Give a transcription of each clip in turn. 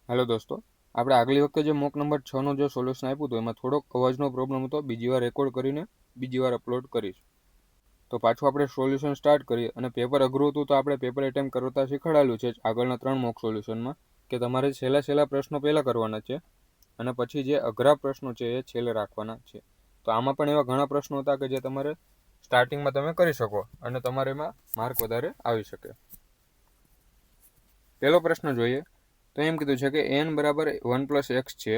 Hello દોસ્તો, આપણે આગલી વખતે જે મોક નંબર 6નો જે સોલ્યુશન આપ્યું હતું એમાં થોડોક અવાજનો પ્રોબ્લેમ હતો. બીજી વાર રેકોર્ડ કરીને બીજી વાર અપલોડ કરીશ. તો પાછું આપણે સોલ્યુશન સ્ટાર્ટ કરીએ. અને પેપર અઘરું હતું તો આપણે પેપર એટેમ્પ કરતા શીખવાડેલું છે આગળના 3 મોક સોલ્યુશનમાં કે તમારે છેલ્લા પ્રશ્નો પહેલાં કરવાના છે અને પછી જે અઘરા પ્રશ્નો છે એ છેલ્લે રાખવાના છે. તો આમાં પણ એવા ઘણા પ્રશ્નો હતા કે જે તમારે સ્ટાર્ટિંગમાં તમે કરી શકો અને તમારે એમાં માર્ક વધારે આવી શકે. પહેલો પ્રશ્ન જોઈએ તો એમ કીધું છે કે n બરાબર 1 + x છે,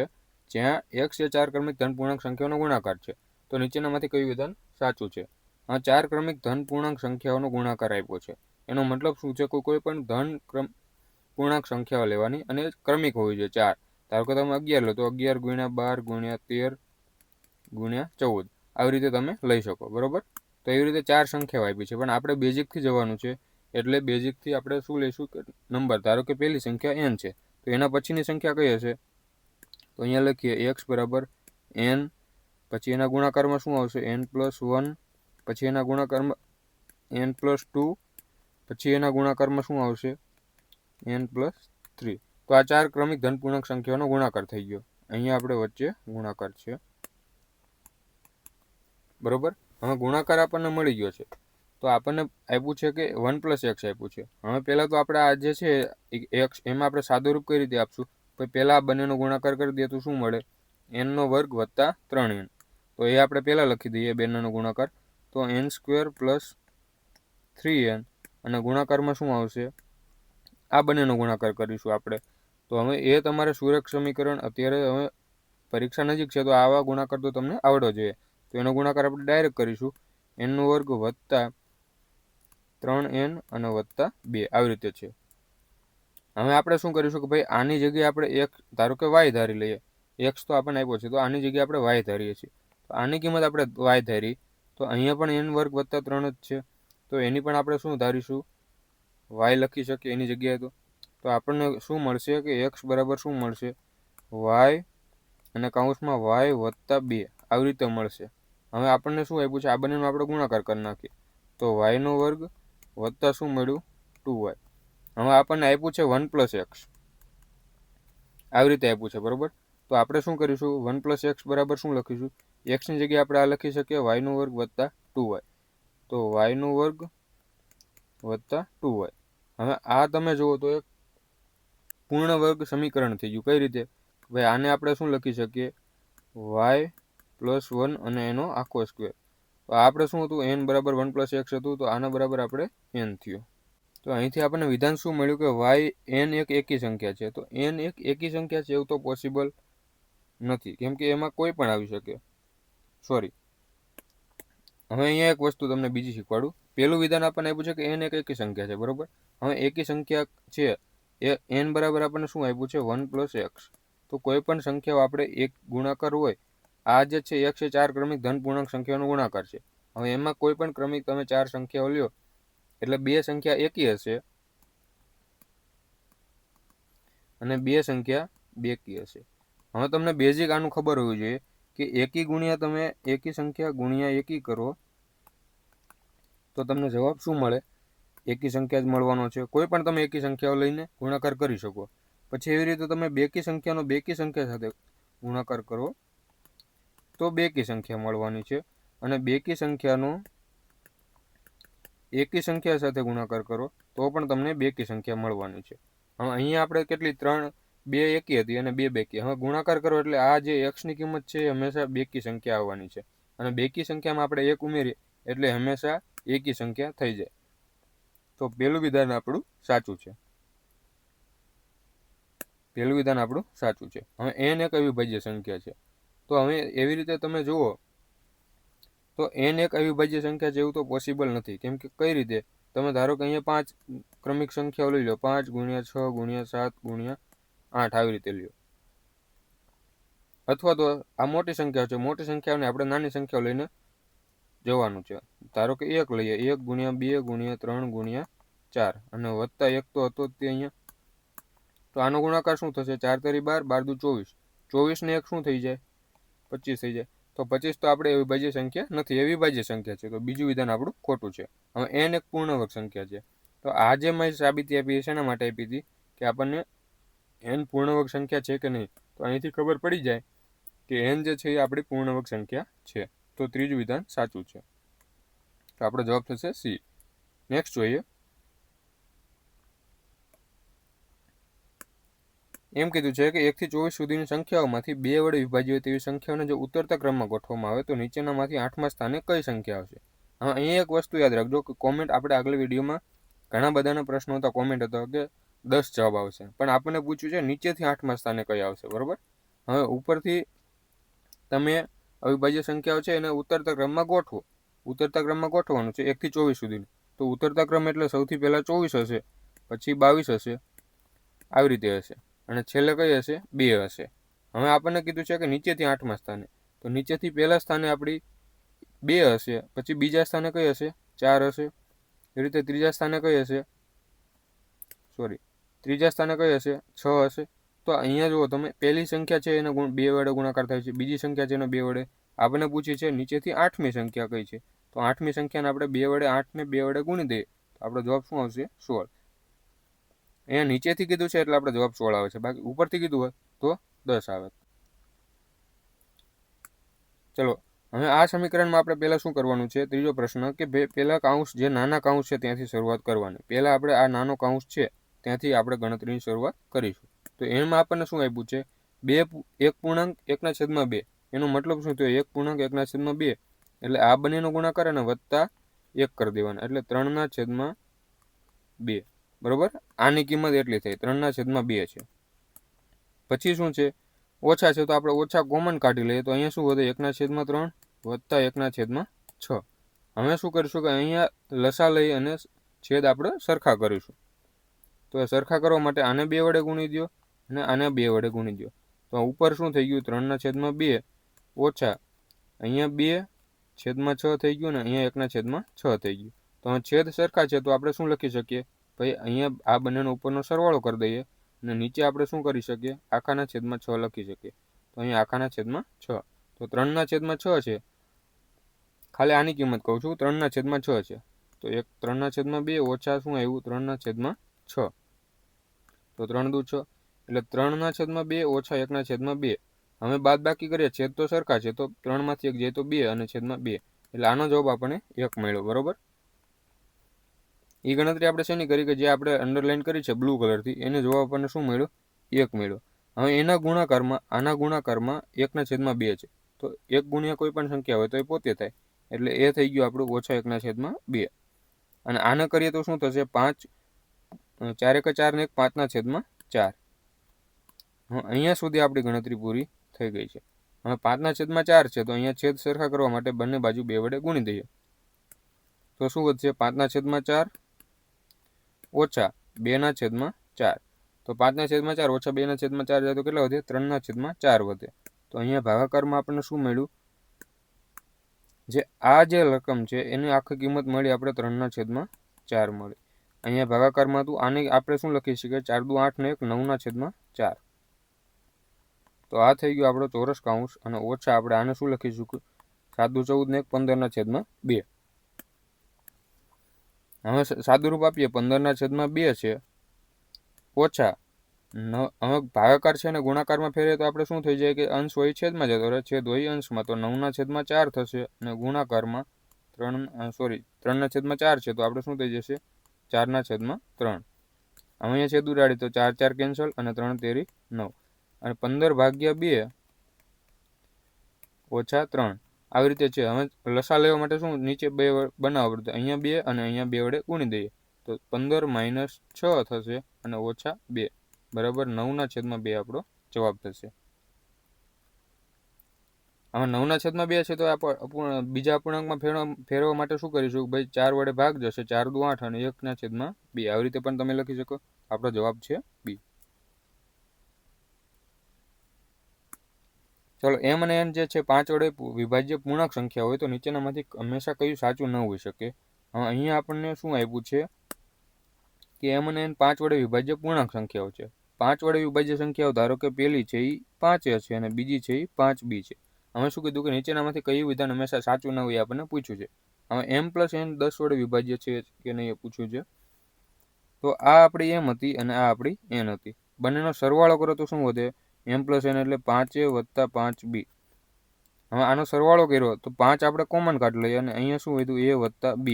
જ્યાં x એ 4 ક્રમિક ધન પૂર્ણાંક સંખ્યાઓનો ગુણાકાર છે. તો નીચેનામાંથી કયું વિધાન સાચું છે? આ 4 ક્રમિક ધન પૂર્ણાંક સંખ્યાઓનો ગુણાકાર આપ્યો છે. એનો મતલબ શું છે? કોઈ પણ ધન પૂર્ણાંક સંખ્યાઓ લેવાની અને ક્રમિક હોવી જોઈએ 4. ધારો કે તમે 11 લો તો 11 × 12 × 13 × 14 આવી રીતે તમે લઈ શકો, બરોબર? તો એવી રીતે 4 સંખ્યાઓ આપી છે, પણ આપણે બેઝિકથી જવાનું છે. એટલે બેઝિકથી આપણે શું લઈશું કે નંબર. ધારો કે પહેલી સંખ્યા n છે, તો એના પછીની સંખ્યા કઈ હશે? તો અહીંયા લખીએ x બરાબર n, પછી એના ગુણાકારમાં શું આવશે? n+1, પછી એના ગુણાકારમાં n+2, પછી એના ગુણાકારમાં શું આવશે? n+3. તો આ 4 ક્રમિક ધન પૂર્ણાંક સંખ્યાઓનો ગુણાકાર થઈ ગયો. અહીંયા આપણે વચ્ચે ગુણાકાર છે, બરોબર? હવે ગુણાકાર આપણને મળી ગયો છે, તો આપણને આપ્યું છે કે 1 + x આપ્યું છે. હવે પહેલાં તો આપણે આ જે છે x એમાં આપણે સાદુરૂપ કઈ રીતે આપશું? પહેલાં આ બંનેનો ગુણાકાર કરી દઈએ તો શું મળે? n² + 3n. તો એ આપણે પહેલાં લખી દઈએ બંનેનો ગુણાકાર. તો n² + 3n અને ગુણાકારમાં શું આવશે? આ બંનેનો ગુણાકાર કરીશું આપણે. તો હવે એ તમારે સુરેખ સમીકરણ અત્યારે હવે પરીક્ષા નજીક છે તો આવા ગુણાકાર તો તમને આવડવો જોઈએ. તો એનો ગુણાકાર આપણે ડાયરેક્ટ કરીશું. n² + 3n અને +2 આવી રીતે છે. હવે આપણે શું કરીશું કે ભાઈ આની જગ્યાએ આપણે એક ધારો કે y ધારી લઈએ. x તો આપણને આપ્યો છે, તો આની જગ્યાએ આપણે y ધારીએ છીએ. તો આની કિંમત આપણે y ધારી, તો અહીંયા પણ n² + 3 જ છે, તો એની પણ આપણે શું ધારીશું? y લખી શકીએ એની જગ્યાએ. તો આપણને શું મળશે કે x બરાબર શું મળશે? y અને કૌંસમાં y + 2 આવી રીતે મળશે. હવે આપણને શું આપ્યું છે? આ બંનેનો આપણે ગુણાકાર કરી નાખીએ. તો y² વત્તા શું મળ્યું? 2y. હવે આપણને આપ્યું છે 1 + x, આવી રીતે આપ્યું છે, બરોબર? તો આપણે શું કરીશું? 1 + x બરાબર શું લખીશું? xની જગ્યાએ આપણે આ લખી શકીએ y² + 2y. તો y² + 2y. હવે આ તમે જુઓ તો એક પૂર્ણ વર્ગ સમીકરણ થઈ ગયું. કઈ રીતે? ભાઈ આને આપણે શું લખી શકીએ? y+1 અને એનો આખો સ્ક્વેર. તો આપણે શું હતું? n બરાબર 1 + x હતું, તો આના બરાબર આપણે n થયું. તો અહીંથી આપણને વિધાન શું મળ્યું કે n એક એકી સંખ્યા છે. તો n એક એકી સંખ્યા છે એવું તો પોસિબલ નથી, કેમ કે એમાં કોઈ પણ આવી શકે. સોરી, હવે અહીંયા એક વસ્તુ તમને બીજી શીખવાડું. પહેલું વિધાન આપણને આપ્યું છે કે n એક એકી સંખ્યા છે, બરોબર? હવે એકી સંખ્યા છે એ n બરાબર આપણને શું આપ્યું છે? 1 + x. તો કોઈ પણ સંખ્યાઓ આપણે એક ગુણાકાર હોય, આ જે છે x એ 4 ક્રમિક ધન પૂર્ણાંક સંખ્યાઓનો ગુણાકાર છે. હવે એમાં કોઈ પણ ક્રમિક તમે 4 સંખ્યાઓ લ્યો એટલે 2 સંખ્યા એકી હશે અને 2 સંખ્યા બેકી હશે. હવે તમને બેઝિક આનું ખબર હોવી જોઈએ કે એકી ગુણ્યા તમે એકી સંખ્યા ગુણ્યા એકી કરો તો તમને જવાબ શું મળે? એકી સંખ્યા જ મળવાનો છે. કોઈ પણ તમે એકી સંખ્યાઓ લઈને ગુણાકાર કરી શકો. પછી એવી રીતે તમે બેકી સંખ્યાનો બેકી સંખ્યા સાથે ગુણાકાર કરો તો બેકી સંખ્યા મળવાની છે, અને બેકી સંખ્યાનો એકી સંખ્યા સાથે ગુણાકાર કરો તો પણ તમને બેકી સંખ્યા મળવાની છે. હવે અહીંયા આપણે કેટલી 2 એકી હતી અને 2 બેકી. હવે ગુણાકાર કરો એટલે આ જે x ની કિંમત છે એ હંમેશા બેકી સંખ્યા આવવાની છે, અને બેકી સંખ્યામાં આપણે 1 ઉમેરીએ એટલે હંમેશા એકી સંખ્યા થઈ જાય. તો પહેલું વિધાન આપણું સાચું છે. હવે n એક અવિભાજ્ય સંખ્યા છે. તો હવે એવી રીતે તમે જુઓ તો n એક અવિભાજ્ય સંખ્યા જેવું તો પોસિબલ નથી. કેમ કે કઈ રીતે? તમે ધારો કે અહીંયા 5 ક્રમિક સંખ્યાઓ લઈ લો, 5 × 6 × 7 × 8 આવી રીતે લ્યો. અથવા તો આ મોટી સંખ્યાઓ છે, મોટી સંખ્યાઓને આપણે નાની સંખ્યાઓ લઈને જવાનું છે. ધારો કે 1 લઈએ, 1 × 2 × 3 × 4 અને +1 તો હતો જ તે અહીંયા. તો આનો ગુણાકાર શું થશે? 4 × 12, 12 × 24. 24 ને 1 શું થઈ જાય? 25 થઈ જાય. તો 25 તો આપણે અવિભાજ્ય સંખ્યા નથી, એ વિભાજ્ય સંખ્યા છે. તો બીજું વિધાન આપણું ખોટું છે. હવે n એક પૂર્ણ વર્ગ સંખ્યા છે. તો આ જે મેં સાબિતી આપી છે એના માટે આપી હતી કે આપણને એન પૂર્ણવર્ગ સંખ્યા છે કે નહીં. તો અહીંથી ખબર પડી જાય કે એન જે છે એ આપણી પૂર્ણવર્ગ સંખ્યા છે. તો ત્રીજું વિધાન સાચું છે. તો આપણો જવાબ થશે સી. નેક્સ્ટ જોઈએ. એમ કીધું છે કે 1 થી 24 સુધીની સંખ્યાઓમાંથી 2 વડે વિભાજ્ય હોય તેવી સંખ્યાઓને જો ઉતરતા ક્રમમાં ગોઠવવામાં આવે તો નીચેનામાંથી 8મા સ્થાને કઈ સંખ્યા આવશે. હા, અહીં એક વસ્તુ યાદ રાખજો કે કોમેન્ટ આપણે આગળ વિડીયોમાં ઘણા બધાના પ્રશ્નો હતા, કોમેન્ટ હતો કે 10 જવાબ આવશે, પણ આપણને પૂછ્યું છે નીચેથી 8મા સ્થાને કઈ આવશે. બરોબર. હવે ઉપરથી તમે અવિભાજ્ય સંખ્યાઓ છે એને ઉતરતા ક્રમમાં ગોઠવો. ઉતરતા ક્રમમાં ગોઠવવાનું છે 1 થી 24 સુધીનું. તો ઉતરતા ક્રમ એટલે સૌથી પહેલા 24 હશે, પછી 22 હશે, આવી રીતે હશે, અને છેલ્લે કઈ હશે? 2 હશે. હવે આપણને કીધું છે કે નીચેથી 8મા સ્થાને, તો નીચેથી પહેલા સ્થાને આપણી 2 હશે, પછી બીજા સ્થાને કઈ હશે? 4 હશે. એ રીતે ત્રીજા સ્થાને કઈ હશે? ત્રીજા સ્થાને કઈ હશે? 6 હશે. તો અહીંયા જુઓ તમે, પહેલી સંખ્યા છે એને 2 વડે ગુણાકાર થાય છે, બીજી સંખ્યા છે એને 2 વડે. આપણને પૂછી છે નીચેથી 8મી સંખ્યા કઈ છે. તો 8મી સંખ્યાને આપણે 2 વડે 8ને 2 વડે ગુણી દઈએ તો આપણો જવાબ શું આવશે? 16. અહીંયા નીચેથી કીધું છે એટલે આપણે જવાબ 16 આવે છે, બાકી ઉપરથી કીધું હોય તો 10 આવે. ચલો, હવે આ સમીકરણમાં આપણે પહેલા શું કરવાનું છે? ત્રીજો પ્રશ્ન કે પહેલા કાઉન્સ જે નાના કાઉન્સ છે ત્યાંથી શરૂઆત કરવાની. પહેલા આપણે આ નાનો કાઉન્સ છે ત્યાંથી આપણે ગણતરીની શરૂઆત કરીશું. તો એમાં આપણને શું આપ્યું છે? 1 પૂર્ણાંક 1/2. એનો મતલબ શું થયો? 1 પૂર્ણાંક 1/2 એટલે આ બંનેનો ગુણાકાર અને વત્તા 1 કરી દેવાના, એટલે 3/2. બરોબર. આની કિંમત એટલી થઈ, 3/2 છે. પછી શું છે? ઓછા છે તો આપણે ઓછા કોમન કાઢી લઈએ, તો અહીંયા શું વધે? 1/3 વત્તા 1/6. હવે શું કરીશું કે અહીંયા લસા લઈ અને છેદ આપણે સરખા કરીશું. તો સરખા કરવા માટે આને 2 વડે ગુણી દો અને આને 2 વડે ગુણી દો. તો ઉપર શું થઈ ગયું? 3/2 ઓછા અહીંયા 2/6 થઈ ગયું ને અહીંયા 1/6 થઈ ગયું. તો હવે છેદ સરખા છે તો આપણે શું લખી શકીએ? ભાઈ અહીંયા આ બંનેનો ઉપરનો સરવાળો કરી દઈએ અને નીચે આપણે શું કરી શકીએ? આખાના છેદમાં 6 લખી શકીએ. તો અહીંયા આખાના છેદમાં 6. તો 3/6 છે. ખાલી આની કિંમત કહું છું, 3/6 છે. તો 3/2 ઓછા શું આવ્યું? 3/6. તો 3 દુ 6 એટલે 3/2 ઓછા 1/2. હવે બાદ બાકી કરીએ, છેદ તો સરખા છે તો 3 માંથી 1 જાય તો 2 અને છેદમાં 2, એટલે આનો જવાબ આપણને 1 મળ્યો. બરોબર. એ ગણતરી આપણે શેની કરી કે જે આપણે અંડરલાઈન કરી છે બ્લુ કલરથી, એને જવાબ આપણને શું મળ્યો? 1 મળ્યો. હવે એના ગુણાકારમાં આના ગુણાકારમાં 1/2 છે, તો 1 ગુણ્યા કોઈ પણ સંખ્યા હોય તો એ પોતે થાય, એટલે એ થઈ ગયું આપણું ઓછા 1/2. અને આને કરીએ તો શું થશે? 5 4 × 4 ને 5/4. અહીંયા સુધી આપણી ગણતરી પૂરી થઈ ગઈ છે. હવે 5/4 છે તો અહીંયા છેદ સરખા કરવા માટે બંને બાજુ 2 વડે ગુણી દઈએ. તો શું વધશે? 5/4 ઓછા 2/4. તો 5/4 ઓછા 2/4 જાય તો કેટલા વધે? 3/4 વધે. તો અહીંયા ભાગાકારમાં આપણને શું મળ્યું? જે આ જે રકમ છે એની આખી કિંમત મળી આપણે 3/4 મળી. અહીંયા ભાગાકારમાં હતું, આને આપણે શું લખી શકીએ? 4 દુ 8 ને 1 9/4. તો આ થઈ ગયો આપણો ચોરસ કાઉન્સ, અને ઓછા આપણે આને શું લખીશું? 7 દુ 14 ને 1 15/2. હવે સાદુરૂપ આપીએ, 15/2 છે ઓછા હવે ભાગાકાર છે ને ગુણાકારમાં ફેરવીએ તો આપણે શું થઈ જાય કે અંશ હોય છેદમાં જતો રહે, છેદ હોય અંશમાં, તો 9/4 થશે અને ગુણાકારમાં 3/4 છે તો આપણે શું થઈ જશે? 4/3. અહીંયા છેદ ઉડાડી તો 4 4 કેન્સલ અને 3 તેરી 9, અને 15/2 ઓછા 3 આવી રીતે છે. હવે લસા લેવા માટે શું નીચે 2 બનાવવા પડશે, અહીંયા 2 અને અહીંયા 2 વડે ગુણી દઈએ તો 15 - 6 થશે અને ઓછા 2 બરાબર 9/2 આપણો જવાબ થશે. હવે 9/2 છે તો બીજા અપૂર્ણાંકમાં ફેરવવા માટે શું કરીશું? ભાઈ 4 વડે ભાગ જશે, 4 દુ 8 અને 1/2. આવી રીતે પણ તમે લખી શકો. આપણો જવાબ છે બી. ચલો, એમ અને એન જે છે 5 વડે વિભાજ્ય પૂર્ણાંક સંખ્યા હોય તો નીચેનામાંથી હંમેશા કયું સાચું ન હોઈ શકે? હવે અહીંયા આપણને શું આપ્યું છે કે એમ અને એન 5 વડે વિભાજ્ય પૂર્ણાંક સંખ્યાઓ છે. 5 વડે વિભાજ્ય સંખ્યાઓ ધારો કે પહેલી છે એ 5 છે અને બીજી છે એ 5b છે. અમે શું કીધું કે નીચેનામાંથી કયું વિધાન હંમેશા સાચું ન હોય આપણને પૂછ્યું છે. હવે m + n 10 વડે વિભાજ્ય છે કે નહીં એ પૂછ્યું છે. તો આ આપણી એમ હતી અને આ આપણી એન હતી. બંનેનો સરવાળો કરો તો શું વધે? m + n એટલે 5a + 5b. હવે આનો સરવાળો કર્યો તો 5 આપણે કોમન કાઢી લઈએ અને અહીંયા શું વધ્યું? a + b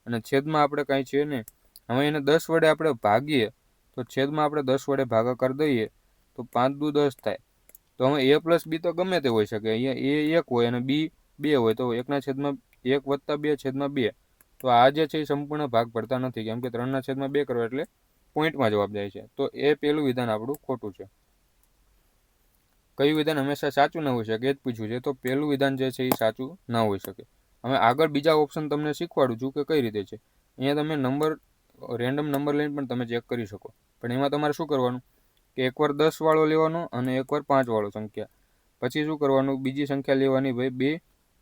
અને છેદમાં આપણે કાંઈ છે નહીં. હવે એને 10 વડે આપણે ભાગીએ તો છેદમાં આપણે 10 વડે ભાગાકાર દઈએ તો 5 દુ 10 થાય. તો હવે a + b તો ગમે તે હોઈ શકે. અહીંયા a 1 હોય અને b 2 હોય તો 1 + 2/2. તો આ જે છે એ સંપૂર્ણ ભાગ પડતા નથી, કેમ કે 3/2 કરવા એટલે પોઈન્ટમાં જવાબ જાય છે. તો એ પહેલું વિધાન આપણું ખોટું છે. કયું વિધાન હંમેશા સાચું ન હોઈ શકે એ જ પૂછ્યું છે. તો પહેલું વિધાન જે છે એ સાચું ન હોઈ શકે. હવે આગળ બીજા ઓપ્શન તમને શીખવાડું છું કે કઈ રીતે છે. અહીંયા તમે રેન્ડમ નંબર લઈને પણ તમે ચેક કરી શકો. પણ એમાં તમારે શું કરવાનું કે એકવાર 10 વાળો લેવાનો અને એકવાર 5 વાળો સંખ્યા. પછી શું કરવાનું? બીજી સંખ્યા લેવાની ભાઈ 2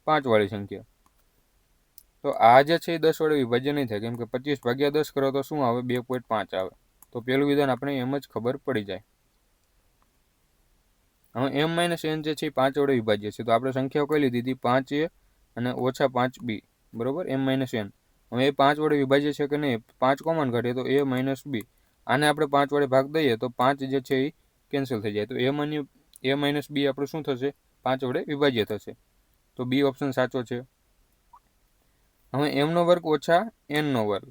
5 વાળી સંખ્યા. તો આ જે છે એ 10 વડે વિભાજ્ય નહીં થાય, કેમ કે 25/10 કરો તો શું આવે? 2.5 આવે. તો પહેલું વિધાન આપણે એમ જ ખબર પડી જાય. હવે m - n જે છે એ 5 વડે વિભાજ્ય છે. તો આપણે સંખ્યાઓ કઈ લીધી હતી? 5a અને -5b. બરોબર, m - n. હવે એ 5 વડે વિભાજ્ય છે કે નહીં? 5 કોમન કાઢીએ તો a - b. આને આપણે 5 વડે ભાગ દઈએ તો 5 જે છે એ કેન્સલ થઈ જાય. તો a - b આપણું શું થશે? 5 વડે વિભાજ્ય થશે. તો બી ઓપ્શન સાચો છે. હવે m² - n².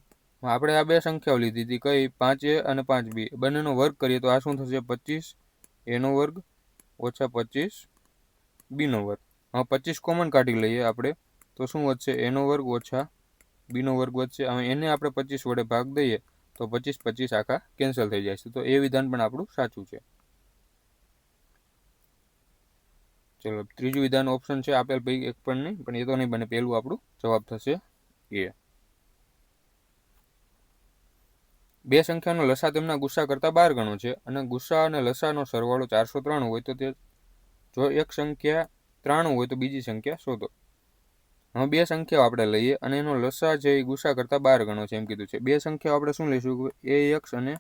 આપણે આ બે સંખ્યાઓ લીધી હતી, કઈ? 5a અને 5b. બંનેનો વર્ગ કરીએ તો આ શું થશે? 25a² - 25b². હવે 25 કોમન કાઢી લઈએ આપણે તો શું વધશે? a² - b² વધશે. હવે એને આપણે 25 વડે ભાગ દઈએ તો 25 આખા કેન્સલ થઈ જાય છે. તો એ વિધાન પણ આપણું સાચું છે. ચલો, ત્રીજું વિધાન ઓપ્શન છે આપેલ પૈકી એક પણ નહીં, પણ એ તો નહીં બને. પહેલું આપણું જવાબ થશે એ. બે સંખ્યાનો લસા તેમના ગુસ્સા કરતાં 12 ગણો છે અને ગુસ્સા અને લસાનો સરવાળો 403 હોય તો જો એક સંખ્યા 93 હોય તો બીજી સંખ્યા શોધો. હવે બે સંખ્યાઓ આપણે લઈએ અને એનો લસા છે એ ગુસ્સા કરતાં 12 ગણો છે એમ કીધું છે. બે સંખ્યાઓ આપણે શું લઈશું? ax અને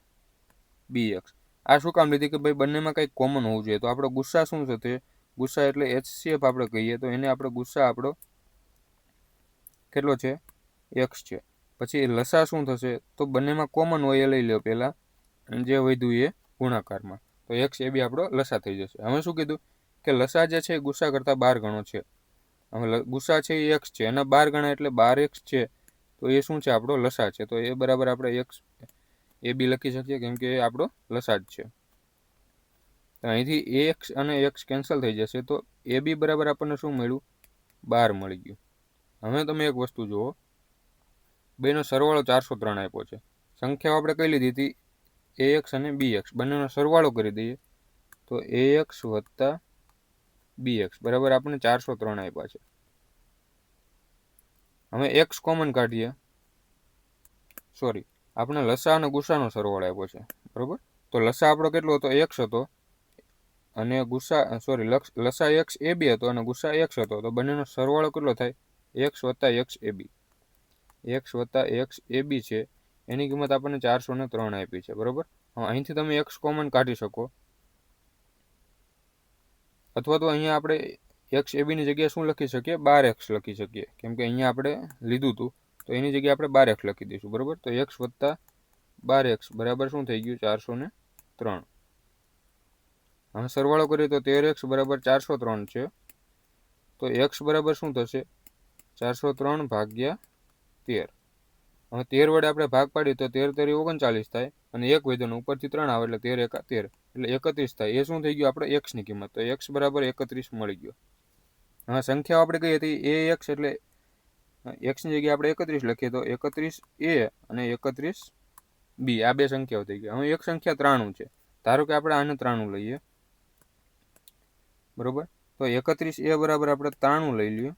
bx. આ શું કામ લીધી? કે ભાઈ બંનેમાં કંઈક કોમન હોવું જોઈએ. તો આપણો ગુસ્સા શું થશે? ગુસ્સા એટલે HCF આપણે કહીએ તો એને આપણે ગુસ્સા આપણો કેટલો છે? x છે. પછી લસા શું થશે? તો બંનેમાં કોમન હોય એ લઈ લો પહેલાં, અને જે વધ્યું એ ગુણાકારમાં. તો x એ બી આપણો લસા થઈ જશે. હવે શું કીધું? કે લસા જે છે એ ગુસ્સા કરતાં 12 ગણો છે. હવે ગુસ્સા છે એ x છે અને 12 ગણા એટલે 12x છે. તો એ શું છે? આપણો લસા છે. તો એ બરાબર આપણે x એ બી લખી શકીએ, કેમ કે એ આપણો લસા જ છે. તો અહીંથી ax અને x કેન્સલ થઈ જશે. તો એ બી બરાબર આપણને શું મળ્યું? 12 મળી ગયું. હવે તમે એક વસ્તુ જુઓ, બેનો સરવાળો 403 આપ્યો છે. સંખ્યાઓ આપણે કઈ લીધી હતી? ax અને bx. બંનેનો સરવાળો કરી દઈએ તો ax + bx બરાબર આપણને 403 આપ્યા છે. હવે x કોમન કાઢીએ. આપણે લસા અને ગુસ્સાનો સરવાળો આપ્યો છે. બરાબર, તો લસા આપણો કેટલો હતો? x હતો અને લસા x a b હતો અને ગુસ્સા x હતો. તો બંનેનો સરવાળો કેટલો થાય? x + x ab. x + x ab છે એની કિંમત આપણને 403 આપી છે. બરાબર, અહીંથી તમે x કોમન કાઢી શકો, અથવા તો અહીંયા આપણે x ab ની જગ્યાએ શું લખી શકીએ? 12x લખી શકીએ, કેમ કે અહીંયા આપણે લીધું હતું તો એની જગ્યાએ આપણે 12x લખી દઈશું. બરાબર, તો x + 12x બરાબર શું થઈ ગયું? 403. હવે સરવાળો કરીએ તો 13x બરાબર 403 છે. તો x બરાબર શું થશે? 403 ભાગ્યા 13. હવે 13 વડે આપણે ભાગ પાડીએ તો 13 * 39 થાય અને એક વધ્યો ઉપરથી 3 આવે એટલે 13 × 13 એટલે 31 થાય. એ શું થઈ ગયું? આપણે x ની કિંમત. તો x બરાબર 31 મળી ગયો. હવે સંખ્યાઓ આપણે કઈ હતી? ax એટલે x ની જગ્યાએ આપણે 31 લખીએ તો 31a અને 31b આ બે સંખ્યાઓ થઈ ગઈ. હવે એક સંખ્યા 93 છે. ધારો કે આપણે આને 93 લઈએ. બરોબર, તો 31a બરાબર આપણે 93 લઈ લઈએ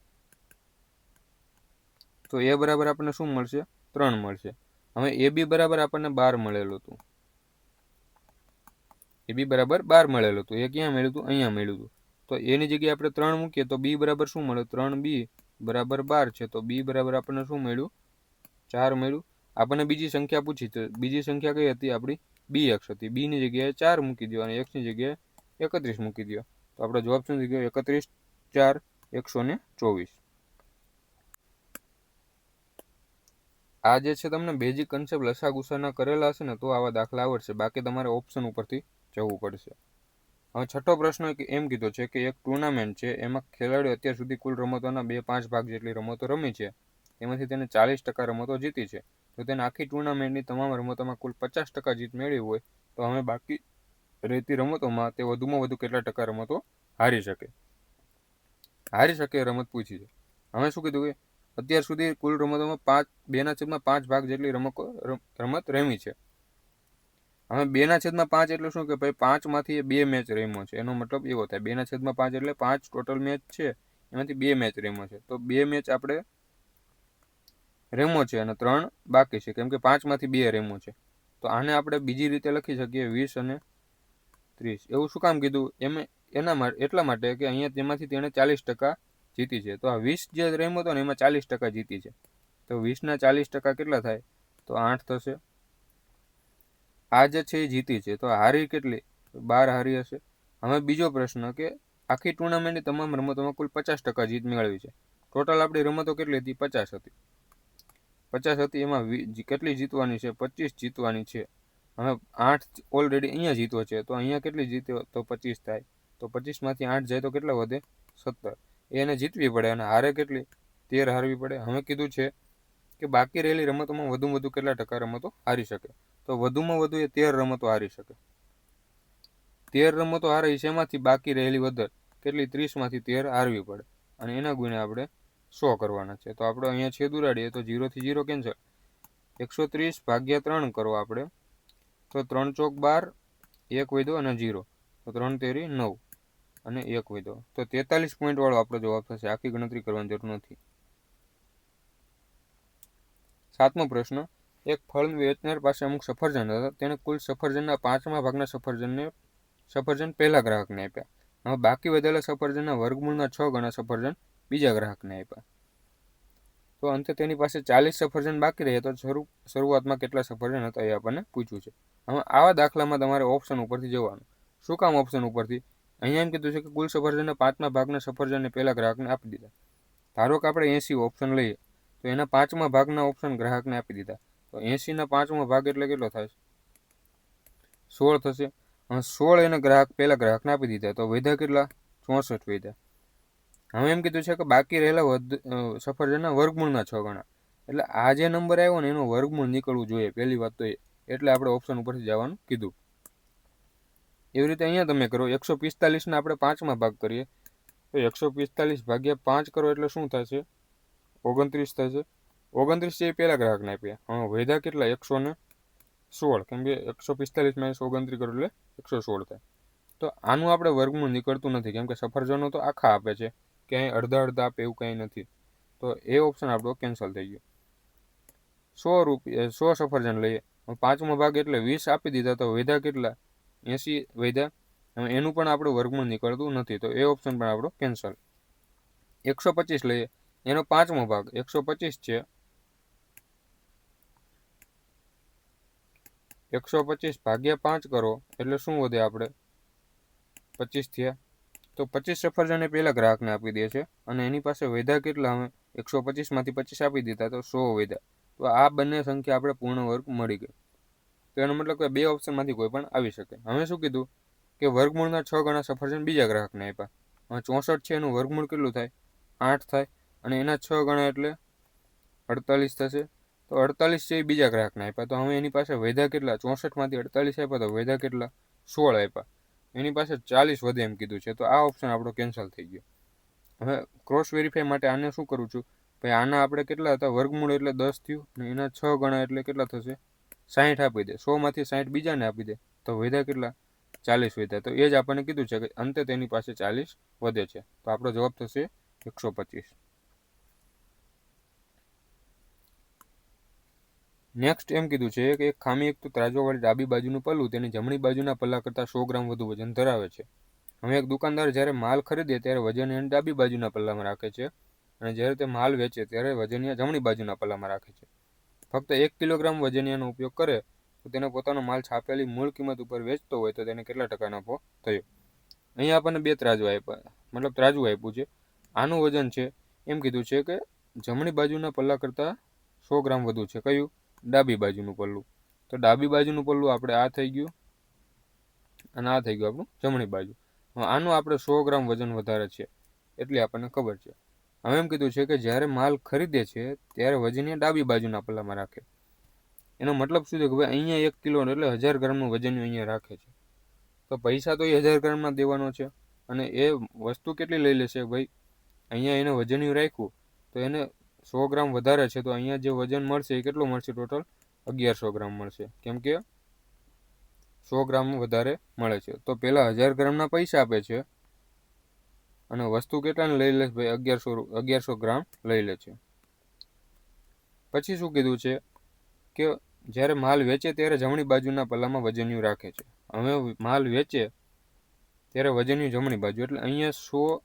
તો એ બરાબર આપણને શું મળશે? 3 મળશે. હવે ab બરાબર આપણને 12 મળેલું હતું. ab બરાબર 12 મળેલું હતું. એ ક્યાં મળ્યું હતું? અહીંયા મળ્યું હતું. તો એની જગ્યાએ આપણે 3 મૂકીએ તો b બરાબર શું મળે? 3b બરાબર 12 છે. તો b બરાબર આપણને શું મળ્યું? 4 મળ્યું. આપણને બીજી સંખ્યા પૂછી, તો બીજી સંખ્યા કઈ હતી? આપણી bx હતી. b ની જગ્યાએ 4 મૂકી દો અને x ની જગ્યાએ 31 મૂકી દો. તો આપણો જવાબ શું થઈ ગયો? 31 4 124. આ જે છે તમને બેઝિક કન્સેપ્ટ લસા ગુસાના કરેલા હશે ને તો આવા દાખલા આવડશે. બાકી તમારે ઓપ્શન ઉપરથી જવું પડશે. હવે છઠ્ઠો પ્રશ્ન એમ કીધો છે કે એક ટુર્નામેન્ટ છે, એમાં ખેલાડીઓ અત્યાર સુધી કુલ રમતોના 2/5 ભાગ જેટલી રમતો રમી છે, એમાંથી તેને 40% રમતો જીતી છે. તો તેને આખી ટુર્નામેન્ટની તમામ રમતોમાં કુલ 50% જીત મેળવી હોય તો હવે બાકી રહેતી રમતોમાં તે વધુમાં વધુ કેટલા ટકા રમતો હારી શકે રમત પૂછી છે. હવે શું કીધું કે અત્યાર સુધી કુલ રમતોમાં 2/5 ભાગ જેટલી રમત રમી છે. હવે 2/5 એટલે શું કે ભાઈ 5માંથી 2 મેચ રમ્યો છે, એનો મતલબ એવો થાય 2/5 એટલે 5 ટોટલ મેચ છે, એમાંથી 2 મેચ રમ્યો છે. તો 2 મેચ આપણે રમ્યો છે અને 3 બાકી છે, કેમ કે 5માંથી 2 રમ્યો છે. તો આને આપણે બીજી રીતે લખી શકીએ 20 અને 30. એવું શું કામ કીધું એટલા માટે કે અહીંયા તેમાંથી તેણે 40% જીતી છે. તો આ 20 જે રમ્યો હતો ને એમાં 40% જીતી છે. તો 20ના 40% કેટલા થાય? તો 8 થશે. આ જે છે એ જીતી છે, તો હારી કેટલી? 12 હારી હશે. હવે બીજો પ્રશ્ન કે આખી ટુર્નામેન્ટની તમામ રમતોમાં કુલ 50% જીત મેળવી છે. ટોટલ આપણી રમતો કેટલી હતી? 50 હતી. 50 હતી, એમાં કેટલી જીતવાની છે? 25 જીતવાની છે. હવે 8 ઓલરેડી અહીંયા જીતો છે, તો અહીંયા કેટલી જીત્યો? તો 25 થાય. તો 25માંથી 8 જાય તો કેટલા વધે? 17. એને જીતવી પડે અને હારે કેટલી? 13 હારવી પડે. હવે કીધું છે કે બાકી રહેલી રમતોમાં વધુમાં વધુ કેટલા ટકા રમતો હારી શકે? તો વધુમાં વધુ એ 13 રમતો હારી શકે. 13 રમતો હારે છે, એમાંથી બાકી રહેલી વધે કેટલી? 30માંથી 13 હારવી પડે અને એના ગુણે આપણે 100 કરવાના છે. તો આપણે અહીંયા છેદ ઉડાડીએ તો 0 થી 0 કેન્સલ. 130 ભાગ્યા 3 કરો આપણે, તો 3 ચોક 12, 1 વધ્યો અને 0, તો 3 તેરી 9 અને 1 વધ્યો. તો 43 પોઈન્ટ વાળો આપણો જવાબ થશે. આખી ગણતરી કરવાની જરૂર નથી. 7મો પ્રશ્ન, એક ફળ વેચનાર પાસે અમુક સફરજન હતા, તેને કુલ સફરજનના 5મા ભાગના સફરજન પહેલા ગ્રાહકને આપ્યા. હવે બાકી વધેલા સફરજનના વર્ગમૂળના 6 ગણા સફરજન બીજા ગ્રાહકને આપ્યા. તો અંતે તેની પાસે 40 સફરજન બાકી રહ્યા. તો શરૂઆતમાં કેટલા સફરજન હતા એ આપણને પૂછ્યું છે. હવે આવા દાખલામાં તમારે ઓપ્શન ઉપરથી જવાનું. શું કામ ઓપ્શન ઉપરથી? અહીંયા એમ કીધું છે કે કુલ સફરજનના 5મા ભાગના સફરજનને પહેલા ગ્રાહકને આપી દીધા. ધારો કે આપણે 80 ઓપ્શન લઈએ તો એના 5મા ભાગના ઓપ્શન ગ્રાહકને આપી દીધા. તો 80ના 5મો ભાગ એટલે કેટલો થાય? 16 થશે. 16 એને પહેલા ગ્રાહકને આપી દીધા. તો વધ્યા કેટલા? 64 વધ્યા. હવે એમ કીધું છે કે બાકી રહેલા સફરજનના વર્ગમૂળના 6 ગણા. એટલે આ જે નંબર આવ્યો ને એનો વર્ગમૂળ નીકળવું જોઈએ પહેલી વાત તો એ. એટલે આપણે ઓપ્શન ઉપરથી જવાનું કીધું. એવી રીતે અહીંયા તમે કરો. 145ના આપણે 5મા ભાગ કરીએ તો 145 ભાગ્યા 5 કરો એટલે શું થશે? 29 થશે. 29 છે એ પહેલા ગ્રાહકને આપ્યા. હા, વધ્યા કેટલા? 116, કેમ કે 145 - 29 કરો એટલે 116 થાય. તો આનું આપણે વર્ગમૂળ નીકળતું નથી, કેમ કે સફરજનો તો આખા આપે છે, ક્યાંય અડધા અડધા આપે એવું કંઈ નથી. તો એ ઓપ્શન આપણો કેન્સલ થઈ ગયો. 100 સફરજન લઈએ, 5મો ભાગ એટલે 20 આપી દીધા. તો વધ્યા કેટલા? 80 વધ્યા. હવે એનું પણ આપણું વર્ગમૂળ નીકળતું નથી, તો એ ઓપ્શન પણ આપણો કેન્સલ. 125 લઈએ, એનો 5મો ભાગ 125 છે. 125 ભાગ્યા 5 કરો એટલે શું વધે? આપણે 25 થયા. તો 25 સફરજન એ પહેલા ગ્રાહકને આપી દે છે અને એની પાસે વધ્યા કેટલા? હવે 125માંથી 25 આપી દીધા તો 100 વધ્યા. તો આ બંને સંખ્યા આપણે પૂર્ણ વર્ગ મળી ગઈ. તો એનો મતલબ કે બે ઓપ્શનમાંથી કોઈ પણ આવી શકે. હવે શું કીધું કે વર્ગમૂળના 6 ગણા સફરજન બીજા ગ્રાહકને આપ્યા. હવે 64 છે, એનું વર્ગમૂળ કેટલું થાય? 8 થાય અને એના 6 ગણા એટલે 48 થશે. તો 48 છે એ બીજા ગ્રાહકને આપ્યા. તો હવે એની પાસે વધ્યા કેટલા? 64માંથી 48 આપ્યા તો વધ્યા કેટલા? 16 આપ્યા. એની પાસે 40 વધે એમ કીધું છે. તો આ ઓપ્શન આપણો કેન્સલ થઈ ગયો. હવે ક્રોસ વેરીફાઈ માટે આને શું કરું છું? ભાઈ આના આપણે કેટલા હતા? વર્ગમૂળ એટલે 10 થયું અને એના 6 ગણા એટલે કેટલા થશે? 60 આપી દે. 100માંથી 60 બીજાને આપી દે તો વધ્યા કેટલા? 40 વધ્યા. તો એ જ આપણને કીધું છે કે અંતે તેની પાસે 40 વધે છે. તો આપણો જવાબ થશે 125. નેક્સ્ટ એમ કીધું છે કે એક ખામીયુક્ત ત્રાજવાવાળી ડાબી બાજુનું પલ્લું તેની જમણી બાજુના પલ્લા કરતાં 100 ગ્રામ વધુ વજન ધરાવે છે. હવે એક દુકાનદાર જ્યારે માલ ખરીદે ત્યારે વજનિયાને ડાબી બાજુના પલ્લામાં રાખે છે અને જ્યારે તે માલ વેચે ત્યારે વજનિયા જમણી બાજુના પલ્લામાં રાખે છે. ફક્ત 1 કિલોગ્રામ વજનિયાનો ઉપયોગ કરે તો તેને પોતાનો માલ છાપેલી મૂળ કિંમત ઉપર વેચતો હોય તો તેને કેટલા ટકા નફો થયો? અહીંયા આપણને બે ત્રાજુ આપ્યું છે. આનું વજન છે એમ કીધું છે કે જમણી બાજુના પલ્લા કરતાં 100 ગ્રામ વધુ છે. કયું? ડાબી બાજુનું પલ્લું. તો ડાબી બાજુનું પલ્લું આપણે આ થઈ ગયું અને આ થઈ ગયું આપણું જમણી બાજુ. હવે આનું આપણે 100 ગ્રામ વજન વધારે છે એટલી આપણને ખબર છે. હવે એમ કીધું છે કે જ્યારે માલ ખરીદે છે ત્યારે વજનીય ડાબી બાજુના પલ્લામાં રાખે. એનો મતલબ શું છે કે ભાઈ અહીંયા 1 કિલો એટલે 1000 ગ્રામનું વજન અહીંયા રાખે છે. તો પૈસા તો એ 1000 ગ્રામના દેવાનો છે અને એ વસ્તુ કેટલી લઈ લેશે ભાઈ, અહીંયા એને વજનિયું રાખ્યું તો એને 100 ગ્રામ વધારે છે, તો અહીંયા જે વજન મળશે એ કેટલું મળશે? ટોટલ 1100 ગ્રામ મળશે. કેમ કે 100 ગ્રામ વધારે મળે છે. તો પહેલાં 1000 ગ્રામના પૈસા આપે છે અને વસ્તુ કેટલાને લઈ લે? ભાઈ 1100 ગ્રામ લઈ લે છે. પછી શું કીધું છે કે જ્યારે માલ વેચે ત્યારે જમણી બાજુના પલ્લામાં વજનિયું રાખે છે. હવે માલ વેચે ત્યારે વજનિયું જમણી બાજુ, એટલે અહીંયા 100,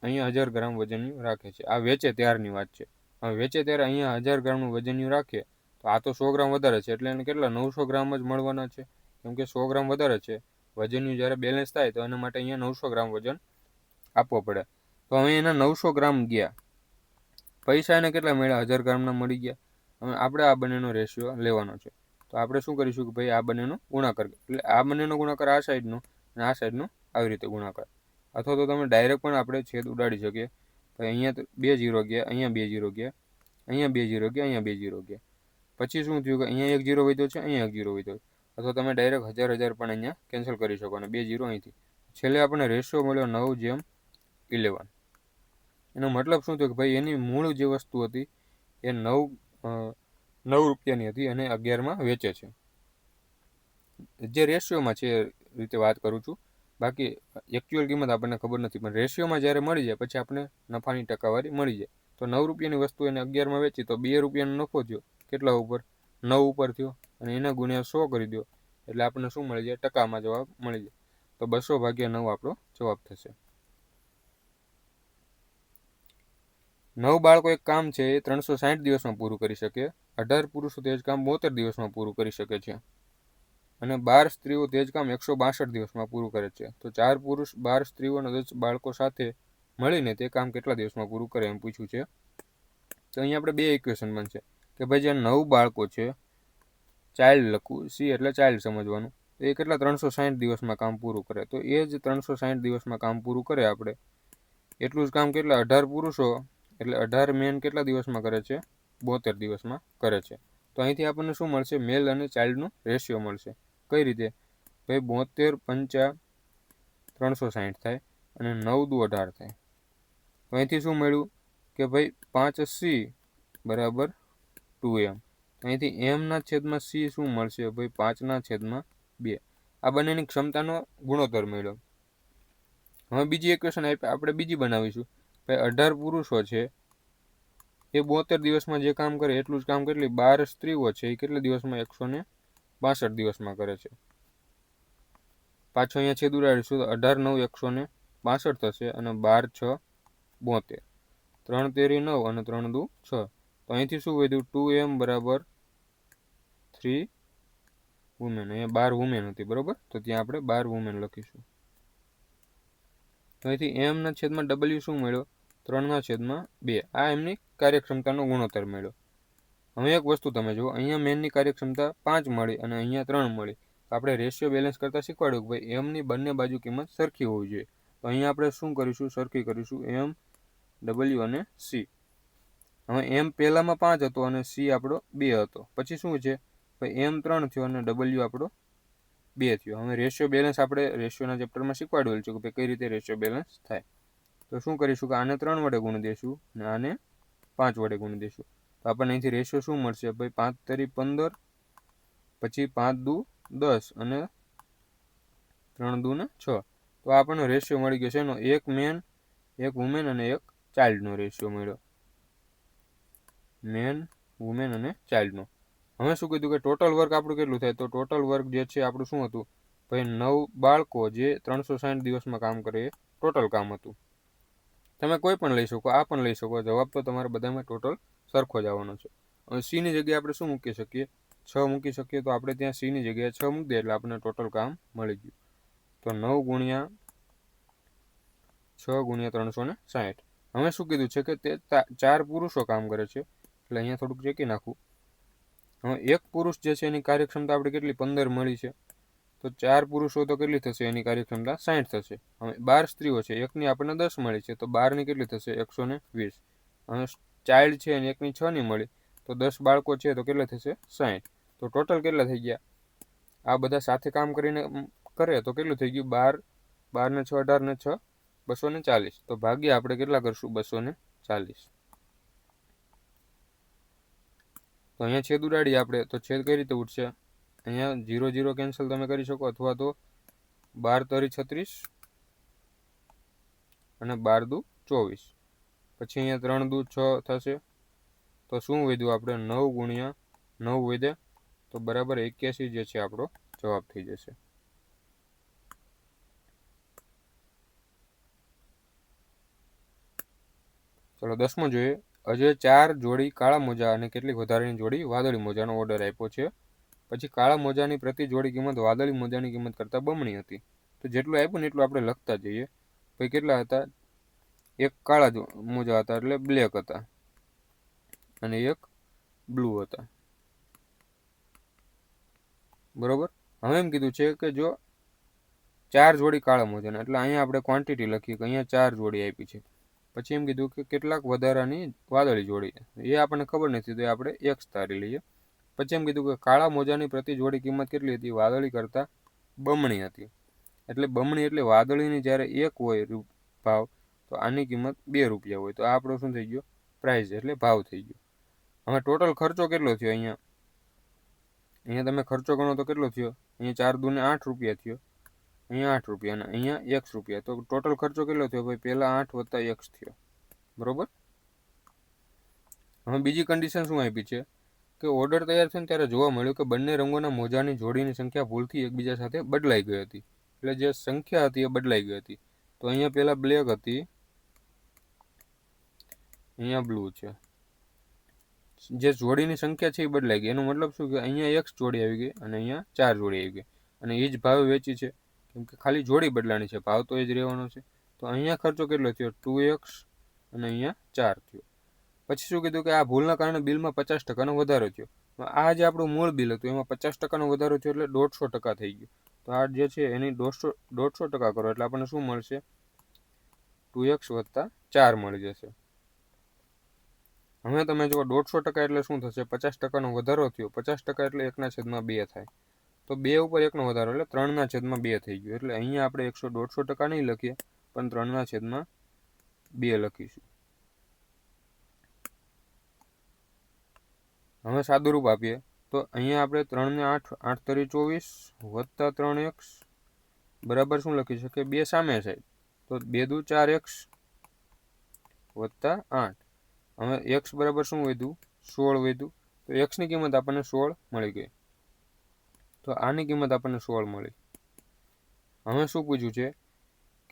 અહીંયા 1000 ગ્રામ વજનિયું રાખે છે. આ વેચે ત્યારની વાત છે. હવે વેચે ત્યારે અહીંયા 1000 ગ્રામનું વજનિયું રાખે તો આ તો 100 ગ્રામ વધારે છે, એટલે એને કેટલા 900 ગ્રામ જ મળવાના છે. કેમ કે 100 ગ્રામ વધારે છે, વજનિયું જ્યારે બેલેન્સ થાય તો એના માટે અહીંયા 900 ગ્રામ વજન આપવો પડે. તો હવે એના 900 ગ્રામ ગયા, પૈસા એને કેટલા મળ્યા? 1000 ગ્રામના મળી ગયા. હવે આપણે આ બંનેનો રેશિયો લેવાનો છે. તો આપણે શું કરીશું કે ભાઈ આ બંનેનો ગુણાકાર, એટલે આ બંનેનો ગુણાકાર આ સાઈડનો અને આ સાઈડનો આવી રીતે ગુણાકાર, અથવા તો તમે ડાયરેક્ટ પણ આપણે છેદ ઉડાડી શકીએ. ભાઈ અહીંયા તો 2 0 ગયા, અહીંયા 2 0 ગયા, અહીંયા 2 0 ગયા, અહીંયા 2 0 ગયા. પછી શું થયું કે અહીંયા 1 0 વધ્યો છે, અહીંયા 1 0 વધ્યો, અથવા તમે ડાયરેક્ટ 1000 પણ અહીંયા કેન્સલ કરી શકો અને 2 0 અહીંથી. છેલ્લે આપણને રેશિયો મળ્યો 9:11. એનો મતલબ શું થયો કે ભાઈ એની મૂળ જે વસ્તુ હતી એ 9 રૂપિયાની હતી અને 11માં વેચે છે. જે રેશિયોમાં છે એ રીતે વાત કરું છું, બાકી એકચ્યુઅલ કિંમત આપણને ખબર નથી. પણ રેશિયોમાં જ્યારે મળી જાય પછી આપણે નફાની ટકાવારી મળી જાય. તો 9 રૂપિયાની વસ્તુ એને 11માં વેચી તો 2 રૂપિયાનો નફો થયો. કેટલા ઉપર? 9 ઉપર થયો. અને એના ગુણ્યા 100 કરી દો એટલે આપણને શું મળી જાય? ટકામાં જવાબ મળી જાય. તો 200/9 આપણો જવાબ થશે. 9 બાળકો એક કામ છે એ 360 દિવસમાં પૂરું કરી શકે. 18 પુરુષો તે જ કામ 72 દિવસમાં પૂરું કરી શકે છે અને 12 સ્ત્રીઓ તે જ કામ 162 દિવસમાં પૂરું કરે છે. તો 4 પુરુષ, 12 સ્ત્રીઓ અને 10 બાળકો સાથે મળીને તે કામ કેટલા દિવસમાં પૂરું કરે એમ પૂછ્યું છે. તો અહીંયા આપણે 2 ઇક્વેશન બનશે કે ભાઈ જે 9 બાળકો છે, ચાઇલ્ડ લખવું, સી એટલે ચાઇલ્ડ સમજવાનું, તો એ કેટલા 360 દિવસમાં કામ પૂરું કરે. તો એ જ 360 દિવસમાં કામ પૂરું કરે આપણે એટલું જ કામ કેટલા 18 પુરુષો એટલે 18 મેન કેટલા દિવસમાં કરે છે? 72 દિવસમાં કરે છે. તો અહીંથી આપણને શું મળશે? મેલ અને ચાઇલ્ડનો રેશિયો મળશે. કઈ રીતે? ભાઈ 72 × 360 થાય અને 9 દુ 18 થાય. તો અહીંથી શું મળ્યું કે ભાઈ 5C બરાબર 2M. અહીંથી એમના છેદમાં સી શું મળશે? ભાઈ 5/2. આ બંનેની ક્ષમતાનો ગુણોત્તર મળ્યો. હવે બીજી ઇક્વેશન આપણે બીજી બનાવીશું. ભાઈ 18 પુરુષો છે એ 72 દિવસમાં જે કામ કરે એટલું જ કામ કેટલી 12 સ્ત્રીઓ છે એ કેટલા દિવસમાં? 162 દિવસમાં કરે છે. પાછો અહીંયા છેદ ઉડાડીશું તો 18 9 162 થશે અને 12 6 72. 3 તેરી 9 અને 3 દુ 6. તો અહીંથી શું વધ્યું? 2M બરાબર 3 વુમેન. અહીંયા 12 વુમેન હતી બરાબર, તો ત્યાં આપણે 12 વુમેન લખીશું. તો અહીંથી એમના છેદમાં W શું મળ્યો? 3/2. આ એમની કાર્યક્ષમતાનો ગુણોત્તર મળ્યો. હવે એક વસ્તુ તમે જુઓ, અહીંયા મેનની કાર્યક્ષમતા 5 મળી અને અહીંયા 3 મળી. તો આપણે રેશિયો બેલેન્સ કરતાં શીખવાડ્યું કે ભાઈ એમની બંને બાજુ કિંમત સરખી હોવી જોઈએ. તો અહીંયા આપણે શું કરીશું? સરખી કરીશું M, W અને C. હવે M પહેલામાં 5 હતો અને C આપણો 2 હતો. પછી શું છે? ભાઈ M 3 થયો અને W આપણો 2 થયો. હવે રેશિયો બેલેન્સ આપણે રેશિયોના ચેપ્ટરમાં શીખવાડેલું છે કે ભાઈ કઈ રીતે રેશિયો બેલેન્સ થાય. તો શું કરીશું કે આને 3 વડે ગુણી દઈશું અને આને 5 વડે ગુણી દઈશું. તો આપણને અહીંથી રેશિયો શું મળશે? ભાઈ 5 તેરી 15, પછી 5 દુ 10 અને 3 દુ 6. તો આપણને રેશિયો મળી ગયો છે એનો એક મેન, એક વુમેન અને એક ચાઇલ્ડનો રેશિયો મળ્યો. મેન, વુમેન અને ચાઇલ્ડનો. હવે શું કીધું કે ટોટલ વર્ક આપણું કેટલું થાય? તો ટોટલ વર્ક જે છે આપણું શું હતું? ભાઈ 9 બાળકો જે 360 દિવસમાં કામ કરે એ ટોટલ કામ હતું. તમે કોઈ પણ લઈ શકો, આ પણ લઈ શકો, જવાબ તો તમારે બધામાં ટોટલ સરખો જ આવવાનો છે. હવે સીની જગ્યાએ આપણે શું મૂકી શકીએ? 6 મૂકી શકીએ. તો આપણે ત્યાં સીની જગ્યાએ 6 મૂકી દઈએ એટલે આપણને ટોટલ કામ મળી ગયું. તો 9 × 6 × 360. હવે શું કીધું છે કે તે 4 પુરુષો કામ કરે છે, એટલે અહીંયા થોડુંક ચેકી નાખું. હવે એક પુરુષ જે છે એની કાર્યક્ષમતા આપણે કેટલી? 15 મળી છે. તો 4 પુરુષો તો કેટલી થશે? એની કાર્યક્ષમતા 60 થશે. હવે 12 સ્ત્રીઓ છે, એકની આપણને 10 મળી છે, તો 12ની કેટલી થશે? 120. હવે ચાઇલ્ડ છે અને એકની 6 ની મળી, તો 10 બાળકો છે તો કેટલા થશે? 60. તો ટોટલ કેટલા થઈ ગયા? આ બધા સાથે કામ કરીને કરે તો કેટલું થઈ ગયું? 12 12 ને 6 18 ને 6 240. તો ભાગ્યા આપણે કેટલા કરશું? 240. તો અહીંયા છેદ ઉડાડીએ આપણે, તો છેદ કઈ રીતે ઉઠશે? અહીંયા 0 0 કેન્સલ તમે કરી શકો, અથવા તો 12 તરી 36 અને 12 દુ 24. પછી અહીંયા 3 દુ 6 થશે, તો શું વધ્યું આપણે? 9 ગુણ્યા 9 વધે, તો બરાબર 81 જે છે આપણો જવાબ થઈ જશે. ચલો 10મો જોઈએ. અજય 4 જોડી કાળા મોજા અને કેટલીક વધારાની જોડી વાદળી મોજાનો ઓર્ડર આપ્યો છે. પછી કાળા મોજાની પ્રતિ જોડી કિંમત વાદળી મોજાની કિંમત કરતાં બમણી હતી. તો જેટલું આપ્યું ને એટલું આપણે લખતા જઈએ. પછી કેટલા હતા? એક કાળા મોજા હતા એટલે બ્લેક હતા, અને એક બ્લુ હતા. બરોબર. હવે એમ કીધું છે કે જો 4 જોડી કાળા મોજાના, એટલે અહીંયા આપણે ક્વોન્ટિટી લખીએ કે અહીંયા 4 જોડી આપી છે. પછી એમ કીધું કે કેટલાક વધારાની વાદળી જોડી, એ આપણને ખબર નથી, તો આપણે x ધારી લઈએ. પછી એમ કીધું કે કાળા મોજાની પ્રતિ જોડી કિંમત કેટલી હતી? વાદળી કરતાં બમણી હતી. એટલે બમણી એટલે વાદળીની જ્યારે 1 હોય ભાવ, તો આની કિંમત 2 રૂપિયા હોય. તો આ આપણો શું થઈ ગયો? પ્રાઇસ એટલે ભાવ થઈ ગયો. હવે ટોટલ ખર્ચો કેટલો થયો? અહીંયા તમે ખર્ચો ગણો તો કેટલો થયો? અહીંયા 4 દુને 8 રૂપિયા થયો, અહીંયા 8 રૂપિયા, અને અહીંયા x રૂપિયા. તો ટોટલ ખર્ચો કેટલો થયો? ભાઈ પહેલા 8 વત્તા x થયો. બરોબર. હવે બીજી કન્ડિશન શું આપી છે કે ઓર્ડર તૈયાર થયો ત્યારે જોવા મળ્યું કે બંને રંગોના મોજાની જોડીની સંખ્યા ભૂલથી એકબીજા સાથે બદલાઈ ગઈ હતી. એટલે જે સંખ્યા હતી એ બદલાઈ ગઈ હતી. તો અહીંયા પહેલા બ્લેક હતી, અહીંયા બ્લુ છે. જે જોડીની સંખ્યા છે એ બદલાઈ ગઈ. એનો મતલબ શું કે અહીંયા x જોડી આવી ગઈ અને અહીંયા 4 જોડી આવી ગઈ, અને એ જ ભાવે વેચી છે, કેમ કે ખાલી જોડી બદલાણી છે, ભાવ તો એ જ રહેવાનો છે. તો અહીંયા ખર્ચો કેટલો થયો? 2x, અને અહીંયા 4 થયો. પછી શું કીધું કે આ ભૂલના કારણે બિલમાં 50% વધારો થયો. આ જે આપણું મૂળ બિલ હતું એમાં 50% વધારો થયો, એટલે 150% થઈ ગયું. તો આ જે છે એની 150% કરો એટલે આપણને શું મળશે? 2x વત્તા 4 મળી જશે. હવે તમે જો 150% એટલે શું થશે? 50%નો વધારો થયો. 50% એટલે 1/2 થાય. તો 2 ઉપર 1નો વધારો એટલે 3/2 થઈ ગયું. એટલે અહીંયા આપણે 150% નહીં લખીએ, પણ 3/2 લખીશું. હવે સાદું રૂપ આપીએ તો અહીંયા આપણે 3 ને 8 8 તરી 24 વત્તા 3x બરાબર શું લખી શકીએ? 2 સામે સાઈડ, તો 2 દુ 4x વત્તા 8. હવે x બરાબર શું વધ્યું? 16 વધ્યું. તો x ની કિંમત આપણને 16 મળી ગઈ. તો આની કિંમત આપણને 16 મળી. હવે શું પૂછ્યું છે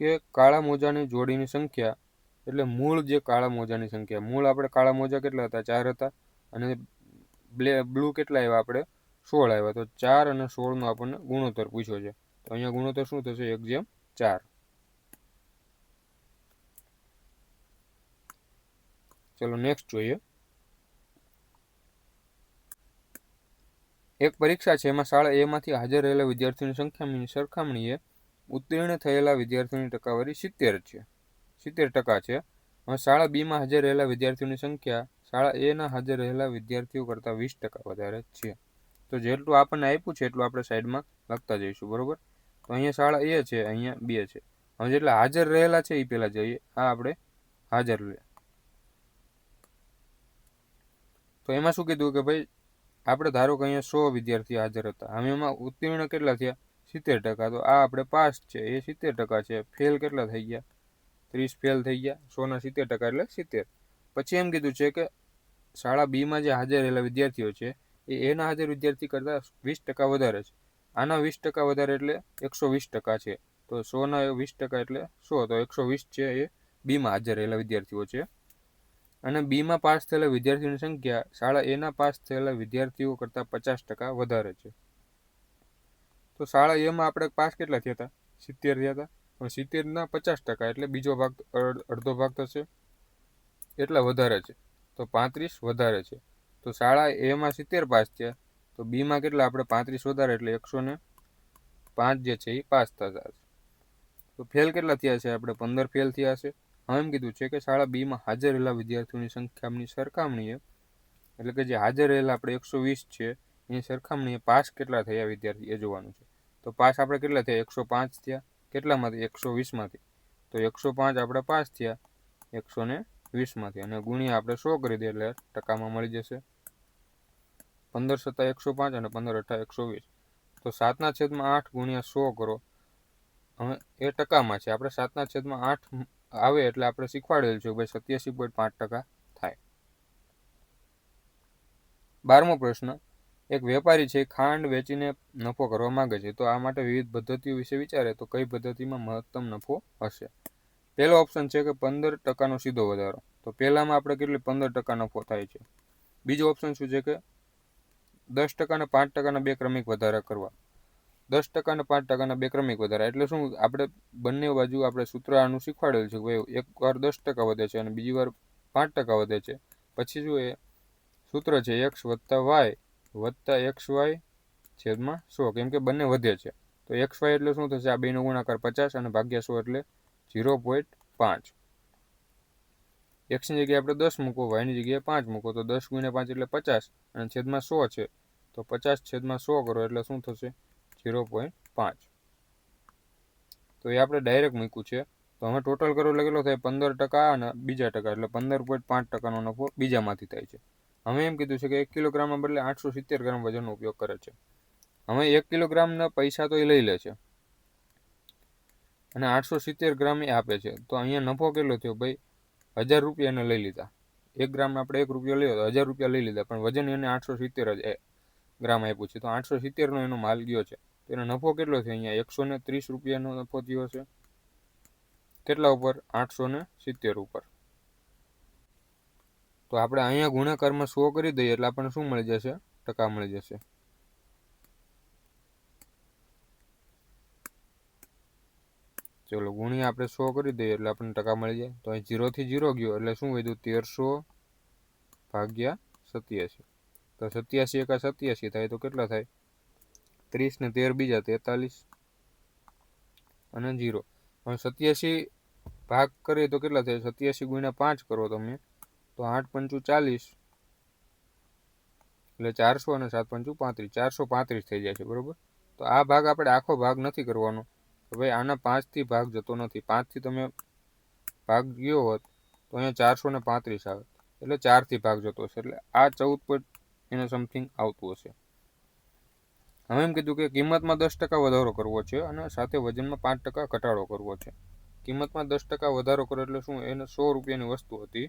કે કાળા મોજાની જોડીની સંખ્યા, એટલે મૂળ જે કાળા મોજાની સંખ્યા, મૂળ આપણે કાળા મોજા કેટલા હતા? 4 હતા, અને બ્લુ કેટલા આવ્યા? આપણે 16 આવ્યા. તો 4 અને 16 નો આપણને ગુણોત્તર પૂછ્યો છે. તો અહીંયા ગુણોત્તર શું થશે? 1/4. ચલો નેક્સ્ટ જોઈએ. એક પરીક્ષા છે, એમાં શાળા એ માંથી હાજર રહેલા વિદ્યાર્થીઓની સંખ્યાની સરખામણીએ ઉત્તીર્ણ થયેલા વિદ્યાર્થીઓની ટકાવારી 70 છે, 70% છે. હવે શાળા બી માં હાજર રહેલા વિદ્યાર્થીઓની સંખ્યા શાળા એ ના હાજર રહેલા વિદ્યાર્થીઓ કરતાં 20% વધારે છે. તો જેટલું આપણને આપ્યું છે એટલું આપણે સાઈડમાં લખતા જઈશું. બરોબર. તો અહીંયા શાળા એ છે, અહીંયા 2 છે. હવે જેટલા હાજર રહેલા છે એ પહેલા જોઈએ. આ આપણે હાજર રહે, તો એમાં શું કીધું કે ભાઈ આપણે ધારો કે અહીંયા 100 વિદ્યાર્થી હાજર હતા. હવે એમાં ઉત્તીર્ણ કેટલા થયા? 70%. તો આ આપણે પાસ છે એ 70% છે. ફેલ કેટલા થઈ ગયા? 30 ફેલ થઈ ગયા. 100 ના 70% એટલે 70. પછી એમ કીધું છે કે શાળા બી માં જે હાજર રહેલા વિદ્યાર્થીઓ છે એ એના હાજર વિદ્યાર્થી કરતાં 20% વધારે છે. આના 20% વધારે એટલે 120% છે. તો 100 ના 20% એટલે 100, તો 120 છે એ બી માં હાજર રહેલા વિદ્યાર્થીઓ છે. અને બી માં પાસ થયેલા વિદ્યાર્થીઓની સંખ્યા શાળા એ ના પાસ થયેલા વિદ્યાર્થીઓ કરતાં 50% વધારે છે. તો શાળા એ માં આપણે પાસ કેટલા થયા હતા? 70 થયા હતા. પણ 70 ના 50% એટલે બીજો ભાગ, અડધો ભાગ થશે, એટલા વધારે છે. તો 35 વધારે છે. તો શાળા એ માં 70 પાસ થયા, તો બી માં કેટલા? આપણે 35 વધારે એટલે 130 5 જે છે એ પાસ થતા છે. તો ફેલ કેટલા થયા છે? આપણે 15 ફેલ થયા છે. હવે એમ કીધું છે કે શાળા બીમાં હાજર રહેલા વિદ્યાર્થીઓની સંખ્યાની સરખામણીએ, એટલે કે જે હાજર રહેલા આપણે 120 છે એની સરખામણીએ પાસ કેટલા થયા વિદ્યાર્થી એ જોવાનું છે. તો પાસ આપણે કેટલા થયા? 105 થયા. કેટલામાંથી? 120માંથી. તો 105 આપણે પાસ થયા 120માંથી, અને ગુણ્યા આપણે 100 કરી દઈએ એટલે ટકામાં મળી જશે. 15 સત્તા 105 અને 15 અઠ્ઠા 120. તો 7/8 ગુણ્યા 100 કરો. હવે એ ટકામાં છે. આપણે 7/8 આવે એટલે આપણે શીખવાડેલ છે ભાઈ 87.5% થાય. 12મો પ્રશ્ન. એક વેપારી છે ખાંડ વેચીને નફો કરવા માંગે છે. તો આ માટે વિવિધ પદ્ધતિઓ વિશે વિચારે તો કઈ પદ્ધતિમાં મહત્તમ નફો હશે? પહેલો ઓપ્શન છે કે 15%નો સીધો વધારો. તો પહેલામાં આપણે કેટલી 15% નફો થાય છે. બીજો ઓપ્શન શું છે કે 10% અને 5%ના બે ક્રમિક વધારા કરવા. 10% અને 5%ના બે ક્રમિક વધારા એટલે શું? આપણે બંને બાજુ આપણે સૂત્ર આનું શીખવાડેલું છે ભાઈ, એક વાર 10% વધે છે અને બીજી વાર 5% વધે છે. પછી શું એ સૂત્ર છે x વત્તા y વત્તા xy છેદમાં 100, કેમ કે બંને વધે છે. તો xy એટલે શું થશે? આ બેનો ગુણાકાર 50 અને ભાગ્યા 100 એટલે 0.5. એક્સની જગ્યાએ આપણે 10 મૂકો, વાયની જગ્યાએ 5 મૂકો. તો 10 ગુણ્યા 5 એટલે 50 અને છેદમાં 100 છે. તો 50/100 કરો એટલે શું થશે? 0.5. તો એ આપણે ડાયરેક્ટ મૂક્યું છે. તો હવે ટોટલ કરો એટલે કેટલો થાય? 15% અને બીજા ટકા એટલે 15.5%નો નફો બીજામાંથી થાય છે. હવે એમ કીધું છે કે 1 કિલોગ્રામના બદલે 870 ગ્રામ વજનનો ઉપયોગ કરે છે. હવે 1 કિલોગ્રામના પૈસા તો એ લઈ લે છે અને 870 ગ્રામ એ આપે છે. તો અહીંયા નફો કેટલો થયો ભાઈ? 1000 રૂપિયા એને લઈ લીધા. 1 ગ્રામ આપણે 1 રૂપિયો લઈએ તો 1000 રૂપિયા લઈ લીધા, પણ વજન એને 870 ગ્રામ આપ્યું છે. તો 870નો એનો માલ ગયો છે. તો એનો નફો કેટલો થયો? અહીંયા 130 રૂપિયાનો નફો થયો છે. કેટલા ઉપર? 870 ઉપર. તો આપણે અહીંયા ગુણાકારમાં 100 કરી દઈએ એટલે આપણને શું મળી જશે? ટકા મળી જશે. ચલો ગુણ્યા આપણે 100 કરી દઈએ એટલે આપણને ટકા મળી જાય. તો અહીં 0 થી 0 ગયો એટલે શું વધ્યું? 1300 ભાગ્યા 87. તો 87 એકા 87 થાય તો કેટલા થાય? 30 ને 13 બીજા 43 અને 0. હવે 87 ભાગ કરીએ તો કેટલા થાય? 87 ગુણ્યા 5 કરો તમે તો 8 પંચું 40 એટલે 400 અને 7 પંચું 35, 435 થઈ જાય છે. બરોબર. તો આ ભાગ આપણે આખો ભાગ નથી કરવાનો. ભાઈ આના 5થી ભાગ જતો નથી. 5થી તમે ભાગ ગયો હોત તો અહીંયા 435 આવે એટલે 4થી ભાગ જતો હશે. એટલે આ 14 એને સમથિંગ આવતું હશે. હવે એમ કીધું કે કિંમતમાં 10% વધારો કરવો છે અને સાથે વજનમાં 5% ઘટાડો કરવો છે. કિંમતમાં 10% વધારો કરો એટલે શું? એને 100 રૂપિયાની વસ્તુ હતી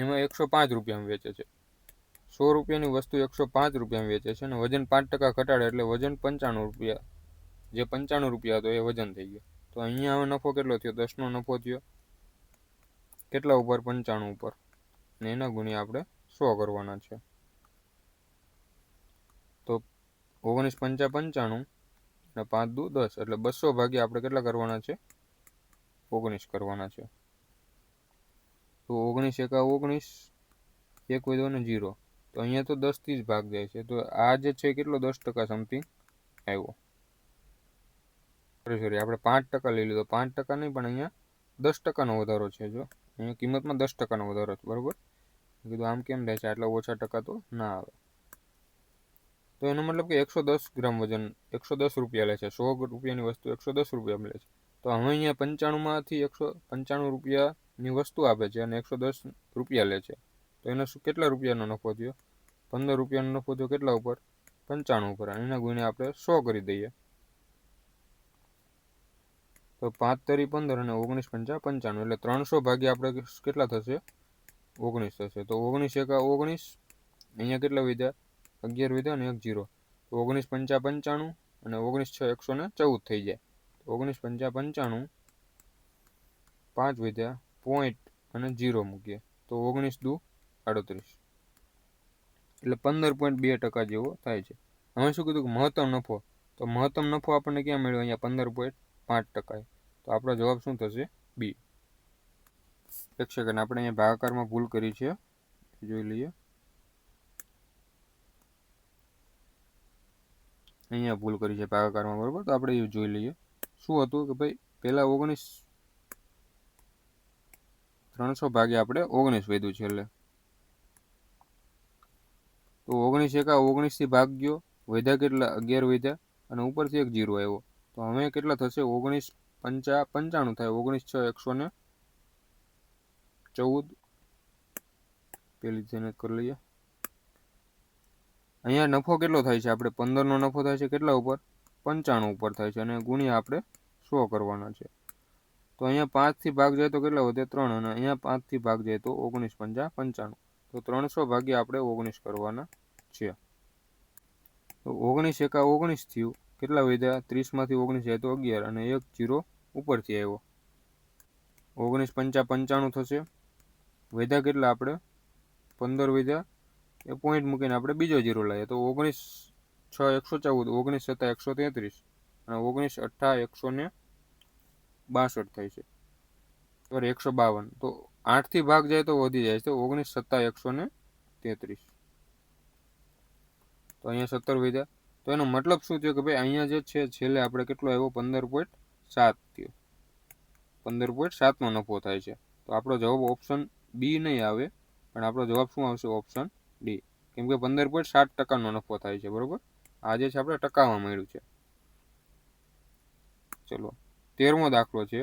એમાં 105 રૂપિયામાં વેચે છે. 100 રૂપિયાની વસ્તુ 105 રૂપિયામાં વેચે છે અને વજન 5% ઘટાડે એટલે વજન 95 રૂપિયા, જે 95 રૂપિયા હતો એ વજન થઈ ગયો. તો અહીંયા હવે નફો કેટલો થયો? 10નો નફો થયો. કેટલા ઉપર? 95 ઉપર. અને એના ગુણ્યા આપણે 100 કરવાના છે. તો 19 પંચા 95 અને 5 દુ 10 એટલે 200 ભાગ્યા આપણે કેટલા કરવાના છે? 19 કરવાના છે. તો 19 એકા 19, 1 વધ્યો ને 0. તો અહીંયા તો 10થી જ ભાગ જાય છે. તો આ જે છે કેટલો? 10% સમથિંગ આવ્યો. સોરી આપણે 5% લઈ લીધો. 5% નહીં પણ અહીંયા 10%નો વધારો છે. જો અહીંયા કિંમતમાં 10%નો વધારો છે. બરોબર. કીધું આમ કેમ થાય છે? આટલા ઓછા ટકા તો ના આવે. તો એનો મતલબ કે 110 ગ્રામ વજન 110 રૂપિયા લે છે. 100 રૂપિયાની વસ્તુ 110 રૂપિયા મળે છે. તો હવે અહીંયા 95માંથી 195 રૂપિયાની વસ્તુ આપે છે અને 110 રૂપિયા લે છે. તો એને કેટલા રૂપિયાનો નફો થયો? 15 રૂપિયાનો નફો થયો. કેટલા ઉપર? 95 ઉપર. એના ગુણ્યા આપણે 100 કરી દઈએ તો 5 તરી 15 અને 19 પંચા 95 એટલે 300 ભાગ્યા આપણે કેટલા થશે? 19 થશે. તો 19 એકા 19, અહીંયા કેટલા વધ્યા? 11 વધ્યા અને 1 0. તો 19 પંચા 95 અને 19 6 114 થઈ જાય. 19 પંચા 95, 5 વધ્યા પોઈન્ટ અને 0 મૂકીએ તો 19 દુ 38 એટલે 15.2% જેવો થાય છે. હવે શું કીધું કે મહત્તમ નફો? તો મહત્તમ નફો આપણને ક્યાં મળ્યો? અહીંયા 15.5%. તો આપણો જવાબ શું થશે? બી. એક સેકન્ડ, આપણે અહીંયા ભાગાકારમાં ભૂલ કરી છે, જોઈ લઈએ. અહીંયા ભૂલ કરી છે ભાગાકારમાં, બરાબર. તો આપણે એ જોઈ લઈએ. શું હતું કે ભાઈ પહેલાં 300 ભાગ્યા આપણે 19 વધ્યું છે. એટલે તો 19 એકા 19થી ભાગ્યો, વધ્યા કેટલા? 11 વધ્યા, અને ઉપરથી એક 0 આવ્યો. તો હવે કેટલા થશે? 19 પંચા 95 થાય. 19 6 114. પેલી જનત કરી લઈએ. અહીંયા નફો કેટલો થાય છે? આપણે 15નો નફો થાય છે કેટલા ઉપર? 95 ઉપર થાય છે, અને ગુણ્યા આપણે 100 કરવાના છે. તો અહીંયા 5થી ભાગ જાય તો કેટલા વધે? 3, અને અહીંયા 5થી ભાગ જાય તો 19 પંચા 95. તો 300 ભાગ્યા આપણે 19 કરવાના છે. તો 19 એકા 19 થયું. કેટલા વધ્યા? 30માંથી 19 જાય તો 11, અને એક 0 ઉપરથી આવ્યો. 19 પંચા 95 થશે. વધ્યા કેટલા? આપણે 15 વધ્યા. એ પોઈન્ટ મૂકીને આપણે બીજો 0 લાવીએ તો 19 6 114, 19 7 133, અને 19 8 162 થાય છે. સોરી 152. તો 8થી ભાગ જાય તો વધી જાય છે. 19 7 133. તો અહીંયા 17 વધ્યા. તો એનો મતલબ શું થયો કે ભાઈ અહીંયા જે છે છેલ્લે આપણે કેટલો આવ્યો? 15.7 થયો. 15.7નો નફો થાય છે. તો આપણો જવાબ ઓપ્શન બી નહીં આવે, પણ આપણો જવાબ શું આવશે? Option D. કેમ કે 15.7% નફો થાય છે, બરોબર. આ જે છે આપણે ટકામાં મળ્યું છે. ચલો 13મો દાખલો છે.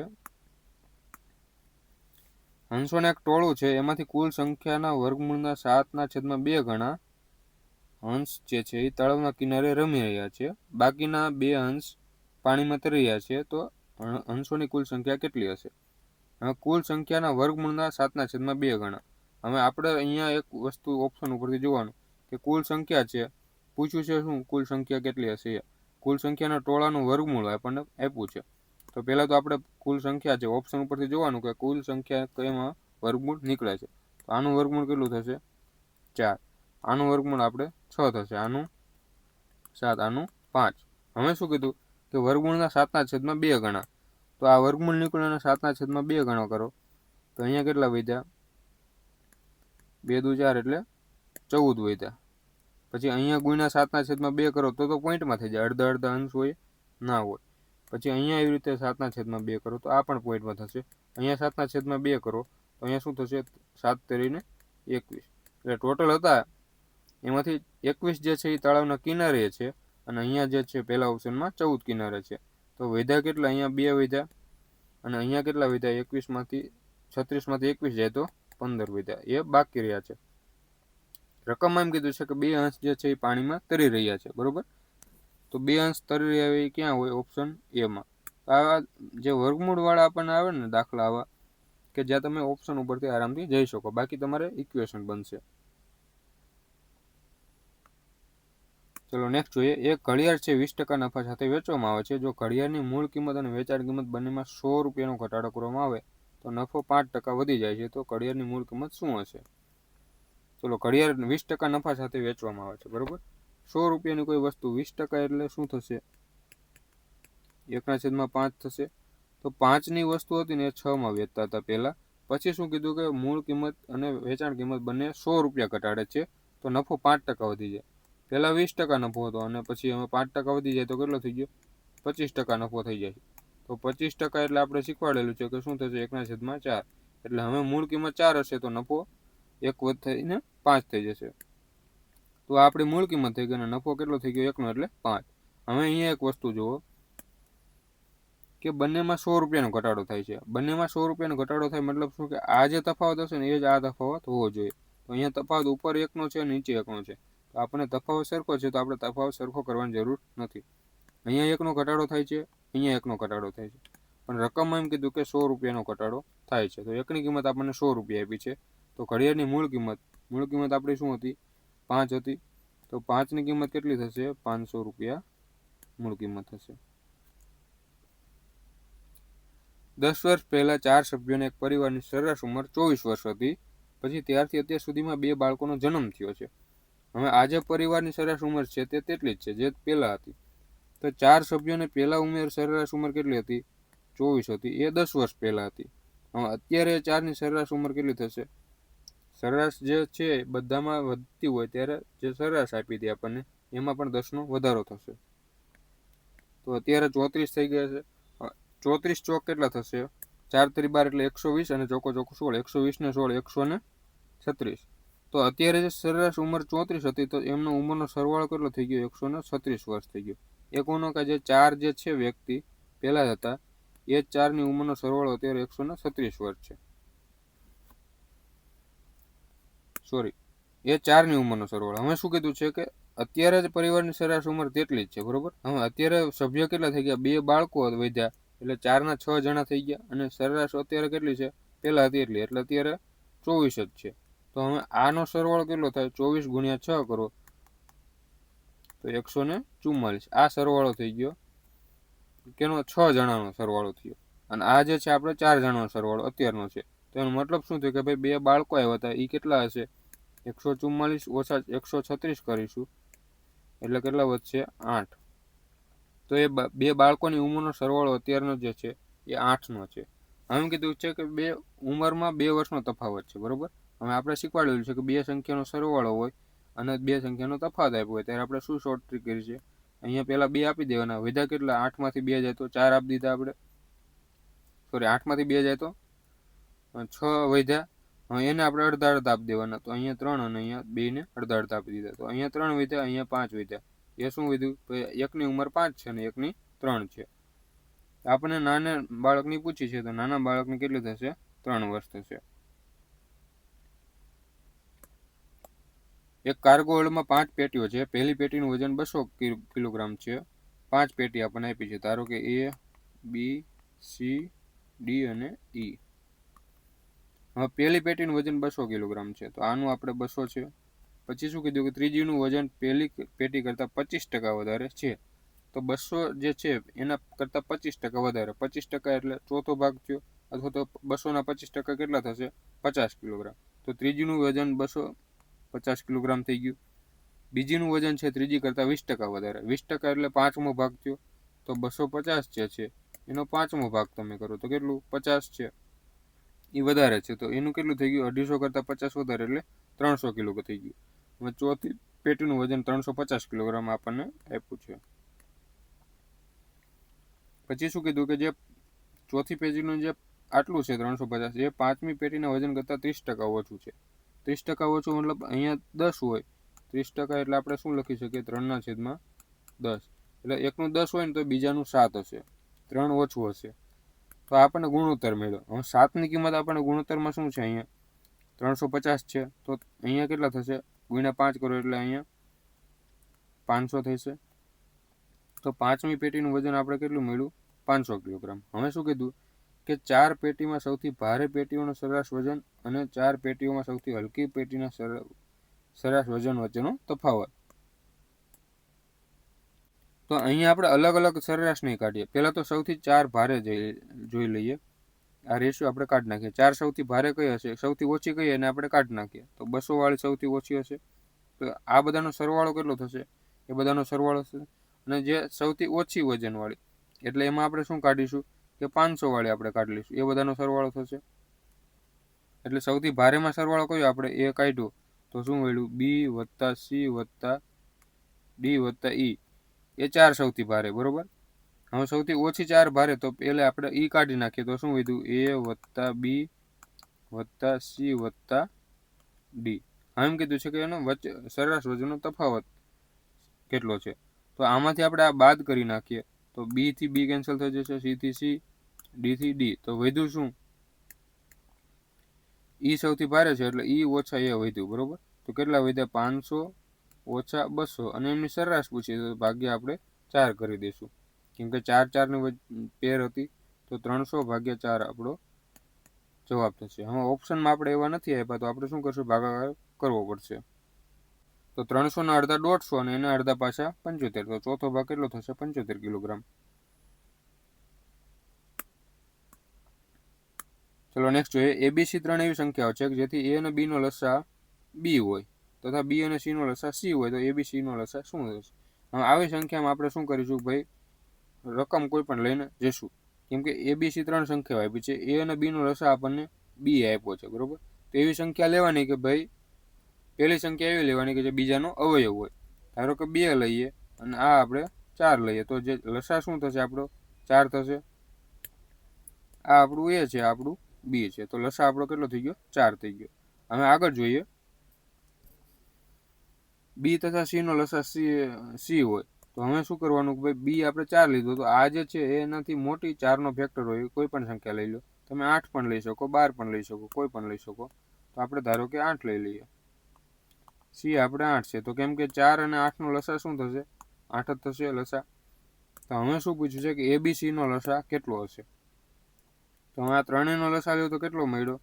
હંસોને એક ટોળું છે, એમાંથી કુલ સંખ્યાના વર્ગમૂળના 7/2 ગણા હંસ જે છે એ તળાવના કિનારે રમી રહ્યા છે. બાકીના 2 હંસ પાણીમાં તરી રહ્યા છે. તો હંસોની કુલ સંખ્યા કેટલી હશે? હવે કુલ સંખ્યાના વર્ગમૂળના 7/2 ગણા. હવે આપણે અહીંયા એક વસ્તુ ઓપ્શન ઉપરથી જોવાનું કે કુલ સંખ્યા છે, પૂછ્યું છે શું? કુલ સંખ્યા કેટલી હશે? કુલ સંખ્યાના ટોળાનું વર્ગમૂળ આપણને આપ્યું છે. તો પહેલાં તો આપણે કુલ સંખ્યા છે ઓપ્શન ઉપરથી જોવાનું કે કુલ સંખ્યા કઈમાં વર્ગમૂળ નીકળે છે. તો આનું વર્ગમૂળ કેટલું થશે? 4. આનું વર્ગમૂળ આપણે 6 થશે. આનું 7, આનું 5. હવે શું કીધું કે વર્ગમૂળના 7/2 ગણા. તો આ વર્ગમૂળ નીકળ્યો અને 7/2 ગણો કરો તો અહીંયા કેટલા વધ્યા? 2 દુ 4 એટલે 14 વધ્યા. પછી અહીંયા ગુણ્યા 7/2 કરો તો પોઈન્ટમાં થઈ જાય. અડધા અડધા અંશ હોય ના હોય. પછી અહીંયા એવી રીતે 7/2 કરો તો આ પણ પોઈન્ટમાં થશે. અહીંયા 7/2 કરો તો અહીંયા શું થશે? 7 તરીને 21. એટલે ટોટલ હતા એમાંથી 21 જે છે એ તળાવના કિનારે છે, અને અહીંયા જે છે પહેલા ઓપ્શનમાં 14 કિનારે છે. તો વધ્યા કેટલા? અહીંયા 2 વધ્યા, અને અહીંયા કેટલા વધ્યા? 36માંથી 21 જાય તો 15 વધ્યા. એ બાકી રહ્યા છે. રકમમાં એમ કીધું છે કે 2 અંશ જે છે એ પાણીમાં તરી રહ્યા છે, બરોબર. તો 2 અંશ તરી રહ્યા હોય એ ક્યાં હોય? ઓપ્શન એમાં. આ જે વર્ગમૂળવાળા આપણને આવે ને દાખલા આવા કે જ્યાં તમે ઓપ્શન ઉપરથી આરામથી જઈ શકો, બાકી તમારે ઇક્વેશન બનશે. ચલો નેક્સ્ટ જોઈએ. એક ઘડિયાળ છે 20% નફા સાથે વેચવામાં આવે છે. જો ઘડિયાળની મૂળ કિંમત અને વેચાણ કિંમત બંનેમાં 100 રૂપિયાનો ઘટાડો કરવામાં આવે તો નફો 5% વધી જાય છે. તો ઘડિયાળની મૂળ કિંમત શું હશે? ચલો ઘડિયાળ 20% નફા સાથે વેચવામાં આવે છે, બરોબર. 100 રૂપિયાની કોઈ વસ્તુ 20% એટલે શું થશે? 1/5 થશે. તો 5ની વસ્તુ હતી ને એ 6માં વેચતા હતા પહેલા. પછી શું કીધું કે મૂળ કિંમત અને વેચાણ કિંમત બંને 100 રૂપિયા ઘટાડે છે તો નફો 5% વધી જાય. પહેલાં 20% નફો હતો અને પછી અમે 5% વધી જાય તો કેટલો થઈ ગયો? 25% નફો થઈ જાય. તો 25% એટલે આપણે શીખવાડેલું છે કે શું થશે? 1/4. એટલે હવે મૂળ કિંમત 4 હશે તો નફો 1 થઈને 5 થઈ જશે. તો આપણી મૂળ કિંમત થઈ ગઈ અને નફો કેટલો થઈ ગયો? 1 એટલે 5. હવે અહીંયા એક વસ્તુ જુઓ કે બંનેમાં 100 રૂપિયાનો ઘટાડો થાય છે. બંનેમાં 100 રૂપિયાનો ઘટાડો થાય મતલબ શું કે આ જે તફાવત હશે ને એ જ આ તફાવત હોવો જોઈએ. તો અહીંયા તફાવત ઉપર 1નો છે, નીચે 1નો છે. તો આપણને તફાવત સરખો છે તો આપણે તફાવત સરખો કરવાની જરૂર નથી. અહીંયા 1નો ઘટાડો થાય છે, અહીંયા 1નો ઘટાડો થાય છે, પણ રકમમાં એમ કીધું કે 100 રૂપિયાનો ઘટાડો થાય છે. તો 1ની કિંમત આપણને 100 રૂપિયા આપી છે. તો ઘડિયાળની મૂળ કિંમત આપણી શું હતી? 5 હતી. તો 5ની કિંમત કેટલી થશે? 500 રૂપિયા મૂળ કિંમત થશે. 10 વર્ષ પહેલાં 4 સભ્યોને એક પરિવારની સરેરાશ ઉંમર 24 વર્ષ હતી. પછી ત્યારથી અત્યાર સુધીમાં 2 બાળકોનો જન્મ થયો છે. હવે આ જે પરિવારની સરેરાશ ઉંમર છે તે તેટલી જ છે જે પહેલાં હતી. તો 4 સભ્યોને પહેલાં સરેરાશ ઉંમર કેટલી હતી? 24 હતી. એ 10 વર્ષ પહેલાં હતી. હવે અત્યારે 4ની સરેરાશ ઉંમર કેટલી થશે? સરેરાશ જે છે બધામાં વધતી હોય ત્યારે જે સરેરાશ આપી હતી આપણને એમાં પણ 10નો વધારો થશે. તો અત્યારે 34 થઈ ગયા છે. 34 ચોક કેટલા થશે? 4 તરી 12 એટલે 120 અને ચોકો 16. 120 ને 16 136. તો અત્યારે જે સરેરાશ ઉંમર 34 હતી તો એમનો ઉંમરનો સરવાળો કેટલો થઈ ગયો? 136 વર્ષ થઈ ગયો. એ કોનો કે જે 4 જે છે વ્યક્તિ પહેલા હતા એ 4ની ઉંમરનો સરવાળો અત્યારે 136 વર્ષ છે. સોરી, એ 4ની ઉંમરનો સરવાળો. હવે શું કીધું છે કે અત્યારે જ પરિવારની સરેરાશ ઉંમર તેટલી જ છે, બરોબર. હવે અત્યારે સભ્ય કેટલા થઈ ગયા? 2 બાળકો વધ્યા એટલે 4ના 6 જણા થઈ ગયા અને સરેરાશ અત્યારે કેટલી છે? પહેલા હતી એટલી, એટલે અત્યારે 24 જ છે. તો હવે આનો સરવાળો કેટલો થાય? 24 ગુણ્યા 6 કરો તો 144. આ સરવાળો થઈ ગયો કેનો? 6 જણાનો સરવાળો થયો. અને આ જે છે આપણે 4 જણાનો સરવાળો અત્યારનો છે. તો એનો મતલબ શું થયું કે ભાઈ 2 બાળકો આવ્યા હતા એ કેટલા હશે? 144 ઓછા 136 કરીશું એટલે કેટલા વધશે? 8. તો એ 2 બાળકોની ઉંમરનો સરવાળો અત્યારનો જે છે એ 8નો છે. હવે કીધું છે કે 2 ઉંમરમાં 2 વર્ષનો તફાવત છે, બરોબર. હવે આપણે શીખવાડેલું છે કે 2 સંખ્યાનો સરવાળો હોય અને 2 સંખ્યાનો તફાવત આપ્યો હોય ત્યારે આપણે શું શોર્ટ ટ્રીક કરી છે? અહીંયા પહેલા 2 આપી દેવાના. વધ્યા કેટલા? 8માંથી 2 જાય તો 4 આપી દીધા આપણે. સોરી, 8માંથી 2 જાય તો 6 વધ્યા. હવે એને આપણે અડધા અડધા આપી દેવાના. તો અહીંયા 3 અને અહીંયા 2 ને અડધા અડધા આપી દીધા. તો અહીંયા 3 વધ્યા, અહીંયા 5 વધ્યા. એ શું વધ્યું? તો એકની ઉંમર 5 છે અને એકની 3 છે. આપણે નાના બાળકની પૂછી છે તો નાના બાળકની કેટલી થશે? 3 વર્ષ થશે. એક કાર્ગો હોલ્ડમાં 5 પેટીઓ છે. પહેલી પેટીનું વજન 200 કિલોગ્રામ છે. 5 પેટી આપણને આપી છે. ધારો કે A, B, C, D અને E. હવે પહેલી પેટીનું વજન 200 કિલોગ્રામ છે તો આનું આપણે 200 છે. પછી શું કીધું કે ત્રીજીનું વજન પહેલી પેટી કરતાં 25% વધારે છે. તો 200 જે છે એના કરતાં 25% વધારે. 25% એટલે ચોથો ભાગ થયો, અથવા તો 200ના 25% કેટલા થશે? 50 કિલોગ્રામ. તો ત્રીજીનું વજન 250 કિલોગ્રામ થઈ ગયું. બીજીનું વજન છે ત્રીજી કરતાં 20% વધારે. 20% એટલે પાંચમો ભાગ થયો. તો 250 જે છે એનો પાંચમો ભાગ તમે કરો તો કેટલું? 50 છે. એ વધારે છે તો એનું કેટલું થઈ ગયું? 250 કરતાં 50 વધારે એટલે 300 કિલો થઈ ગયું. હવે ચોથી પેટીનું વજન 350 કિલોગ્રામ આપણને આપ્યું છે. પછી શું કીધું કે જે ચોથી પેટીનું જે આટલું છે 350 એ પાંચમી પેટીના વજન કરતાં 30% ઓછું છે. 30% ઓછું મતલબ અહીંયા 10 હોય. 30% એટલે આપણે શું લખી શકીએ? 3/10. એટલે એકનું 10 હોય ને તો બીજાનું 7 હશે. 3 ઓછું હશે. તો આપણને ગુણોત્તર મળ્યો. હવે 7ની કિંમત આપણને ગુણોત્તરમાં શું છે? અહીંયા 350 છે તો અહીંયા કેટલા થશે? ગુણ્યા 5 કરો એટલે અહીંયા 500 થશે. તો પાંચમી પેટીનું વજન આપણે કેટલું મળ્યું? 500 કિલોગ્રામ. હવે શું કીધું કે 4 પેટીમાં સૌથી ભારે પેટીઓનું સરેરાશ વજન અને 4 પેટીઓમાં સૌથી હલકી પેટીના સરેરાશ વજન વચ્ચેનો તફાવત. તો અહીંયા આપણે અલગ અલગ સરેરાશ નહીં કાઢીએ. પહેલાં તો સૌથી 4 ભારે જોઈ લઈએ. આ રેશિયો આપણે કાઢી નાખીએ. 4 સૌથી ભારે કઈ હશે? સૌથી ઓછી કઈ એને આપણે કાઢી નાખીએ. તો 200 વાળી સૌથી ઓછી હશે. તો આ બધાનો સરવાળો કેટલો થશે? એ બધાનો સરવાળો થશે. અને જે સૌથી ઓછી વજનવાળી એટલે એમાં આપણે શું કાઢીશું? કે 500 વાળી આપણે કાઢી લઈશું. એ બધાનો સરવાળો થશે. એટલે સૌથી ભારેમાં સરવાળો કયો આપણે? એ કાઢ્યો તો શું મળ્યું? B + C + D + E. એ 4 સૌથી ભારે, બરોબર. હવે સૌથી ઓછી 4 ભારે તો પહેલા આપણે E કાઢી નાખીએ તો શું વધ્યું? A + B + C + D. એમ કીધું છે કે એનો સરેરાશ વજનનો તફાવત કેટલો છે. તો આમાંથી આપણે આ બાદ કરી નાખીએ તો B થી B કેન્સલ થઈ જશે, C થી C, D થી D. તો વધ્યું શું? E સૌથી ભારે છે એટલે E ઓછા A વધ્યું, બરોબર. તો કેટલા વધ્યા? 500 ઓછા 200 અને એમની સરેરાશ પૂછી તો ભાગ્યા આપણે 4 કરી દઈશું. કેમ કે 4 4ની પેર હતી તો 300 ભાગ્યા 4 આપણો જવાબ થશે. હવે ઓપ્શનમાં આપણે એવા નથી આપ્યા તો આપણે શું કરશું? ભાગાકાર કરવો પડશે. તો 300ના અડધા 150 અને એના અડધા પાછા 75. તો ચોથો ભાગ કેટલો થશે? 75 કિલોગ્રામ. ચલો નેક્સ્ટ જોઈએ. ABC 3 એવી સંખ્યાઓ છે જેથી A અને B નો લસા B હોય તથા B અને C નો લસા C હોય તો ABC નો લસા શું થશે? હવે આવી સંખ્યામાં આપણે શું કરીશું? ભાઈ રકમ કોઈ પણ લઈને જઈશું. કેમ કે ABC 3 સંખ્યાઓ આપી છે. A અને B નો લસા આપણને B આપ્યો છે, બરોબર. તો એવી સંખ્યા લેવાની કે ભાઈ પહેલી સંખ્યા એવી લેવાની કે જે બીજાનો અવયવ હોય. ધારો કે 2 લઈએ અને આ આપણે 4 લઈએ તો જે લસા શું થશે આપણો 4 થશે. આ આપણું એ છે, આપણું બી છે, તો લસા આપણો કેટલો થઈ ગયો 4 થઈ ગયો. હવે આગળ જોઈએ બી તથા સી નો લસા સી હોય તો હવે શું કરવાનું કે ભાઈ બી આપણે 4 લીધો તો આ જે છે એનાથી મોટી 4નો ફેક્ટર હોય કોઈ પણ સંખ્યા લઈ લો. તમે 8 પણ લઈ શકો, 12 પણ લઈ શકો, કોઈ પણ લઈ શકો. તો આપણે ધારો કે 8 લઈ લઈએ. સી આપણે 8 છે તો કેમ કે 4 અને 8 નો લસા શું થશે 8 જ થશે લસા. તો હવે શું પૂછ્યું છે કે એબીસી નો લસા કેટલો હશે. તો હવે આ ત્રણેયનો લસા લ્યો તો કેટલો મળ્યો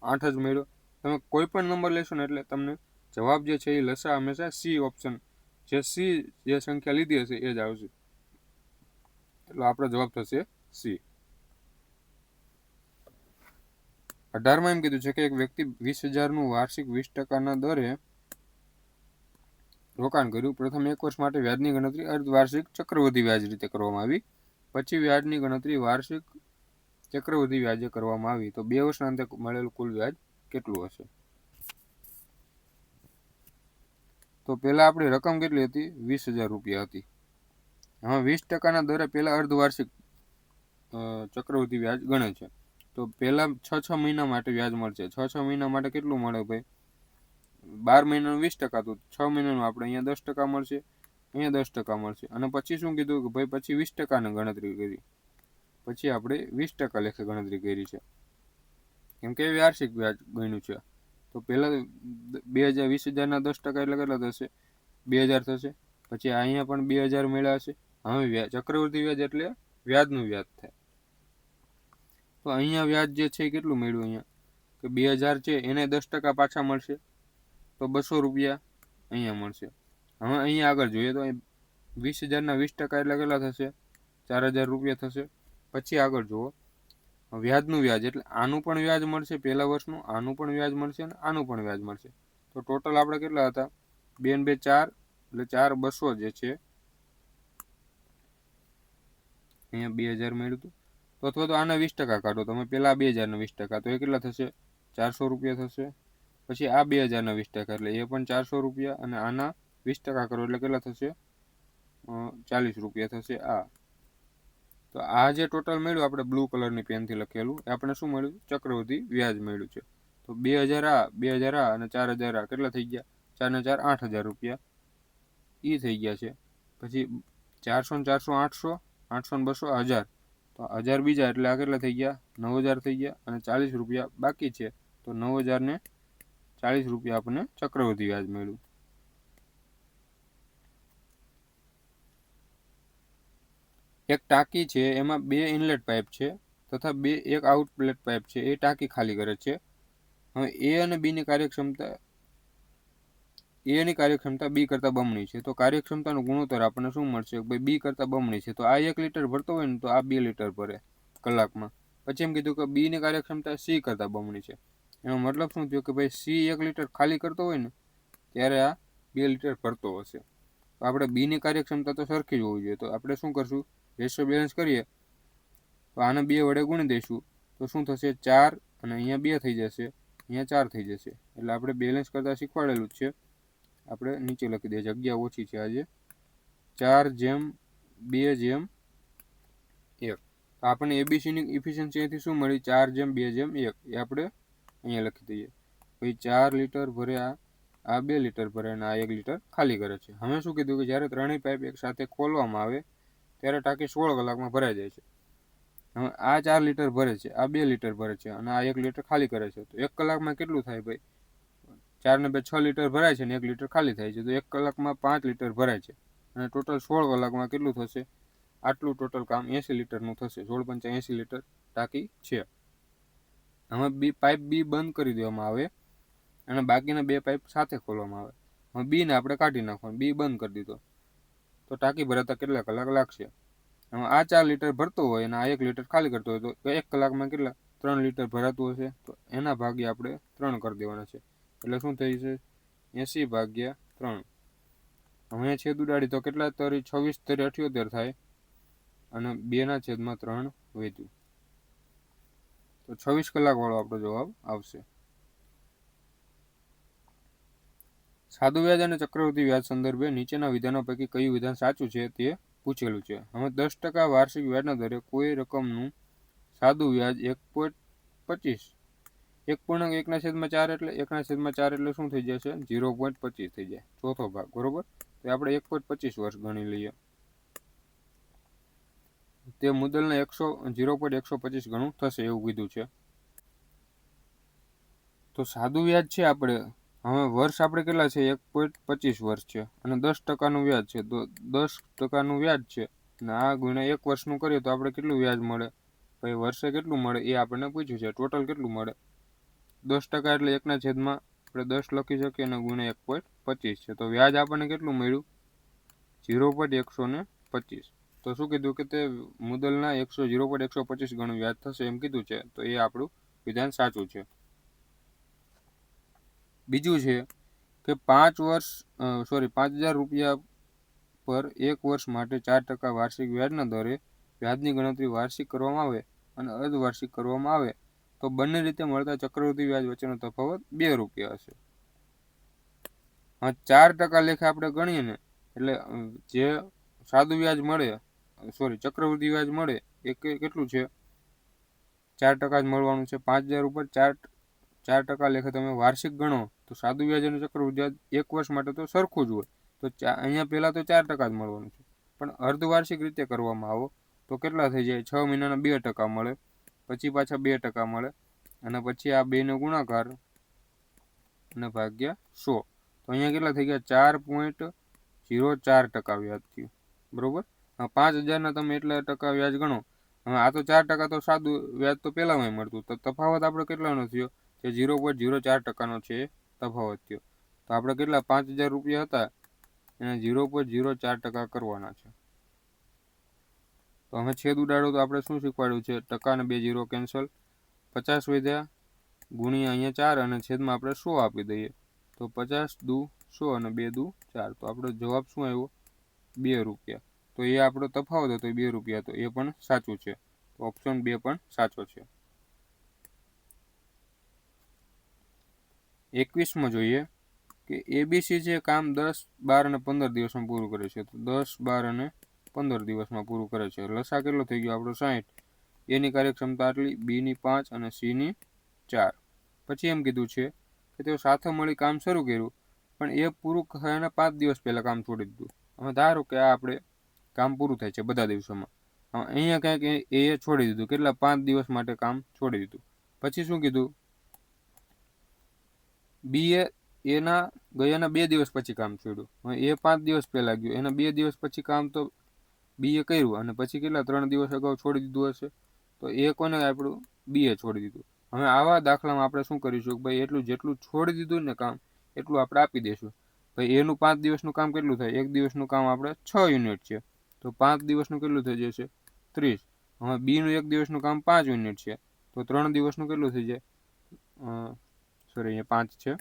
8 જ મળ્યો. તમે કોઈ પણ નંબર લેશો ને એટલે તમને જવાબ જે છે એ લસા હંમેશા સી ઓપ્શન જે સંખ્યા લીધી હશે એ જ આવશે. એટલે આપણો જવાબ થશે સી. 18માં એમ કીધું છે કે એક વ્યક્તિ 20,000નું વાર્ષિક 20% દરે રોકાણ કર્યું. પ્રથમ 1 વર્ષ માટે વ્યાજની ગણતરી અર્ધવાર્ષિક ચક્રવૃદ્ધિ વ્યાજ રીતે કરવામાં આવી. પછી વ્યાજની ગણતરી વાર્ષિક ચક્રવૃદ્ધિ વ્યાજે કરવામાં આવી. તો 2 વર્ષના અંતે મળેલું કુલ વ્યાજ કેટલું હશે. તો પહેલા આપણી રકમ કેટલી હતી 20,000 રૂપિયા હતી. હવે 20%ના દરે પહેલા અર્ધવાર્ષિક ચક્રવૃદ્ધિ વ્યાજ ગણે છે. તો પહેલા 6 મહિના માટે વ્યાજ મળશે. 6 મહિના માટે કેટલું મળે ભાઈ 12 મહિનાનું 20% તો 6 મહિનાનું આપણે અહીંયા 10% મળશે, અહીંયા 10% મળશે. અને પછી શું કીધું કે ભાઈ પછી 20%ની ગણતરી કરી. પછી આપણે 20% લેખે ગણતરી કરી છે કેમ કે વાર્ષિક વ્યાજ ગણ્યું છે. તો પહેલા 20,000ના 10% એટલે કેટલા થશે 2,000 થશે. પછી અહીંયા પણ 2,000 મળ્યા હશે. હવે ચક્રવૃદ્ધિ વ્યાજ એટલે વ્યાજનું વ્યાજ થાય. તો અહીંયા વ્યાજ જે છે કેટલું મળ્યું અહીંયા કે 2,000 છે એને 10% પાછા મળશે તો 200 રૂપિયા અહીંયા મળશે. હવે અહીંયા આગળ જોઈએ તો 20,000ના 20% એટલે કેટલા થશે 4,000 રૂપિયા થશે. પછી આગળ જુઓ વ્યાજનું વ્યાજ એટલે આનું પણ વ્યાજ મળશે પહેલા વર્ષનું, આનું પણ વ્યાજ મળશે અને આનું પણ વ્યાજ મળશે. તો ટોટલ આપણે કેટલા હતા 2 ને 2 4 એટલે 4 200 જે છે અહીંયા 2,000 મળ્યું હતું. તો અથવા તો આના 20% કાઢો તમે પહેલા 2,000ના 20% તો એ કેટલા થશે 400 રૂપિયા થશે. પછી આ 2,000ના 20% એટલે એ પણ 400 રૂપિયા અને આના 20% કરો એટલે કેટલા થશે 40 રૂપિયા થશે આ. તો આ જે ટોટલ મળ્યું આપણે બ્લુ કલરની પેનથી લખેલું એ આપણે શું મળ્યું ચક્રવૃદ્ધિ વ્યાજ મળ્યું છે. તો 2,000 આ 2,000 આ અને 4,000 આ કેટલા થઈ ગયા 4 ને 4 8,000 રૂપિયા એ થઈ ગયા છે. પછી 400 ને 400 800, 800 ને 200 1000. તો 1000 બીજા એટલે આ કેટલા થઈ ગયા 9,000 થઈ ગયા અને 40 રૂપિયા બાકી છે. તો 9,000 ને 40 રૂપિયા આપણને ચક્રવૃદ્ધિ વ્યાજ મળ્યું. એક ટાંકી છે એમાં 2 ઇનલેટ પાઇપ છે તથા એક આઉટલેટ પાઇપ છે. એ ટાંકી ખાલી કરે છે. હવે એ અને બીની કાર્યક્ષમતા બી કરતાં બમણી છે. તો કાર્યક્ષમતાનો ગુણોત્તર આપણને શું મળશે ભાઈ બી કરતાં બમણી છે. તો આ 1 લીટર ભરતો હોય ને તો આ 2 લીટર ભરે કલાકમાં. પછી એમ કીધું કે બીની કાર્યક્ષમતા સી કરતાં બમણી છે. એનો મતલબ શું થયો કે ભાઈ સી 1 લીટર ખાલી કરતો હોય ને ત્યારે આ 2 લીટર ભરતો હશે. તો આપણે બીની કાર્યક્ષમતા તો સરખી જ હોવી જોઈએ. તો આપણે શું કરશું રેશિયો બેલેન્સ કરીએ તો આને 2 વડે ગુણી દઈશું તો શું થશે 4 અને અહીંયા 2 થઈ જશે, અહીંયા 4 થઈ જશે. એટલે આપણે બેલેન્સ કરતાં શીખવાડેલું જ છે. આપણે નીચે લખી દઈએ જગ્યા ઓછી છે આજે 4:2:1. તો આપણને એબીસીની ઇફિશિયન્સી અહીંથી શું મળી 4:2:1 એ આપણે અહીંયા લખી દઈએ. પછી 4 લીટર ભરે આ 2 લીટર ભરે અને આ 1 લીટર ખાલી કરે છે. હવે શું કીધું કે જ્યારે ત્રણેય પાઇપ એકસાથે ખોલવામાં આવે ત્યારે ટાંકી 16 કલાકમાં ભરાઈ જાય છે. હવે આ 4 લીટર ભરે છે, આ 2 લીટર ભરે છે અને આ 1 લીટર ખાલી કરે છે. તો 1 કલાકમાં કેટલું થાય ભાઈ 4 ને 2 6 લીટર ભરાય છે અને 1 લીટર ખાલી થાય છે. તો 1 કલાકમાં 5 લીટર ભરાય છે અને ટોટલ 16 કલાકમાં કેટલું થશે આટલું ટોટલ કામ 80 લીટરનું થશે. 16 × 80 લીટર ટાંકી છે. હવે પાઇપ બી બંધ કરી દેવામાં આવે અને બાકીના 2 પાઇપ સાથે ખોલવામાં આવે. હવે બીને આપણે કાઢી નાખવાનું, બી બંધ કરી દીધો તો ટાંકી ભરાતા કેટલા કલાક લાગશે. હવે આ 4 લીટર ભરતો હોય અને આ 1 લીટર ખાલી કરતો હોય તો 1 કલાકમાં કેટલા 3 લીટર ભરાતું હશે. તો એના ભાગે આપણે 3 કરી દેવાના છે. એટલે શું થઈ છે 80/3. હવે છેદ ઉડાડી તો કેટલા તરી 26 તરી 78 થાય અને 2/3 વધ્યું. તો 26 કલાક વાળો આપણો જવાબ આવશે. સાદું વ્યાજ અને ચક્રવૃદ્ધિ વ્યાજ સંદર્ભે નીચેના વિધાનો પૈકી કયું વિધાન સાચું છે તે પૂછેલું છે. હવે 10% વાર્ષિક વ્યાજના દરે કોઈ રકમનું સાદું વ્યાજ 1.25 1.1/4 એટલે 1/4 એટલે શું થઈ જશે? 0.25 થઈ જાય, ચોથો ભાગ. બરોબર, તો આપણે 1.25 વર્ષ ગણી લઈએ. તે મુદ્દલને 0.125 ગણું થશે એવું કીધું છે. તો સાદું વ્યાજ છે આપણે, હવે વર્ષ આપણે કેટલા છે? 1.25 વર્ષ છે અને 10%નું વ્યાજ છે. તો 10%નું વ્યાજ છે અને આ ગુણ્યા 1 વર્ષનું કરીએ તો આપણે કેટલું વ્યાજ મળે? ભાઈ વર્ષે કેટલું મળે એ આપણને પૂછ્યું છે. ટોટલ કેટલું મળે? 10% એટલે 1/10 આપણે 10 લખી શકીએ અને ગુણ્યા 1.25 છે. તો વ્યાજ આપણને કેટલું મળ્યું? 0.125. તો શું કીધું કે તે મુદ્દલના 0.125 ગણું વ્યાજ થશે એમ કીધું છે. તો એ આપણું વિધાન સાચું છે. બીજું છે કે 5,000 રૂપિયા પર 1 વર્ષ માટે 4% વાર્ષિક વ્યાજના દરે વ્યાજની ગણતરી વાર્ષિક કરવામાં આવે અને અર્ધવાર્ષિક કરવામાં આવે તો બંને રીતે મળતા ચક્રવૃદ્ધિ વ્યાજ વચ્ચેનો તફાવત 2 રૂપિયા હશે. હા, 4% લેખે આપણે ગણીએ ને એટલે જે સાદું વ્યાજ મળે, ચક્રવૃદ્ધિ વ્યાજ મળે એ કેટલું છે? 4% જ મળવાનું છે. 5,000 ઉપર 4% લેખે તમે વાર્ષિક ગણો તો સાદું વ્યાજ અને ચક્રવૃદ્ધિ વ્યાજ 1 વર્ષ માટે તો સરખું જ હોય. તો અહીંયા પહેલાં તો 4% જ મળવાનું છે, પણ અર્ધવાર્ષિક રીતે કરવામાં આવો તો કેટલા થઈ જાય? 6 મહિનાના 2% મળે, પછી પાછા 2% મળે અને પછી આ બેનો ગુણાકાર અને ભાગ્યા 100. તો અહીંયા કેટલા થઈ ગયા? 4.04% વ્યાજ થયું. બરોબર, 5,000ના તમે એટલા ટકા વ્યાજ ગણો. હવે આ તો 4% તો સાદું વ્યાજ તો પહેલાંમાં મળતું, તો તફાવત આપણે કેટલાનો થયો? જે 0.04%નો છે એ તફાવત થયો. તો આપણે કેટલા 5,000 રૂપિયા હતા એને 0.04% કરવાના છે. તો હવે છેદ ઉડાડો તો આપણે શું શીખવાડ્યું છે? ટકા અને 2 0 કેન્સલ, 50 વધ્યા ગુણ્યા અહીંયા 4 અને છેદમાં આપણે 100 આપી દઈએ. તો 50 દુ 100 અને 2 દુ 4. તો આપણો જવાબ શું આવ્યો? 2 રૂપિયા. તો એ આપણો તફાવત હતો 2 રૂપિયા, તો એ પણ સાચું છે. તો ઓપ્શન 2 પણ સાચો છે. 21માં જોઈએ કે એબીસી જે કામ 10, 12 અને 15 દિવસમાં પૂરું કરે છે. તો 10, 12 અને 15 દિવસમાં પૂરું કરે છે. લસા કેટલો થઈ ગયો આપણો? 60. એની કાર્યક્ષમતા આટલી, બીની 5 અને સીની 4. પછી એમ કીધું છે કે તેઓ સાથે મળી કામ શરૂ કર્યું, પણ એ પૂરું થયાના 5 દિવસ પહેલાં કામ છોડી દીધું. હવે ધારો કે આ આપણે કામ પૂરું થાય છે બધા દિવસોમાં. અહીંયા કંઈક એ છોડી દીધું. કેટલા? 5 દિવસ માટે કામ છોડી દીધું. પછી શું કીધું? બીએ એના ગયાના 2 દિવસ પછી કામ છોડ્યું. હવે એ 5 દિવસ પહેલાં ગયું, એના 2 દિવસ પછી કામ તો બીએ કર્યું અને પછી કેટલા 3 દિવસ અગાઉ છોડી દીધું હશે. તો એ કોને આપણું? બીએ છોડી દીધું. હવે આવા દાખલામાં આપણે શું કરીશું? ભાઈ એટલું જેટલું છોડી દીધું ને કામ એટલું આપણે આપી દઈશું. ભાઈ એનું 5 દિવસનું કામ કેટલું થાય? 1 દિવસનું કામ આપણે 6 યુનિટ છે, તો 5 દિવસનું કેટલું થઈ જશે? 30. હવે બીનું 1 દિવસનું કામ 5 યુનિટ છે, તો 3 દિવસનું કેટલું થઈ જાય? અહીંયા 5 છે,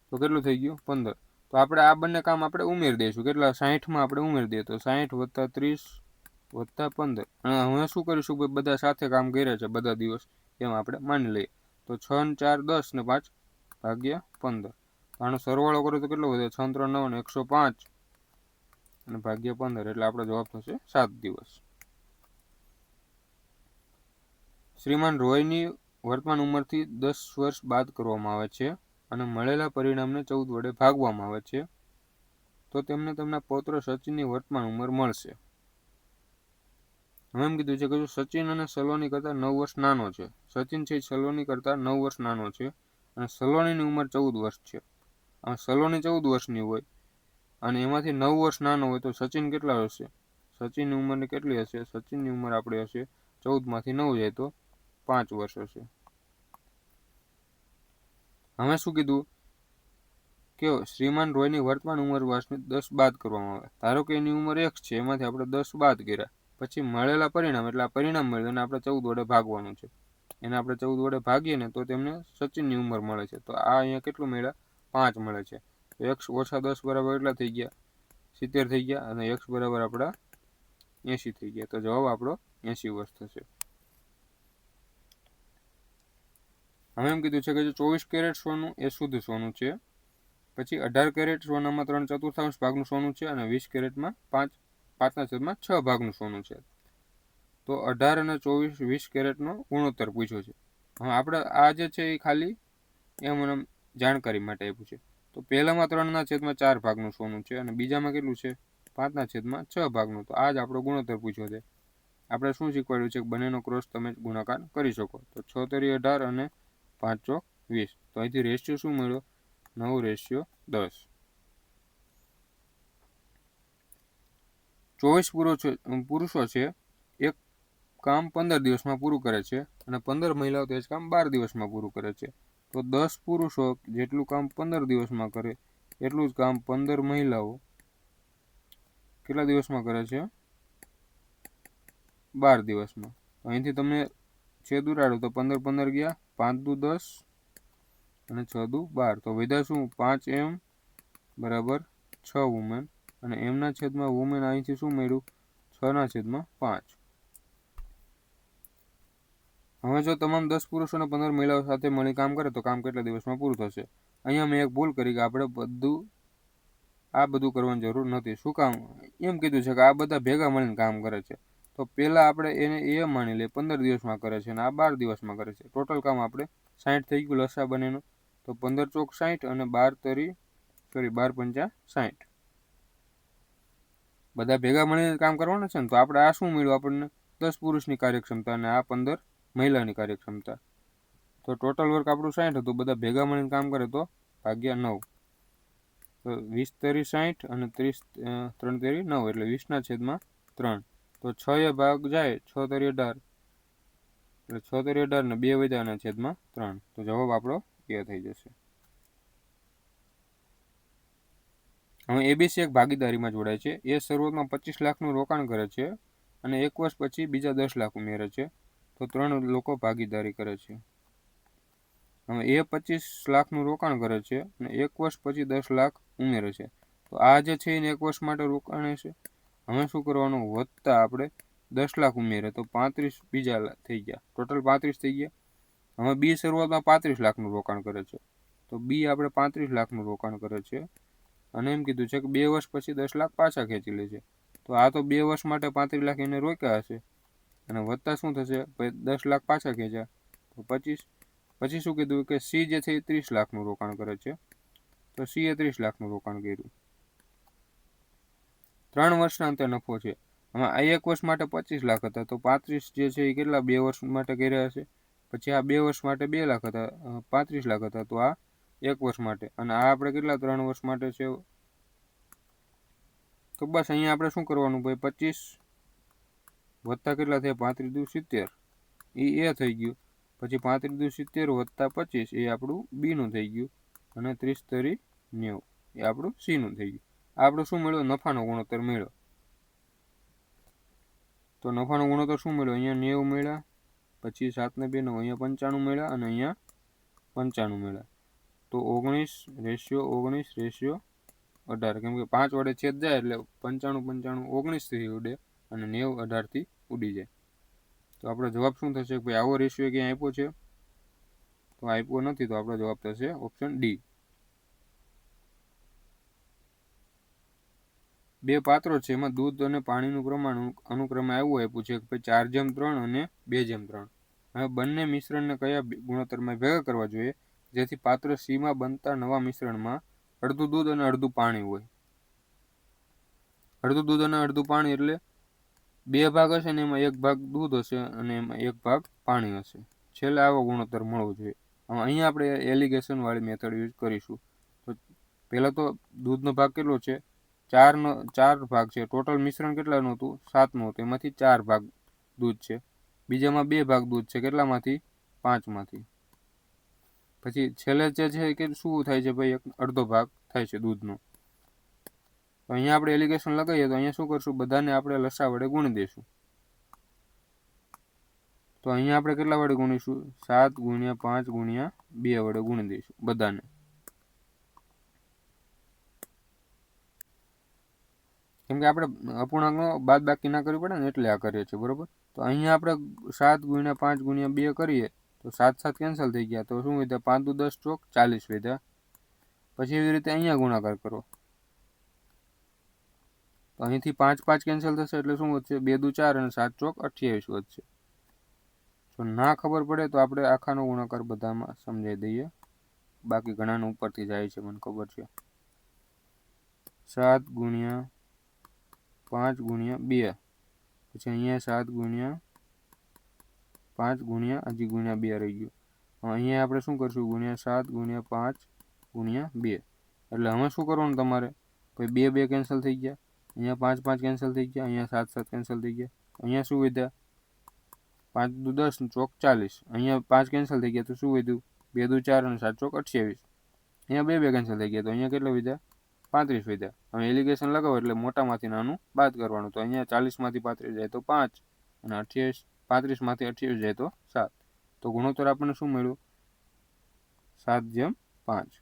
તો કેટલું થઈ ગયું? 15. તો આપણે આ બંને કામ આપણે ઉમેરી દઈશું. કેટલા? 60માં આપણે ઉમેરી દઈએ તો 60 + 30 + 15. અને હવે શું કરીશું? ભાઈ બધા સાથે કામ કર્યા છે બધા દિવસ એમ આપણે માની લઈએ. તો 6 ને 4 10 ને 5 ભાગ્યા 15. આનો સરવાળો કરો તો કેટલો વધે? 6 3 9 ને 105 અને ભાગ્યા 15 એટલે આપણો જવાબ થશે 7 દિવસ. શ્રીમાન રોયની વર્તમાન ઉંમરથી 10 વર્ષ બાદ કરવામાં આવે છે અને મળેલા પરિણામને 14 વડે ભાગવામાં આવે છે તો તેમને તેમના પૌત્ર સચિનની વર્તમાન ઉંમર મળશે. હવે એમ કીધું છે કે જો સચિન અને સલોની કરતાં 9 વર્ષ નાનો છે. સચિન છે સલોની કરતાં 9 વર્ષ નાનો છે અને સલોનીની ઉંમર 14 વર્ષ છે. હવે સલોની 14 વર્ષની હોય અને એમાંથી 9 વર્ષ નાનો હોય તો સચિન કેટલા હશે? સચિનની ઉંમરની કેટલી હશે? સચિનની ઉંમર આપણે હશે 14માંથી 9 જાય તો 5 વર્ષ હશે. હવે શું કીધું કે શ્રીમાન રોયની વર્તમાન ઉંમર વર્ષની 10 બાદ કરવામાં આવે. ધારો કે એની ઉંમર 1 છે, એમાંથી આપણે 10 બાદ કર્યા, પછી મળેલા પરિણામ એટલે આ પરિણામ મળ્યું અને આપણે 14 વડે ભાગવાનું છે. એને આપણે 14 વડે ભાગીએ ને તો તેમને સચિનની ઉંમર મળે છે. તો આ અહીંયા કેટલું મળ્યા? 5 મળે છે. તો x - 10 બરાબર એટલા થઈ ગયા? 70 થઈ ગયા અને x બરાબર આપણા 80 થઈ ગયા. તો જવાબ આપણો 80 વર્ષ થશે. હવે એમ કીધું છે કે જો 24 કેરેટ સોનું એ શુદ્ધ સોનું છે, પછી 18 કેરેટ સોનામાં 3/4 ભાગનું સોનું છે અને 20 કેરેટમાં 5 5/6 ભાગનું સોનું છે. તો 18 અને 24 20 કેરેટનો ગુણોત્તર પૂછ્યો છે. હા, આપણે આ જે છે એ ખાલી એમ જાણકારી માટે આપ્યું છે. તો પહેલામાં 3/4 ભાગનું સોનું છે અને બીજામાં કેટલું છે 5/6 ભાગનું. તો આ જ આપણો ગુણોત્તર પૂછ્યો છે. આપણે શું શીખવાડ્યું છે કે બંનેનો ક્રોસ તમે ગુણાકાર કરી શકો. તો 6 તેરી 18 અને 5 ચોક 20. તો અહીંથી રેશિયો શું મળ્યો 9:10. 24 પુરુષો છે એક કામ 15 દિવસમાં પૂરું કરે છે અને 15 મહિલાઓ તે જ કામ 12 દિવસમાં પૂરું કરે છે. તો 10 પુરુષો જેટલું કામ 15 દિવસમાં કરે એટલું જ કામ 15 મહિલાઓ કેટલા દિવસમાં કરે છે 12 દિવસમાં. અહીંથી તમને છેદ ઉડાડો તો 15 15 ગયા, 5 દુ 10 અને 6 દુ 12. તો વધ્યા શું 5m બરાબર 6 વુમેન અને એમના છેદમાં વુમેન અહીંથી શું મળ્યું 6/5. હવે જો તમામ 10 પુરુષો અને 15 મહિલાઓ સાથે મળી કામ કરે તો કામ કેટલા દિવસમાં પૂરું થશે. અહીંયા મેં એક ભૂલ કરી કે આપણે બધું કરવાની જરૂર નથી. શું કામ એમ કીધું છે કે આ બધા ભેગા મળીને કામ કરે છે. તો પહેલાં આપણે એને એ માની લઈએ 15 દિવસમાં કરે છે અને આ 12 દિવસમાં કરે છે. ટોટલ કામ આપણે 60 થઈ ગયું લસા બંનેનું. તો 15 ચોક 60 અને 12 પંચા 60. બધા ભેગા મળીને કામ કરવાના છે ને. તો આપણે આ શું મળ્યું આપણને 10 પુરુષની કાર્યક્ષમતા અને આ 15 મહિલાની કાર્યક્ષમતા. તો ટોટલ વર્ક આપણું 60 હતું. બધા ભેગા મળીને કામ કરે તો ભાગ્યા 9. તો 20 તેરી 60 અને 30 3 તેરી 9 એટલે 20/3. તો 6 ભાગ જાય 6 તેરી 18 એટલે 6 તેરી 18 ને 2 વધ્યા અને છેદમાં 3. તો જવાબ આપણો એ થઈ જશે. હવે એબીસી એક ભાગીદારીમાં જોડાય છે. એ શરૂઆતમાં 25 લાખનું રોકાણ કરે છે અને 1 વર્ષ પછી બીજા 10 લાખ ઉમેરે છે. તો 3 લોકો ભાગીદારી કરે છે. હવે એ 25 લાખનું રોકાણ કરે છે અને 1 વર્ષ પછી 10 લાખ ઉમેરે છે. તો આ જે છે એને 1 વર્ષ માટે રોકાણ છે. હવે શું કરવાનું વધતા આપણે 10 લાખ ઉમેરે તો 35 બીજા થઈ ગયા. ટોટલ 35 થઈ ગયા. હવે બી શરૂઆતમાં 35 લાખનું રોકાણ કરે છે. તો બી આપણે 35 લાખનું રોકાણ કરે છે અને એમ કીધું છે કે 2 વર્ષ પછી 10 લાખ પાછા ખેંચી લે છે. તો આ તો 2 વર્ષ માટે 35 લાખ એને રોક્યા હશે અને વધતા શું થશે 10 લાખ પાછા ખેંચ્યા તો 25. પછી શું કીધું કે સી જે છે એ 30 લાખનું રોકાણ કરે છે. તો સી એ 30 લાખનું રોકાણ કર્યું. 3 વર્ષના અંતે નફો છે. હવે આ 1 વર્ષ માટે 25 લાખ હતા. તો 35 જે છે એ કેટલા 2 વર્ષ માટે કર્યા હશે. પછી આ 2 વર્ષ માટે 2 લાખ હતા 35 લાખ હતા. તો આ 1 વર્ષ માટે અને આ આપણે કેટલા 3 વર્ષ માટે છે. તો બસ અહીંયા આપણે શું કરવાનું ભાઈ 25 વત્તા કેટલા થયા 35 દુ 70 એ થઈ ગયું. પછી 35 દુ 70 વત્તા 25 એ આપણું બીનું થઈ ગયું અને 30 તરી 90 એ આપણું સીનું થઈ ગયું. આપણું શું મળ્યો નફાનો ગુણોત્તર મળ્યો. તો નફાનો ગુણોત્તર શું મળ્યો અહીંયા 90 મળ્યા, પછી 7 ને 2 9 અહીંયા 95 મળ્યા અને અહીંયા 95 મળ્યા. તો 19:19:18 કેમ કે 5 વડે છેદ જાય એટલે 95 19 થી ઉડે અને 90 18 થી ઉડી જાય. તો આપણો જવાબ શું થશે કે ભાઈ આવો રેશિયો ક્યાં આપ્યો છે તો આપ્યો નથી. તો આપણો જવાબ થશે ઓપ્શન ડી. 2 પાત્રો છે એમાં દૂધ અને પાણીનું પ્રમાણ અનુક્રમે એવું આપ્યું છે કે ભાઈ 4:3 અને 2:3. હવે બંને મિશ્રણને કયા ગુણોત્તરમાં ભેગા કરવા જોઈએ જેથી પાત્ર સીમાં બનતા નવા મિશ્રણમાં અડધું દૂધ અને અડધું પાણી હોય. અડધું દૂધ અને અડધું પાણી એટલે 2 ભાગ હશે ને એમાં 1 ભાગ દૂધ હશે અને એમાં 1 ભાગ પાણી હશે. છેલ્લે આવો ગુણોત્તર મળવો જોઈએ. હવે અહીંયા આપણે એલિગેશન વાળી મેથડ યુઝ કરીશું. તો પહેલાં તો દૂધનો ભાગ કેટલો છે 4 ભાગ છે. ટોટલ મિશ્રણ કેટલાનું હતું 7નું હતું. એમાંથી 4 ભાગ દૂધ છે. બીજામાં 2 ભાગ દૂધ છે કેટલામાંથી 5માંથી. પછી છેલ્લે જે છે કે શું થાય છે ભાઈ અડધો ભાગ થાય છે દૂધનો. તો અહીંયા આપણે એલિગેશન લગાવીએ તો અહીંયા શું કરશું બધાને આપણે લસા વડે ગુણી દઈશું. તો અહીંયા આપણે કેટલા વડે ગુણીશું 7 × 5 × 2 વડે ગુણી દઈશું બધાને. કેમ કે આપણે અપૂર્ણાંકનો બાદ બાકી ના કરવી પડે ને એટલે આ કરીએ છીએ બરોબર. તો અહીંયા આપણે 7 × 5 × 2 કરીએ તો 7 કેન્સલ થઈ ગયા. તો શું વધ્યા 5 દુ 10 ચોક 40 વધ્યા. પછી એવી રીતે અહીંયા ગુણાકાર કરો તો અહીંથી 5 5 કેન્સલ થશે એટલે શું વધશે? 2 દુ 4 અને 7 ચોક 28 વધશે. જો ના ખબર પડે તો આપણે આખાનો ગુણાકાર બધામાં સમજાવી દઈએ, બાકી ઘણાને ઉપરથી જાય છે, મને ખબર છે. 7 ગુણ્યા 5 ગુણ્યા 2, પછી અહીંયા 7 ગુણ્યા 5 ગુણ્યા હજી ગુણ્યા 2 રહી ગયું. અહીંયા આપણે શું કરશું? ગુણ્યા 7 ગુણ્યા 5 ગુણ્યા 2. એટલે હવે શું કરવાનું તમારે? ભાઈ 2 2 કેન્સલ થઈ ગયા, અહીંયા 5 5 કેન્સલ થઈ ગયા, અહીંયા 7 7 કેન્સલ થઈ ગયા, અહીંયા શું વધ્યા? 5 દુ 10 ચોક 40, અહીંયા 5 કેન્સલ થઈ ગયા તો શું વધ્યું? 2 દુ 4 અને 7 ચોક 28. અહીંયા 2 2 કેન્સલ થઈ ગયા તો અહીંયા કેટલા વધ્યા? 35 વધ્યા. હવે એલિગેશન લગાવો એટલે મોટામાંથી નાનું બાદ કરવાનું. તો અહીંયા 40 માંથી 35 જાય તો 5 અને 28 35 માંથી 28 જાય તો 7. તો ગુણોત્તર આપણને શું મળ્યું? 7:5.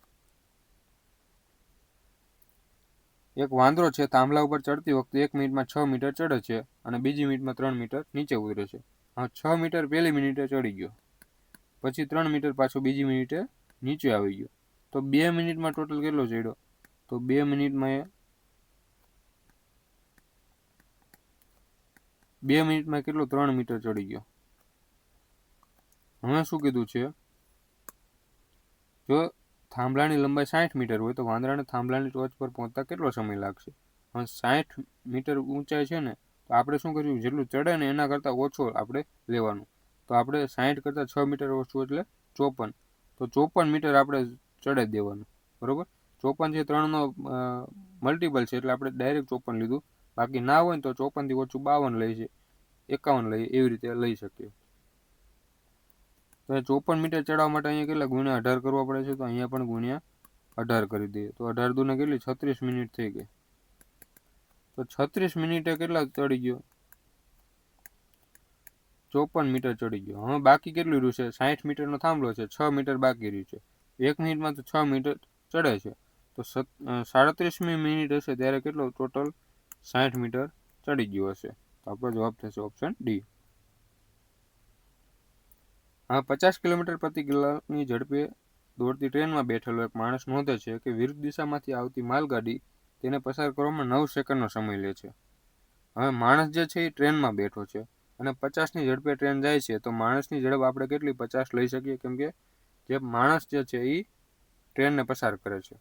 એક વાંદરો છે, થાંભલા ઉપર ચડતી વખતે 1 મિનિટમાં 6 મીટર ચડે છે અને બીજી મિનિટમાં 3 મીટર નીચે ઉતરે છે. હા, 6 મીટર પહેલી મિનિટે ચડી ગયો, પછી 3 મીટર પાછો બીજી મિનિટે નીચે આવી ગયો. તો 2 મિનિટમાં ટોટલ કેટલો ચડ્યો? તો 2 મિનિટમાં કેટલો? 3 મીટર ચડી ગયો. હવે શું કીધું છે? જો થાંભલાની લંબાઈ 60 મીટર હોય તો વાંદરાને થાંભલાની ટોચ પર પહોંચતા કેટલો સમય લાગશે? હવે 60 મીટર ઊંચાઈ છે ને, તો આપણે શું કર્યું? જેટલું ચડે ને એના કરતાં ઓછો આપણે લેવાનું. તો આપણે 60 કરતાં 6 મીટર ઓછું એટલે 54. તો 54 મીટર આપણે ચડે દેવાનું, બરાબર? 54 છે 3નો મલ્ટિપલ છે એટલે આપણે ડાયરેક્ટ 54 લીધું. બાકી ના હોય ને તો 54 થી ઓછું 52 લઈએ છે, 51 લઈએ, એવી રીતે લઈ શકીએ. તો 54 મીટર ચડવા માટે અહીંયા કેટલા ગુણ્યા 18 કરવા પડે છે? તો અહીંયા પણ ગુણ્યા 18 કરી દઈએ. તો 18 દુને કેટલી? 36 મિનિટ થઈ ગઈ. તો 36 મિનિટે કેટલા ચડી ગયો? 54 મીટર ચડી ગયો. હવે બાકી કેટલું રહ્યું છે? 60 મીટરનો થાંભલો છે, 6 મીટર બાકી રહ્યું છે. 1 મિનિટમાં તો 6 મીટર ચડે છે, તો 37મી મિનિટ હશે ત્યારે કેટલો ટોટલ? 60 મીટર ચડી ગયો હશે. તો આપણો જવાબ થશે ઓપ્શન ડી. હા, 50 કિલોમીટર પ્રતિ કલાકની ઝડપે દોડતી ટ્રેનમાં બેઠેલો એક માણસ નોંધે છે કે વિરુદ્ધ દિશામાંથી આવતી માલગાડી તેને પસાર કરવામાં 9 સેકન્ડનો સમય લે છે. હવે માણસ જે છે એ ટ્રેનમાં બેઠો છે અને 50ની ઝડપે ટ્રેન જાય છે, તો માણસની ઝડપ આપણે કેટલી? 50 લઈ શકીએ, કેમ કે જે માણસ જે છે એ ટ્રેનને પસાર કરે છે.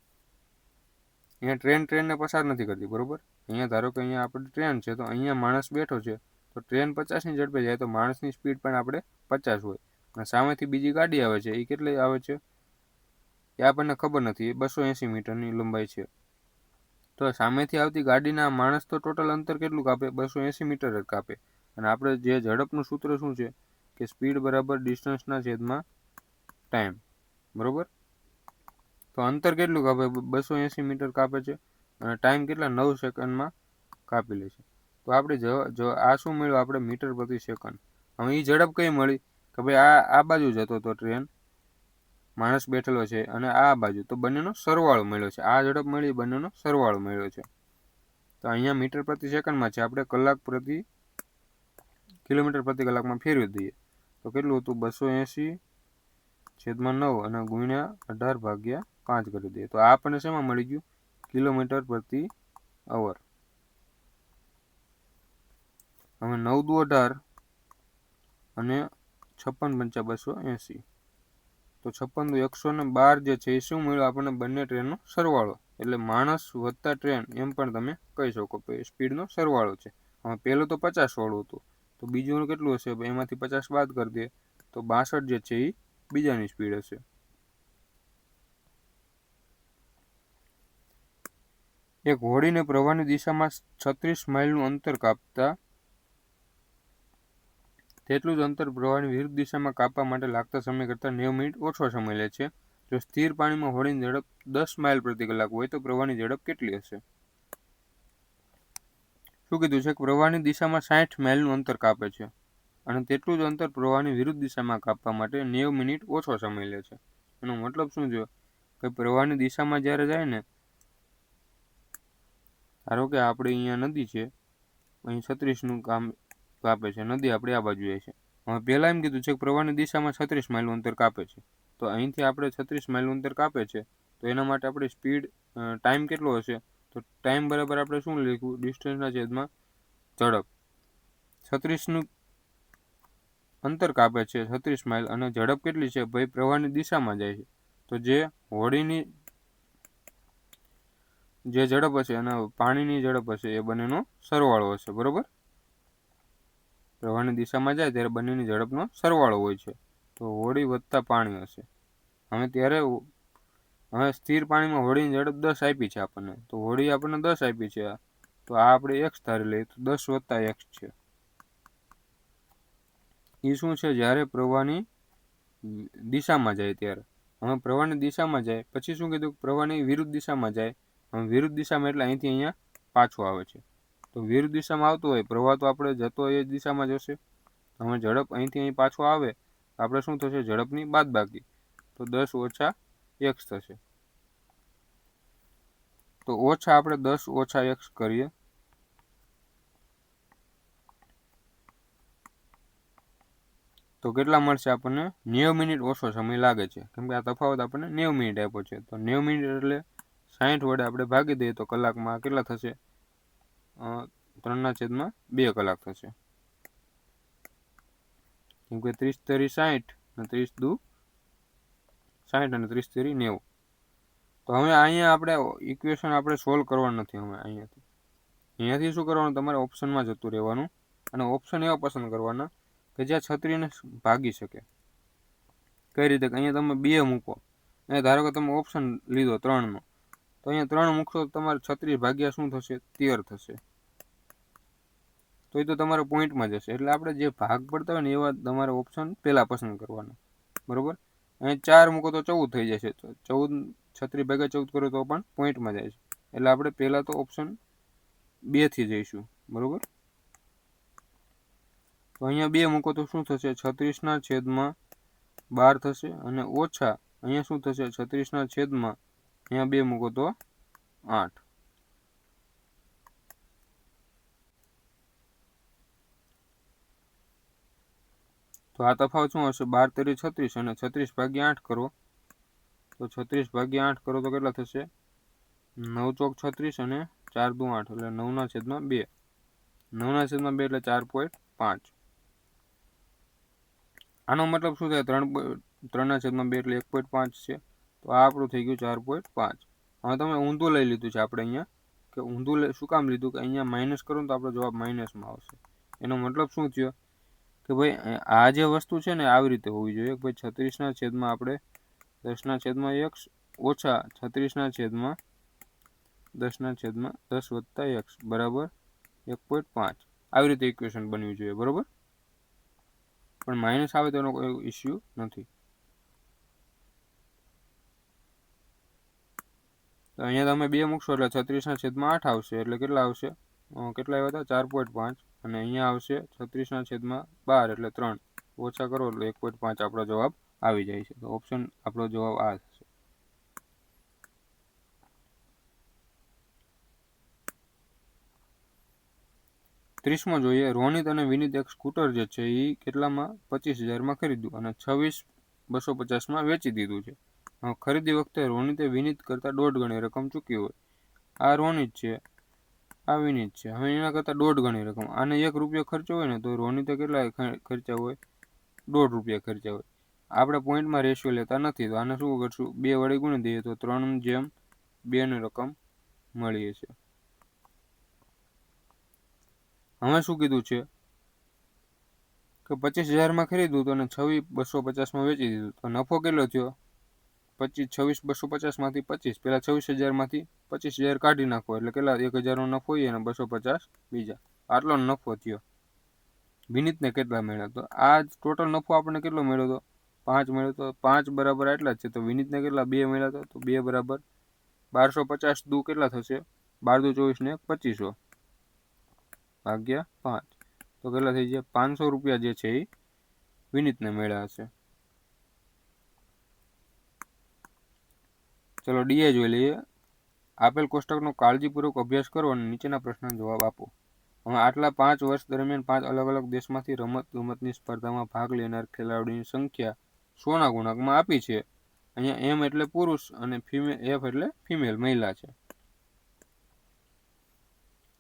અહીંયા ટ્રેનને પસાર નથી કરતી, બરોબર? અહીંયા ધારો કે અહીંયા આપણે ટ્રેન છે, તો અહીંયા માણસ બેઠો છે, તો ટ્રેન 50ની ઝડપે જાય તો માણસની સ્પીડ પણ આપણે 50 હોય. અને સામેથી બીજી ગાડી આવે છે, એ કેટલી આવે છે એ આપણને ખબર નથી, એ 280 મીટરની લંબાઈ છે. તો સામેથી આવતી ગાડીના માણસ તો ટોટલ અંતર કેટલું કાપે? 280 મીટર જ કાપે. અને આપણે જે ઝડપનું સૂત્ર શું છે કે સ્પીડ બરાબર ડિસ્ટન્સના છેદમાં ટાઈમ, બરોબર? તો અંતર કેટલું કાપે? 280 મીટર કાપે છે અને ટાઈમ કેટલા? 9 સેકન્ડમાં કાપી લે છે. તો આપણે આ શું મળ્યું? આપણે મીટર પ્રતિ સેકન્ડ. હવે એ ઝડપ કઈ મળી? કે ભાઈ આ બાજુ જતો તો ટ્રેન, માણસ બેઠેલો છે, અને આ બાજુ, તો બંનેનો સરવાળો મળ્યો છે. આ ઝડપ મળી, બંનેનો સરવાળો મળ્યો છે. તો અહીંયા મીટર પ્રતિ સેકન્ડમાં છે, આપણે કિલોમીટર પ્રતિ કલાકમાં ફેરવી દઈએ તો કેટલું હતું? 280/9 અને ગુણ્યા 18/5 કરી દઈએ તો આ આપણને શેમાં મળી ગયું? કિલોમીટર પ્રતિ અવર. હવે 9 દુ 18 અને 56 × 280, તો 56 દુ 112 જે છે એ શું મળ્યું આપણને? બંને ટ્રેનનો સરવાળો. એટલે માણસ વત્તા ટ્રેન એમ પણ તમે કહી શકો, સ્પીડનો સરવાળો છે. હવે પહેલું તો 50 વાળું હતું, તો બીજું કેટલું હશે? એમાંથી 50 બાદ કરી દે તો 62 જે છે એ બીજાની સ્પીડ હશે. એક હોડીને પ્રવાહની દિશામાં 36 માઇલનું અંતર કાપતા તેટલું જ અંતર પ્રવાહની વિરુદ્ધ દિશામાં કાપવા માટે લાગતા સમય કરતાં 90 મિનિટ ઓછો સમય લે છે. જો સ્થિર પાણીમાં હોડીની ઝડપ 10 માઇલ પ્રતિ કલાક હોય તો પ્રવાહની ઝડપ કેટલી હશે? શું કીધું છે? પ્રવાહની દિશામાં 60 માઇલનું અંતર કાપે છે અને તેટલું જ અંતર પ્રવાહની વિરુદ્ધ દિશામાં કાપવા માટે 90 મિનિટ ઓછો સમય લે છે. એનો મતલબ શું છે? કે પ્રવાહની દિશામાં જ્યારે જાય ને, ધારો કે આપણે અહીંયા નદી છે, અહીં 36નું કામ કાપે છે, નદી આપણે આ બાજુ જાય છે. હવે પહેલાં એમ કીધું છે કે પ્રવાહની દિશામાં 36 માઇલનું અંતર કાપે છે, તો અહીંથી આપણે 36 માઇલનું અંતર કાપે છે, તો એના માટે આપણી સ્પીડ ટાઈમ કેટલો હશે? તો તો ટાઈમ બરાબર આપણે શું લખ્યું, ડિસ્ટન્સના છેદમાં ઝડપ. 36નું અંતર કાપે છે 36 માઇલ, અને ઝડપ કેટલી છે ભાઈ, પ્રવાહની દિશામાં જાય છે. તો જે હોડીની જે ઝડપ હશે અને પાણીની ઝડપ હશે એ બંનેનો સરવાળો હશે, બરોબર. પ્રવાહની દિશામાં જાય ત્યારે બંનેની ઝડપનો સરવાળો હોય છે. તો હોડી વત્તા પાણી હશે. હવે સ્થિર પાણીમાં હોડીની ઝડપ 10 આપી છે આપણને, તો હોડી આપણને 10 આપી છે, તો આ આપણે x ધારી લઈએ તો 10 + x છે. એ શું છે, જ્યારે પ્રવાહની દિશામાં જાય ત્યારે. હવે પ્રવાહની દિશામાં જાય પછી શું કીધું, પ્રવાહની વિરુદ્ધ દિશામાં જાય. હવે વિરુદ્ધ દિશામાં એટલે અહીંથી અહીંયા પાછો આવે છે. તો વિરુદ્ધ દિશામાં આવતો હોય પ્રવાહ, તો આપણે જતો એ દિશામાં જશે. હવે ઝડપ અહીંથી અહીં પાછો આવે આપણે શું થશે, ઝડપની બાદબાકી, તો 10 - x થશે. તો ઓછા આપણે 10 - x કરીએ તો કેટલા મળશે આપણને, 90 મિનિટ ઓછો સમય લાગે છે. કેમ કે આ તફાવત આપણને 90 મિનિટ આપ્યો છે. તો 90 મિનિટ એટલે 60 વડે આપણે ભાગી દઈએ તો કલાકમાં કેટલા થશે, 3/2 કલાક થશે. કેમ કે 30 * 3 = 60 અને 30 × 2 = 60 અને 30 × 3 = 90. તો હવે અહીંયા આપણે ઇક્વેશન આપણે સોલ્વ કરવાનું નથી. હવે અહીંયાથી શું કરવાનું, તમારે ઓપ્શનમાં જતું રહેવાનું અને ઓપ્શન એવા પસંદ કરવાના કે જ્યાં છત્રીને ભાગી શકે. કઈ રીતે, અહીંયા તમે 2 મૂકો, અહીંયા ધારો કે તમે ઓપ્શન લીધો 3નો, તો અહીંયા 3 મૂકશો તો તમારે 36 ભાગ્યા શું થશે, 13 થશે. તો એ તો તમારા પોઈન્ટમાં જશે. એટલે આપણે જે ભાગ પડતા હોય ને એવા તમારે ઓપ્શન પહેલાં પસંદ કરવાના, બરાબર. અહીંયા 4 મૂકો તો 14 થઈ જશે. તો 14 36 ભાગ્યા 14 કરો તો પણ પોઈન્ટમાં જાય છે. એટલે આપણે પહેલાં તો ઓપ્શન 2થી જઈશું, બરાબર. તો અહીંયા 2 મૂકો તો શું થશે, 36/12 થશે. અને ઓછા અહીંયા શું થશે, 36/, અહીંયા 2 મૂકો તો 8. તો આ તફાવત શું હશે, 12 * 36 અને 36/8 કરો તો 36/8 કરો તો કેટલા થશે, 9 × 36 અને 4 × 2 = 8, એટલે 9/2. 9/2 એટલે 4.5. આનો મતલબ શું થાય, 3/2 એટલે 1.5 છે. તો આ આપણું થઈ ગયું 4.5. હવે તમે ઊંધું લઈ લીધું છે આપણે અહીંયા, કે ઊંધું શું કામ લીધું, કે અહીંયા માઇનસ કરો તો આપણો જવાબ માઇનસમાં આવશે. એનો મતલબ શું થયો કે ભાઈ આ જે વસ્તુ છે ને આવી રીતે હોવી જોઈએ, ભાઈ 36/, આપણે 10/x ઓછા 36/, 10/10 + x બરાબર 1.5. આવી રીતે ઇક્વેશન બનવી જોઈએ, બરાબર. પણ માઇનસ આવે તો એનો કોઈ ઇસ્યુ નથી. તો અહીંયા તમે 2 મૂકશો એટલે 36/8 આવશે. એટલે કેટલા આવશે, કેટલા આવ્યા હતા, 4.5. અને અહીંયા આવશે 36/12 એટલે 3. ઓછા કરો એટલે 1.5 આપણો જવાબ આવી જાય છે. તો ઓપ્શન આપણો જવાબ આ થશે. 30મો જોઈએ, રોનિત અને વિનીત એક સ્કૂટર જે છે એ કેટલામાં, 25,000માં ખરીદ્યું અને 26,250માં વેચી દીધું છે. ખરીદી વખતે રોનિતે વિનીત કરતાં 1.5 ગણી રકમ ચૂકી હોય. આ રોનિત છે, આ વિનીત છે. હવે એના કરતાં 1.5 ગણી રકમ, આને 1 રૂપિયો ખર્ચો હોય ને તો રોનિતે કેટલા ખર્ચા હોય, 1.5 રૂપિયા ખર્ચા હોય. આપણે પોઈન્ટમાં રેશિયો લેતા નથી, તો આને શું કરશું, 2 વડે ગુણી દઈએ તો 3/2 ની રકમ મળી છે. હવે શું કીધું છે કે 25,000માં ખરીદ્યું તો અને 26,250માં વેચી દીધું. તો નફો કેટલો થયો, 26,250માંથી 25, પહેલાં 26,000માંથી 25,000 કાઢી નાખો એટલે કેટલા, 1,000નો નફો હોય અને 250 બીજા, આટલો નફો થયો. વિનીતને કેટલા મળ્યા, તો આ ટોટલ નફો આપણને કેટલો મળ્યો હતો, 5 મળ્યો. તો 5 બરાબર આટલા જ છે. તો વિનીતને કેટલા, 2 મળ્યા હતા. તો 2 બરાબર 1250 દુ કેટલા થશે, 12 દુ 24 ને 2500 ભાગ્યા 5. તો કેટલા થઈ જાય, 500 રૂપિયા જે છે એ વિનીતને મળ્યા હશે. ચલો ડીએ જોઈ લઈએ. આપેલ કોષ્ટકનો કાળજીપૂર્વક અભ્યાસ કરો અને નીચેના પ્રશ્નનો જવાબ આપો. હવે આટલા 5 વર્ષ દરમિયાન 5 અલગ અલગ દેશમાંથી રમતગમતની સ્પર્ધામાં ભાગ લેનાર ખેલાડીઓની સંખ્યા 100ના ગુણાંકમાં આપી છે. અહીંયા એમ એટલે પુરુષ અને એફ એટલે ફિમેલ, મહિલા છે.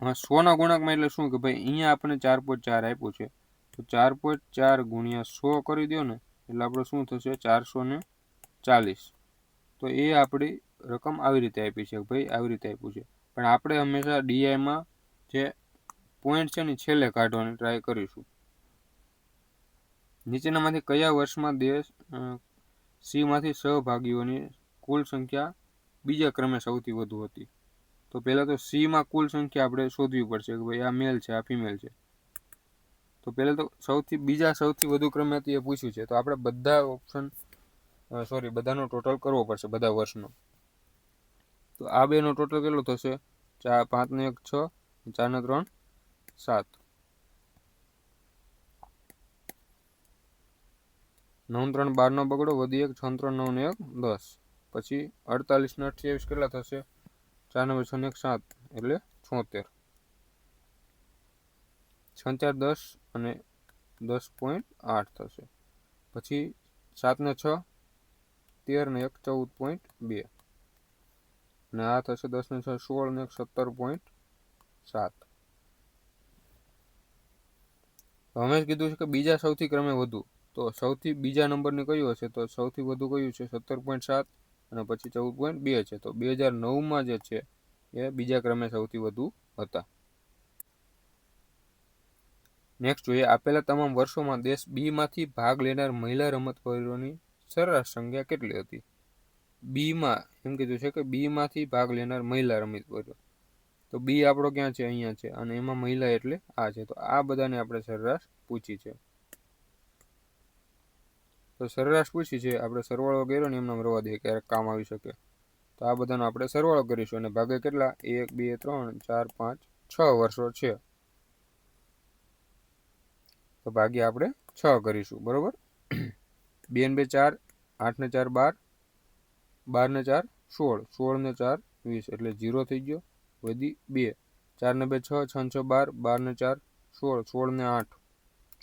હવે 100ના ગુણાંકમાં એટલે શું કે ભાઈ અહીંયા આપણને 4.4 આપ્યું છે, તો 4.4 ગુણ્યા 100 કરી દો ને એટલે આપણું શું થશે 440. તો એ આપણી રકમ આવી રીતે આપી છે ભાઈ, આવી રીતે આપ્યું છે. પણ આપણે હંમેશા ડીઆઈમાં જે પોઈન્ટ છે ને છેલ્લે કાઢવાની ટ્રાય કરીશું. નીચેનામાંથી કયા વર્ષમાં દેશ સીમાંથી સહભાગીઓની કુલ સંખ્યા બીજા ક્રમે સૌથી વધુ હતી? તો પહેલાં તો સીમાં કુલ સંખ્યા આપણે શોધવી પડશે કે ભાઈ આ મેલ છે, આ ફિમેલ છે. તો પહેલાં તો સૌથી વધુ ક્રમે હતી એ પૂછ્યું છે, તો આપણે બધા ઓપ્શન બધાનો ટોટલ કરવો પડશે, બધા વર્ષનો. તો આ બેનો ટોટલ કેટલો થશે? 5 ને 1 6, 4 ને 3 7, 9 3 12 નો બગડો, વધી 1 6 3 9 ને 1 10. પછી 48 ને 28 કેટલા થશે? 4 ને 6 ને 1 7 એટલે 76. 6 4 10 અને 10.8 થશે. પછી 7 ને 6 13 ને 1 14.2 અને આ થશે 10 ને 6 16 ને 1 17.7. અમે જ કીધું છે કે બીજા સૌથી ક્રમે વધુ, તો સૌથી બીજા નંબરની કયું હશે? તો સૌથી વધુ કયું છે? 17.7 અને પછી 14.2 છે. તો 2009માં જે છે એ બીજા ક્રમે સૌથી વધુ હતા. નેક્સ્ટ જોઈએ, આપેલા તમામ વર્ષોમાં દેશ બીમાંથી ભાગ લેનાર મહિલા રમતવીરોની સરેરાશ સંખ્યા કેટલી હતી? બીમાં એમ કીધું છે કે બીમાંથી ભાગ લેનાર મહિલા રમતવીરો. તો બી આપણો ક્યાં છે? અહીંયા છે, અને એમાં મહિલા એટલે આ છે. તો આ બધાને આપણે સરેરાશ પૂછી છે. તો સરેરાશ પૂછી છે, આપણે સરવાળો કર્યો ને એમને રવા દઈએ, ક્યારેક કામ આવી શકે. તો આ બધાનો આપણે સરવાળો કરીશું અને ભાગે કેટલા? 1 2 3 4 5 6 વર્ષો છે, તો ભાગ્ય આપણે 6 કરીશું. બરોબર. 2 ને 2 4, 8 ને 4 12, 12 ને 4 16, 16 ને 4 20 એટલે 0 થઈ ગયો, વધી 2. 4 ને 2 6, 6 6 12, 12 ને 4 16, 16 ને 8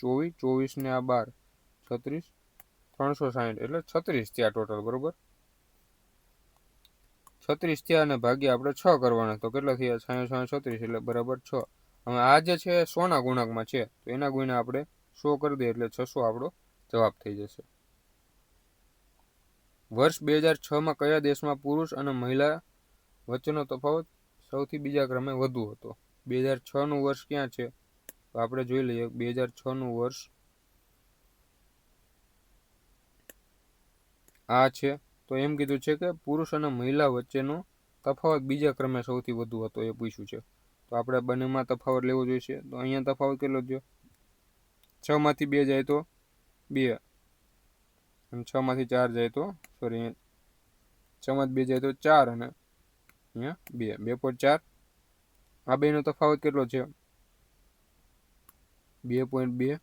24, 24 ને આ 12 36, 360 એટલે 36 થયા ટોટલ. બરોબર. 36 થયા અને ભાગ્ય આપણે 6 કરવાના, તો કેટલા થયા? 66 36 એટલે બરાબર 6. હવે આ જે છે 100ના ગુણાંકમાં છે, તો એના ગુણ્યા આપણે 100 કરી દઈએ એટલે 600 આપણો જવાબ થઈ જશે. વર્ષ 2006માં કયા દેશમાં પુરુષ અને મહિલા વચ્ચેનો તફાવત સૌથી બીજા ક્રમે વધુ હતો? 2006નું વર્ષ ક્યાં છે? તો આપણે જોઈ લઈએ. 2006નું વર્ષ આ છે. તો એમ કીધું છે કે પુરુષ અને મહિલા વચ્ચેનો તફાવત બીજા ક્રમે સૌથી વધુ હતો એ પૂછ્યું છે. તો આપણે બંનેમાં તફાવત લેવો જોઈશે. તો અહીંયા તફાવત કેટલો થયો? 6 માંથી 2 જાય તો 2, અને 6 માંથી 4 જાય તો 6 માંથી 2 જાય તો 4, અને અહીંયા 2 2.4. આ બેનો તફાવત કેટલો છે? 2.2.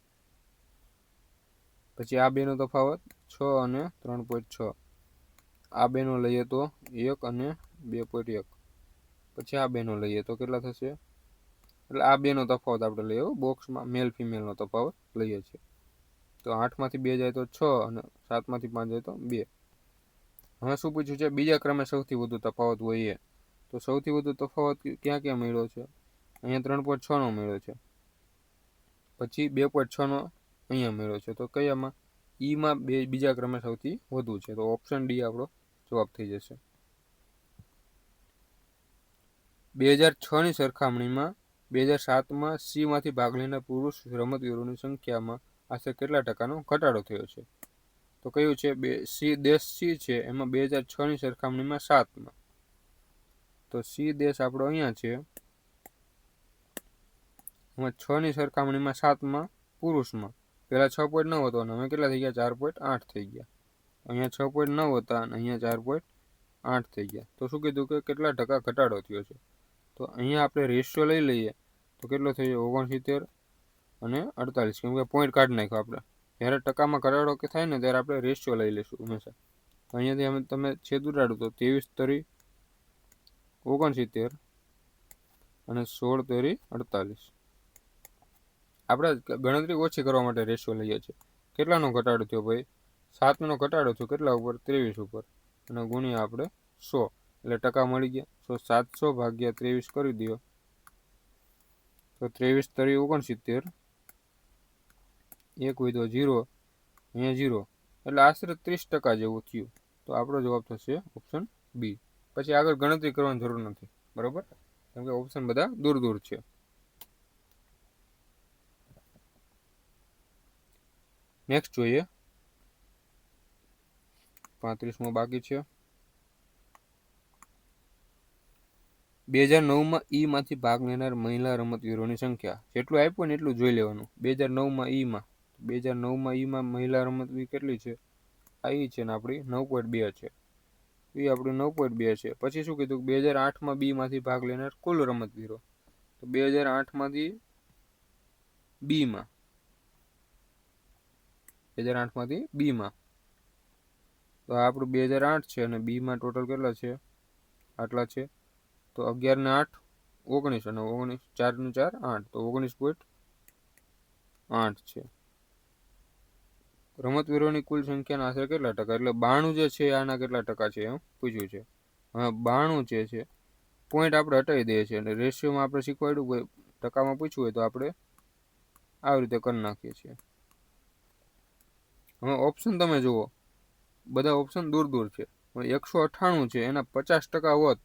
પછી આ બેનો તફાવત 6 અને 3.6. આ બેનો લઈએ તો 1 અને 2.1. પછી આ બેનો લઈએ તો કેટલા થશે? એટલે આ બેનો તફાવત આપણે લઈએ, બોક્સમાં મેલ ફિમેલનો તફાવત લઈએ છીએ. તો 8 માંથી 2 જાય તો 6 અને 7 માંથી 5 જાય તો 2. હવે શું પૂછ્યું છે? બીજા ક્રમે સૌથી વધુ તફાવત હોય એ. તો સૌથી વધુ તફાવત ક્યાં ક્યાં મળ્યો છે? અહીંયા 3.6નો મળ્યો છે, પછી 2.6નો અહીંયા મળ્યો છે. તો કયામાં? ઈમાં બીજા ક્રમે સૌથી વધુ છે, તો ઓપ્શન ડી આપણો જવાબ થઈ જશે. 2006ની સરખામણીમાં 2007માં સીમાંથી ભાગ લેનાર પુરુષ રમતવીરોની સંખ્યામાં આશરે કેટલા ટકાનો ઘટાડો થયો છે? તો કયું છે? દેશ સી છે, એમાં 2006ની સરખામણીમાં 7માં. તો સી દેશ આપણો અહીંયા છે, એમાં 6ની સરખામણીમાં 7માં પુરુષમાં પહેલાં 6.9 હતો અને હવે કેટલા થઈ ગયા? 4.8 થઈ ગયા. અહીંયા 6.9 હતા અને અહીંયા 4.8 થઈ ગયા. તો શું કીધું કે કેટલા ટકા ઘટાડો થયો છે? તો અહીંયા આપણે રેશિયો લઈ લઈએ તો કેટલો થયો? 69 અને 48, કેમ કે પોઈન્ટ કાઢી નાખ્યો આપણે. જ્યારે ટકામાં ઘટાડો કે થાય ને ત્યારે આપણે રેશિયો લઈ લઈશું હંમેશા. તો અહીંયાથી તમે છેદ ઉડાડો તો 23 તરી 69 અને 16 તરી 48. આપણે ગણતરી ઓછી કરવા માટે રેશિયો લઈએ છીએ. કેટલાનો ઘટાડો થયો ભાઈ? 7નો ઘટાડો થયો. કેટલા ઉપર? 23 ઉપર, અને ગુણ્યા આપણે 100 એટલે ટકા મળી ગયા. 700 ભાગ્યા 23 કરી દો તો 23 તરી 69, 1 હોય તો 0, અહીંયા 0, એટલે આશરે 30% જેવું થયું. તો આપણો જવાબ થશે ઓપ્શન બી. પછી આગળ ગણતરી કરવાની જરૂર નથી, બરાબર, કેમ કે ઓપ્શન બધા દૂર દૂર છે. નેક્સ્ટ જોઈએ, 35મો બાકી છે. 2009માં ઈ-માંથી ભાગ લેનાર મહિલા રમતવીરોની સંખ્યા. જેટલું આપ્યું ને એટલું જોઈ લેવાનું. 2009માં ઈ-માં 2009માં ઈ-માં મહિલા રમતવીર કેટલી છે? આ ઈ છે ને આપણી 9.2 છે. એ આપણી 9.2 છે. પછી શું કીધું? 2008માં બી-માંથી ભાગ લેનાર કુલ રમતવીરો. તો 2008માંથી બીમાં 2008માંથી બીમાં તો આપણું 2008 છે અને બીમાં ટોટલ કેટલા છે? આટલા છે. તો 11 ને 8 19 અને 19 4 ને 4 8, તો 19.8 છે. રમતવીરોની કુલ સંખ્યાના આશરે કેટલા ટકા? એટલે 92 જે છે આના કેટલા ટકા છે એમ પૂછ્યું છે. હવે 92 જે છે પોઈન્ટ આપણે હટાવી દઈએ છીએ અને રેશિયોમાં આપણે શીખવાડ્યું હોય, ટકામાં પૂછ્યું હોય તો આપણે આવી રીતે કરી નાખીએ છીએ. હવે ઓપ્શન તમે જુઓ, બધા ઓપ્શન દૂર દૂર છે. 198 છે, એના 50% હોત,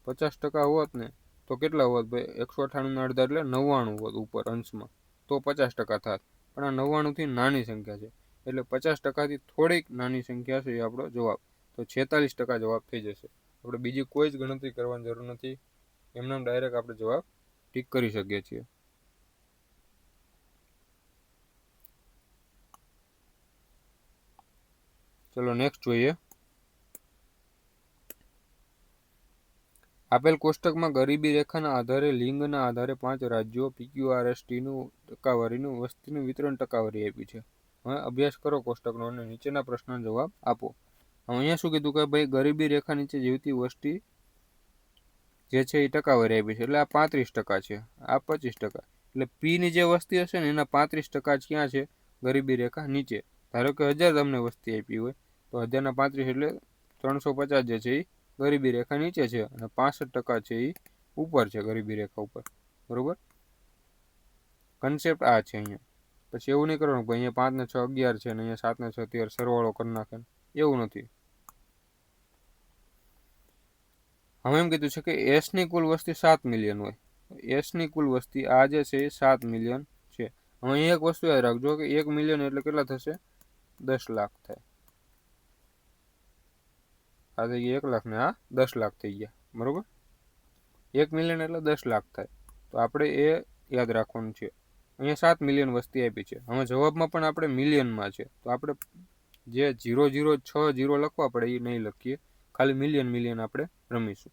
50% હોત ને તો કેટલા હોત ભાઈ? 198 ના અડધા એટલે 99 હોત ઉપર અંશમાં, તો 50% થાત. પણ આ 99 થી નાની સંખ્યા છે, એટલે 50%થી થોડીક નાની સંખ્યા છે એ આપણો જવાબ. તો 46% જવાબ થઈ જશે. આપણે બીજી કોઈ જ ગણતરી કરવાની જરૂર નથી, એમને ડાયરેક્ટ આપણે જવાબ ટીક કરી શકીએ છીએ. ચલો નેક્સ્ટ જોઈએ. આપેલ કોષ્ટકમાં ગરીબી રેખાના આધારે લિંગના આધારે 5 રાજ્યો PQRSTનું ટકાવારીનું વસ્તીનું વિતરણ ટકાવારી આપી છે. હવે અભ્યાસ કરો કોષ્ટકનો અને નીચેના પ્રશ્નનો જવાબ આપો. અહીંયા શું કીધું કે ભાઈ ગરીબી રેખા નીચે જીવતી વસ્તી જે છે એ ટકાવારી આપી છે, એટલે આ 35% છે, આ 25%. એટલે પીની જે વસ્તી હશે ને એના 35% ક્યાં છે? ગરીબી રેખા નીચે. ધારો કે 1000 તમને વસ્તી આપી હોય તો 1000 ના 35 એટલે 350 જે છે એ ગરીબી રેખા નીચે છે અને 65% છે એ ઉપર છે, ગરીબી રેખા ઉપર. બરોબર, કન્સેપ્ટ આ છે અહીંયા. પછી એવું નહીં કરવાનું કે અહીંયા 5 ને 6 11 છે અને અહીંયા 7 ને 6 13 સરવાળો કરી નાખે, એવું નથી. હવે એમ કીધું છે કે એસની કુલ વસ્તી 7 મિલિયન હોય. એસની કુલ વસ્તી આ જે છે એ 7 મિલિયન છે. હવે અહીંયા એક વસ્તુ યાદ રાખજો કે 1 મિલિયન એટલે કેટલા થશે? 10 લાખ થાય. આ થઈ ગયા 1 લાખ ને આ 10 લાખ થઈ ગયા. બરોબર, 1 મિલિયન એટલે 10 લાખ થાય. તો આપણે એ યાદ રાખવાનું છે. અહીંયા 7 મિલિયન વસ્તી આપી છે. હવે જવાબમાં પણ આપણે મિલિયનમાં છે, તો આપણે જે 0060 લખવા પડે એ નહીં લખીએ, ખાલી મિલિયન આપણે રમીશું.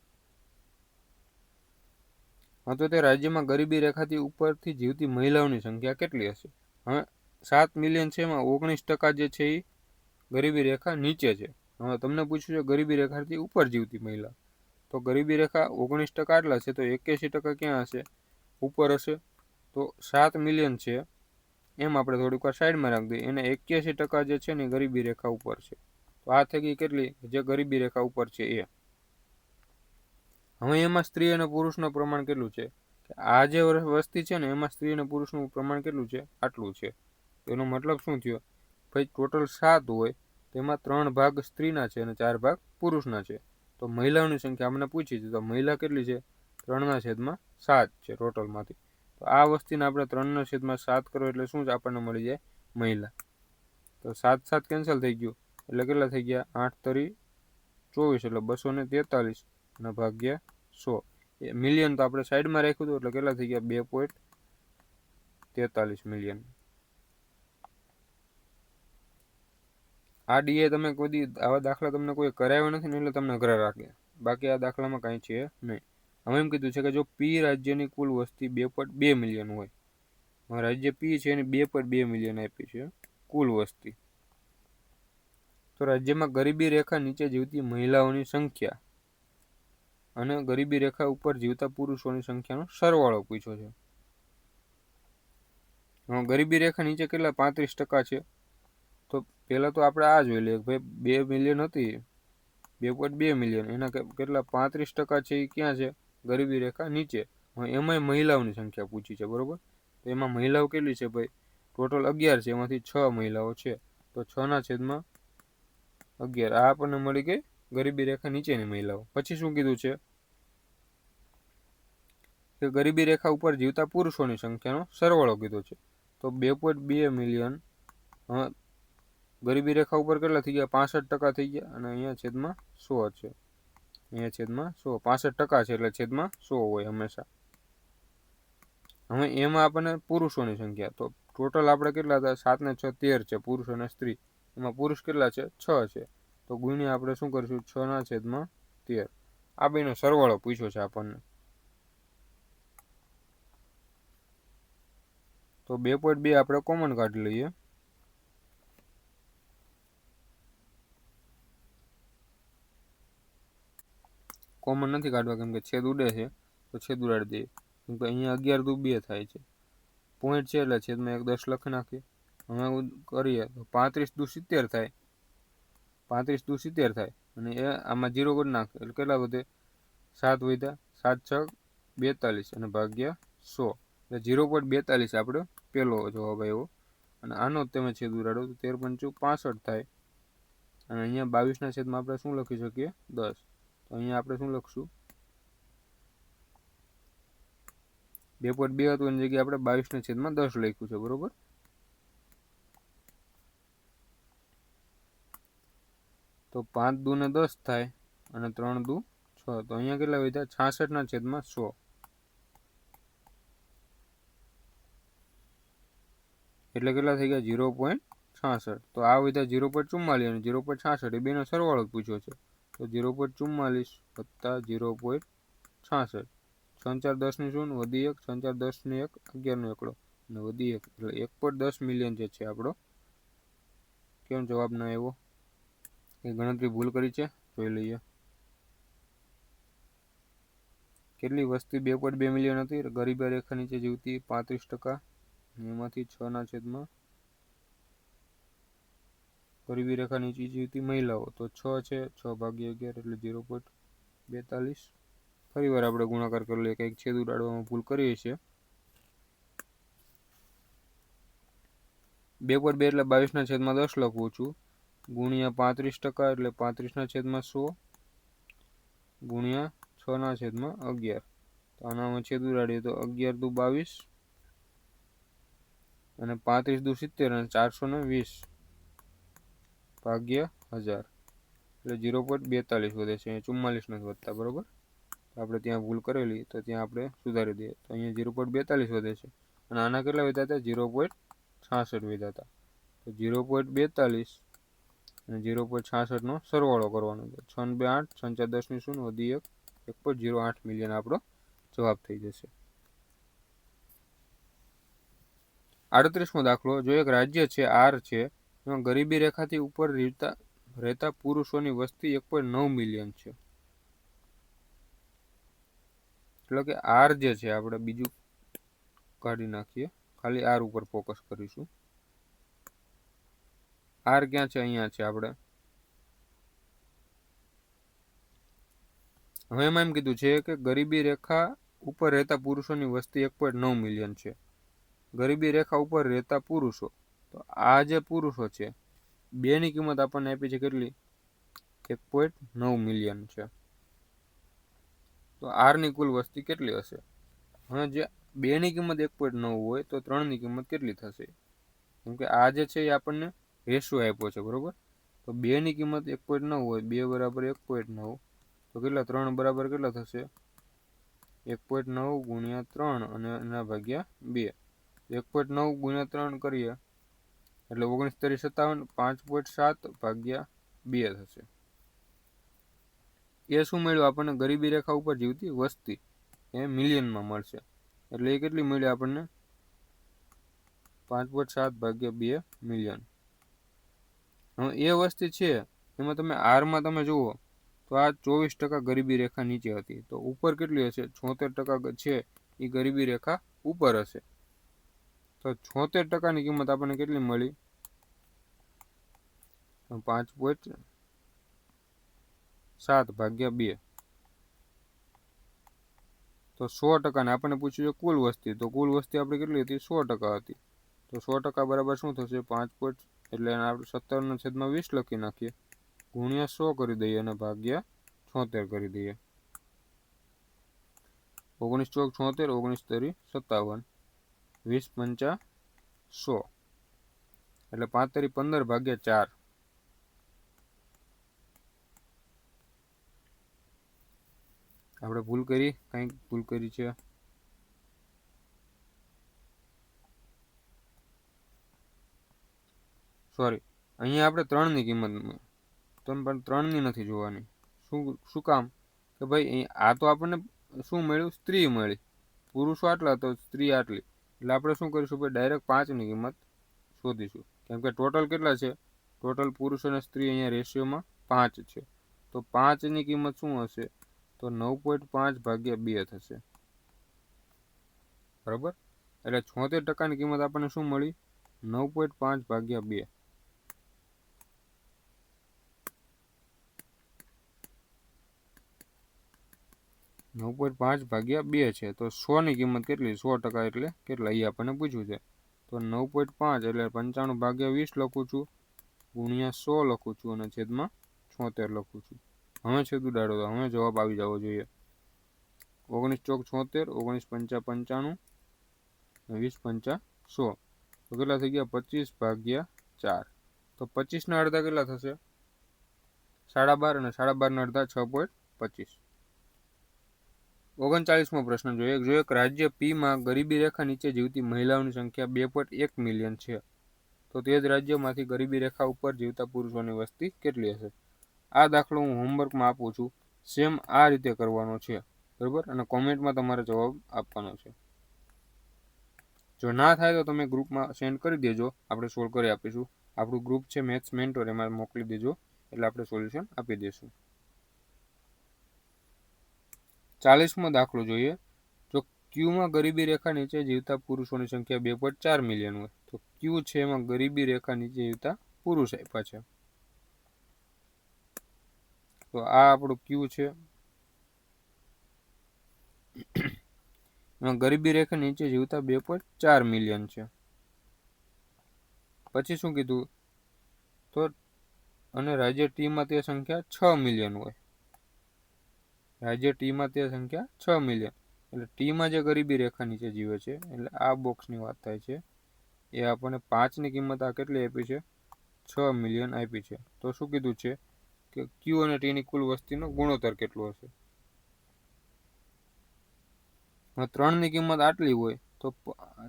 હા, તો તે રાજ્યમાં ગરીબી રેખાથી ઉપરથી જીવતી મહિલાઓની સંખ્યા કેટલી હશે? હવે 7 મિલિયન છે, એમાં 19% જે છે એ ગરીબી રેખા નીચે છે. હવે તમને પૂછ્યું છે ગરીબી રેખાથી ઉપર જીવતી મહિલા, તો ગરીબી રેખા 19% આટલા છે, તો 81% ક્યાં હશે? ઉપર હશે. તો 7 મિલિયન છે એમ આપણે થોડીક વાર સાઈડમાં રાખી દઈએ, એને 81% જે છે ને ગરીબી રેખા ઉપર છે. તો આ થઈ ગઈ કેટલી? જે ગરીબી રેખા ઉપર છે એ. હવે એમાં સ્ત્રી અને પુરુષનું પ્રમાણ કેટલું છે? આ જે વસ્તી છે ને એમાં સ્ત્રી અને પુરુષનું પ્રમાણ કેટલું છે? આટલું છે. તો એનો મતલબ શું થયો? ભાઈ ટોટલ 7 હોય તેમાં 3 ભાગ સ્ત્રીના છે અને 4 ભાગ પુરુષના છે. તો મહિલાઓની સંખ્યા અમને પૂછી છે, તો મહિલા કેટલી છે? 3/7 છે ટોટલમાંથી. તો આ વસ્તીને આપણે 3/7 કરો એટલે શું આપણને મળી જાય? મહિલા. તો 7 કેન્સલ થઈ ગયું એટલે કેટલા થઈ ગયા? 8 તરી 24 એટલે 243 અને ભાગ્યા 100. મિલિયન તો આપણે સાઈડમાં રાખ્યું હતું એટલે કેટલા થઈ ગયા? 2.43 મિલિયન. આ ડીએ તમે કોઈ આવા દાખલા તમને કોઈ કરાવ્યો નથી ને એટલે તમને ઘરે રાખે, બાકી આ દાખલામાં કાંઈ છે નહીં. હવે એમ કીધું છે કે જો પી રાજ્યની કુલ વસ્તી 2.2 મિલિયન હોય, રાજ્ય પી છે એની 2.2 મિલિયન આપી છે કુલ વસ્તી, તો રાજ્યમાં ગરીબી રેખા નીચે જીવતી મહિલાઓની સંખ્યા અને ગરીબી રેખા ઉપર જીવતા પુરુષોની સંખ્યાનો સરવાળો પૂછ્યો છે. ગરીબી રેખા નીચે કેટલા? 35% છે. તો પહેલાં તો આપણે આ જોઈ લઈએ ભાઈ 2 મિલિયન હતી, 2.2 મિલિયન, એના કેટલા 35% છે એ ક્યાં છે? ગરીબી રેખા નીચે. હવે એમાંય મહિલાઓની સંખ્યા પૂછી છે, બરોબર. તો એમાં મહિલાઓ કેટલી છે ભાઈ? ટોટલ 11 છે, એમાંથી 6 મહિલાઓ છે. તો 6/11 આ આપણને મળી ગઈ ગરીબી રેખા નીચેની મહિલાઓ. પછી શું કીધું છે કે ગરીબી રેખા ઉપર જીવતા પુરુષોની સંખ્યાનો સરવાળો કીધો છે. તો 2.2 મિલિયન ગરીબી રેખા ઉપર કેટલા થઈ ગયા? 65% થઈ ગયા. અને અહીંયા છેદમાં 100 છે. અહીંયા છેદમાં 100, 65% છે એટલે છેદમાં 100 હોય હંમેશા. હવે એમાં આપણને પુરુષોની સંખ્યા, તો ટોટલ આપણે કેટલા હતા? 7 ને 6 13 છે પુરુષ અને સ્ત્રી. એમાં પુરુષ કેટલા છે? 6 છે. તો ગુણ્યા આપણે શું કરીશું? 6/13. આ બેનો સરવાળો પૂછ્યો છે આપણને. તો 2.2 આપણે કોમન કાઢી લઈએ. કોમન નથી કાઢવા, કેમ કે છેદ ઉડે છે, તો છેદ ઉડાડી દઈએ. કેમ કે અહીંયા 11 દુ 2 થાય છે. પોઈન્ટ છે એટલે છેદમાં 1 10 લખી નાખીએ. હવે કરીએ તો 35 દુ 70 થાય. 35 દુ 70 થાય. અને એ આમાં 0 કરી નાખે એટલે કેટલા વધે? 7 વધ્યા. 7 6 42 અને ભાગ્યા 100 એટલે 0.42 આપણે પહેલો જવાબ આવ્યો. અને આનો તમે છેદ ઉડાડો તો 13 × 5 = 65 થાય. અને અહીંયા 22ના છેદમાં આપણે શું લખી શકીએ? 10. તો અહીંયા આપણે શું લખશું? 2.2 હતું એની જગ્યાએ આપણે 22ના છેદમાં 10 લખ્યું છે, બરોબર. તો 5 દુ 10 થાય અને 3 દુ 6. તો અહીંયા કેટલા વધ્યા? 66ના છેદમાં 100. એટલે કેટલા થઈ ગયા? 0.66. તો આ વધ્યા 0.44 અને 0.66. એ બેનો સરવાળો પૂછ્યો છે. તો 0.44 + 0.66. 6 4 10 ની 0 વધી 1, 6 4 10 ને 1, 11 નો એકડો અને વધી 1 એટલે 1.10 મિલિયન જે છે આપણો. કેમ જવાબ ના આવ્યો? એ ગણતરી ભૂલ કરી છે, જોઈ લઈએ. કેટલી વસ્તી 2.2 મિલિયન હતી? ગરીબી રેખા નીચે જીવતી 35%. એમાંથી 6/11 ગરીબી રેખા નીચે જીવતી મહિલાઓ. તો 6 છે, 6/11 એટલે 0.42. ફરી વાર આપણે ગુણાકાર કરી લઈએ, કંઈક છેદ ઉડાડવામાં ભૂલ કરીએ છીએ. 2.2 એટલે 22ના છેદમાં 10 લખું છું. ગુણ્યા 35% એટલે 35ના છેદમાં 100 ગુણ્યા 6/11. તો આનામાં છેદ ઉડાડીએ તો 11 દુ 22 અને 35 દુ 70 અને 420 ભાગ્યા 1000 એટલે 0.42 વધે છે. 44 નથી વધતા, બરોબર. આપણે ત્યાં ભૂલ કરેલી, તો ત્યાં આપણે સુધારી દઈએ. તો અહીંયા 0.42 વધે છે. અને આના કેટલા વધ્યા હતા? 0.66 વધ્યા હતા. તો 0.42 અને 0.66 નો સરવાળો કરવાનો છે. 6 2 8, 6 4 10 ની 0 વધી 1, 1.08 મિલિયન આપણો જવાબ થઈ જશે. 38મો દાખલો. જો એક રાજ્ય છે આર છે, એમાં ગરીબી રેખાથી ઉપર રહેતા પુરુષોની વસ્તી 1.9 મિલિયન છે. એટલે કે આર જે છે, આપણે બીજું કાઢી નાખીએ, ખાલી આર ઉપર ફોકસ કરીશું. આર ક્યાં છે? અહીંયા છે આપણે. હવે એમાં એમ કીધું છે કે ગરીબી રેખા ઉપર રહેતા પુરુષોની વસ્તી 1.9 મિલિયન છે. ગરીબી રેખા ઉપર રહેતા પુરુષો, તો આ જે પુરુષો છે બેની કિંમત આપણને આપી છે કેટલી? 1.9 મિલિયન છે. તો આરની કુલ વસ્તી કેટલી હશે? હવે જે બેની કિંમત 1.9 હોય તો 3ની કિંમત કેટલી થશે? કેમ કે આ જે છે એ આપણને રેશિયો આપ્યો છે, બરોબર. તો 2ની કિંમત 1.9 હોય, 2 બરાબર 1.9, તો કેટલા? 3 બરાબર કેટલા થશે? 1.9 ગુણ્યા 3 અને એના ભાગ્યા 2. 1.9 ગુણ્યા 3 કરીએ એટલે 19 57, 5.7 ભાગ્યા 2 થશે. એ શું મળ્યું આપણને? ગરીબી રેખા ઉપર જીવતી વસ્તી એ મિલિયનમાં મળશે. એટલે એ કેટલી મળી આપણને? 5.7 ભાગ્યા 2 મિલિયન. હવે એ વસ્તી છે એમાં તમે આરમાં તમે જુઓ તો આ 24% ગરીબી રેખા નીચે હતી. તો ઉપર કેટલી હશે? 76% છે એ ગરીબી રેખા ઉપર હશે. તો 76%ની કિંમત આપણને કેટલી મળી? 5.7 ભાગ્યા 2. તો 100% ને આપણને પૂછ્યું છે કુલ વસ્તી, તો કુલ વસ્તી આપણે કેટલી હતી? 100% હતી. તો 100% બરાબર શું થશે? 5 એટલે આપણે 17/20 લખી નાખીએ, ગુણ્યા 100 કરી દઈએ અને ભાગ્યા 76 કરી દઈએ. 19 ચોક 76, 19 તરી 57, 20 પંચા 100 એટલે 5 તરી 15 ભાગ્યા 4. આપણે ભૂલ કરી, કંઈક ભૂલ કરી છે. સોરી, અહીંયા આપણે 3ની કિંમત પણ 3ની નથી જોવાની. શું કામ? કે ભાઈ આ તો આપણને શું મળ્યું? સ્ત્રી મળી. પુરુષો આટલા તો સ્ત્રી આટલી, એટલે આપણે શું કરીશું ભાઈ? ડાયરેક્ટ 5ની કિંમત શોધીશું. કેમ કે ટોટલ કેટલા છે? ટોટલ પુરુષ અને સ્ત્રી અહીંયા રેશિયોમાં 5 છે. તો 5ની કિંમત શું હશે? તો 9.5 ભાગ્યા 2 થશે. બરાબર? એટલે 76%ની કિંમત આપણને શું મળી? 9.5 ભાગ્યા 2. 9.5 ભાગ્યા 2 છે. તો 100ની કિંમત કેટલી? 100% એટલે કેટલા? એ આપણને પૂછ્યું છે. તો 9.5 એટલે 95 ભાગ્યા 20 લખું છું, ગુણ્યા 100 લખું છું અને છેદમાં 76 લખું છું. હવે છેદ ઉડાડો તો હવે જવાબ આવી જવો જોઈએ. 19 ચોક 76, 19 પંચા 95, 20 પંચા 100. તો કેટલા થઈ ગયા? 25 ભાગ્યા 4. તો 25ના અડધા કેટલા થશે? 12.5 અને 12.5ના અડધા 6.25. 39મો પ્રશ્ન જોઈએ. જો એક રાજ્ય પીમાં ગરીબી રેખા નીચે જીવતી મહિલાઓની સંખ્યા 2.1 મિલિયન છે, તો તે જ રાજ્યમાંથી ગરીબી રેખા ઉપર જીવતા પુરુષોની વસ્તી કેટલી હશે? આ દાખલો હું હોમવર્કમાં આપું છું. સેમ આ રીતે કરવાનો છે. બરાબર? અને કોમેન્ટમાં તમારે જવાબ આપવાનો છે. જો ના થાય તો તમે ગ્રુપમાં સેન્ડ કરી દેજો, આપણે સોલ્વ કરી આપીશું. આપણું ગ્રુપ છે મેથ્સ મેન્ટોર, એમાં મોકલી દેજો એટલે આપણે સોલ્યુશન આપી દઈશું. 40મો દાખલો જોઈએ. જો ક્યુમાં ગરીબી રેખા નીચે જીવતા પુરુષોની સંખ્યા 2.4 મિલિયન હોય, તો ક્યુ છે એમાં ગરીબી રેખા નીચે જીવતા પુરુષ આપ્યા છે. તો આ આપણું ક્યુ છે. એમાં ગરીબી રેખા નીચે જીવતા 2.4 મિલિયન છે. પછી શું કીધું? તો અને રાજ્ય ટીમાં તે સંખ્યા 6 મિલિયન હોય. રાજ્ય ટીમાં તે સંખ્યા 6 મિલિયન, એટલે ટીમાં જે ગરીબી રેખા નીચે જીવે છે, એટલે આ બોક્સની વાત થાય છે, એ આપણને 5ની કિંમત આ કેટલી આપી છે? 6 મિલિયન આપી છે. તો શું કીધું છે? કે ક્યુ અને ટીની કુલ વસ્તીનો ગુણોત્તર કેટલો હશે? 3ની કિંમત આટલી હોય તો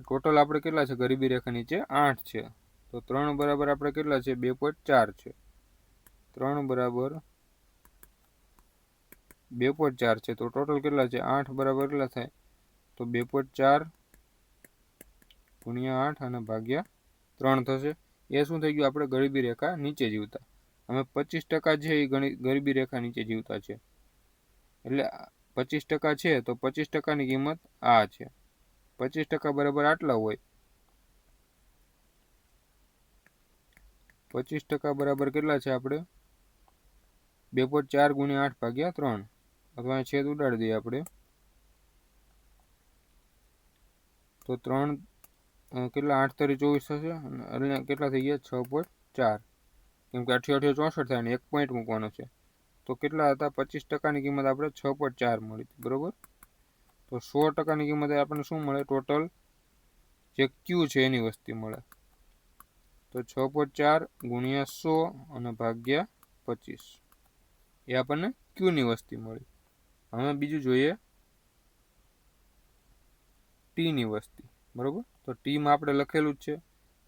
ટોટલ આપણે કેટલા છે? ગરીબી રેખા નીચે 8 છે. તો 3 બરાબર આપણે કેટલા છે? 2.4 છે. 3 બરાબર 2.4 છે. તો ટોટલ કેટલા છે? 8 બરાબર કેટલા થાય? તો 2.4 ગુણ્યા 8 અને ભાગ્યા 3 થશે. એ શું થઈ ગયું? આપણે ગરીબી રેખા નીચે જીવતા. અમે 25% છે એ ગરીબી રેખા નીચે જીવતા છે. એટલે 25% છે તો 25%ની કિંમત આ છે. 25% બરાબર આટલા હોય. 25% બરાબર કેટલા છે? આપણે 2.4 ગુણ્યા 8 ભાગ્યા 3, અથવા છેદ ઉડાડી દઈએ આપણે. તો 3 કેટલા? 8 તરી 24 થશે અને કેટલા થઈ ગયા? 6.4. કેમ કે 88 64 થાય ને 1 પોઈન્ટ મૂકવાનો છે. તો કેટલા હતા? 25%ની કિંમત આપણે 6.4 મળી હતી. બરોબર? તો 100%ની કિંમત આપણને શું મળે? ટોટલ જે ક્યુ છે એની વસ્તી મળે. તો 6.4 ગુણ્યા 100 અને ભાગ્યા 25, એ આપણને ક્યુની વસ્તી મળી. હવે બીજું જોઈએ ટીની વસ્તી. બરોબર? તો ટીમાં આપણે લખેલું જ છે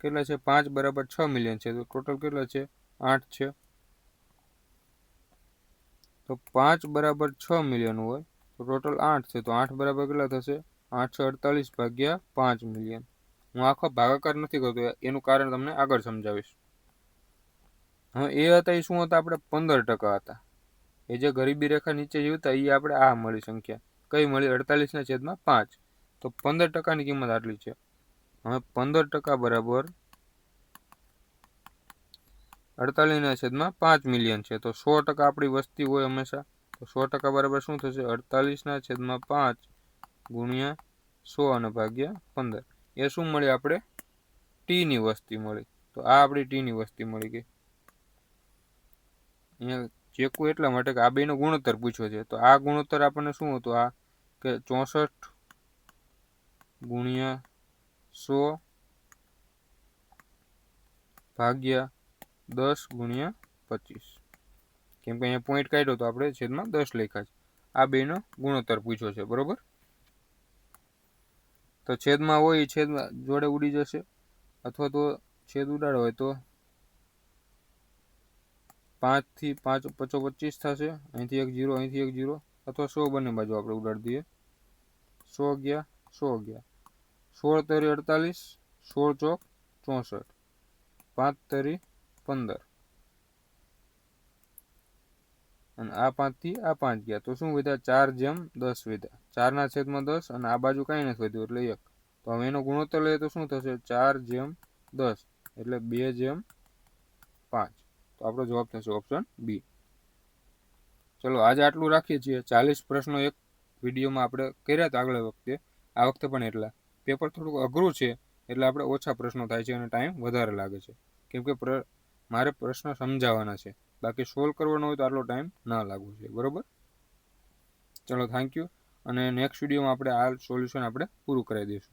કેટલા છે? 5 બરાબર 6 મિલિયન છે. તો ટોટલ કેટલા છે? 8 છે. તો 5 બરાબર 6 મિલિયન હોય તો ટોટલ 8 છે. તો 8 બરાબર કેટલા થશે? 848 ભાગ્યા 5 મિલિયન. હું આખો ભાગાકાર નથી કરતો, એનું કારણ તમને આગળ સમજાવીશ. હવે એ હતા એ શું હતા? આપણે 15% હતા. એ જે ગરીબી રેખા નીચે જીવતા એ આપણે આ મળી સંખ્યા. કઈ મળી? 48/5. તો 15%ની કિંમત આટલી છે. હવે 15% બરાબર 48/5 મિલિયન છે. તો 100% આપણી વસ્તી હોય હંમેશા. તો 100% બરાબર શું થશે? 48/5 ગુણ્યા 100 અને ભાગ્યા 15. એ શું મળી આપણે? ટીની વસ્તી મળી. તો આ આપણી ટીની વસ્તી મળી ગઈ. અહીંયા ચેકવું એટલા માટે કે આ બેનો ગુણોત્તર પૂછ્યો છે. તો આ ગુણોત્તર આપણને શું હતું? આ કે 64 ગુણ્યા 100 ભાગ્યા 10 ગુણ્યા 25. કેમ કે અહીંયા પોઈન્ટ કાઢ્યો તો આપણે છેદમાં 10 લખ્યા છે. આ બેનો ગુણોત્તર પૂછ્યો છે, બરોબર. તો છેદમાં હોય છેદમાં જોડે ઉડી જશે, અથવા તો છેદ ઉડાડો હોય તો 5 થી 5 25 થશે. અહીંથી એક 0, અહીંથી એક 0, અથવા 100 બંને બાજુ આપણે ઉડાડી દઈએ. 100 ગયા, 100 ગયા. 16 તરી 48, 16 ચોક 64, 5 તરી 15, અને આ 5 થી આ 5 ગયા. તો શું વધ્યા? 4/10 વધ્યા. 4 ના છેદમાં 10, અને આ બાજુ કાંઈ નથી વધ્યું એટલે 1. તો હવે એનો ગુણોત્તર લઈએ તો શું થશે? 4/10 એટલે 2/5. તો આપણો જવાબ થશે ઓપ્શન બી. ચલો આજે આટલું રાખીએ છીએ. 40 પ્રશ્નો એક વિડીયોમાં આપણે કર્યા હતા આગળ વખતે. આ વખતે પણ એટલા. પેપર થોડુંક અઘરું છે એટલે આપણે ઓછા પ્રશ્નો થાય છે અને ટાઈમ વધારે લાગે છે, કેમ કે મારે પ્રશ્ન સમજાવવાના છે. બાકી સોલ્વ કરવાનો હોય તો આટલો ટાઈમ ના લાગવો જોઈએ, બરોબર. ચલો થેન્ક યુ. અને નેક્સ્ટ વિડીયોમાં આપણે આ સોલ્યુશન આપણે પૂરું કરાવી દઈશું.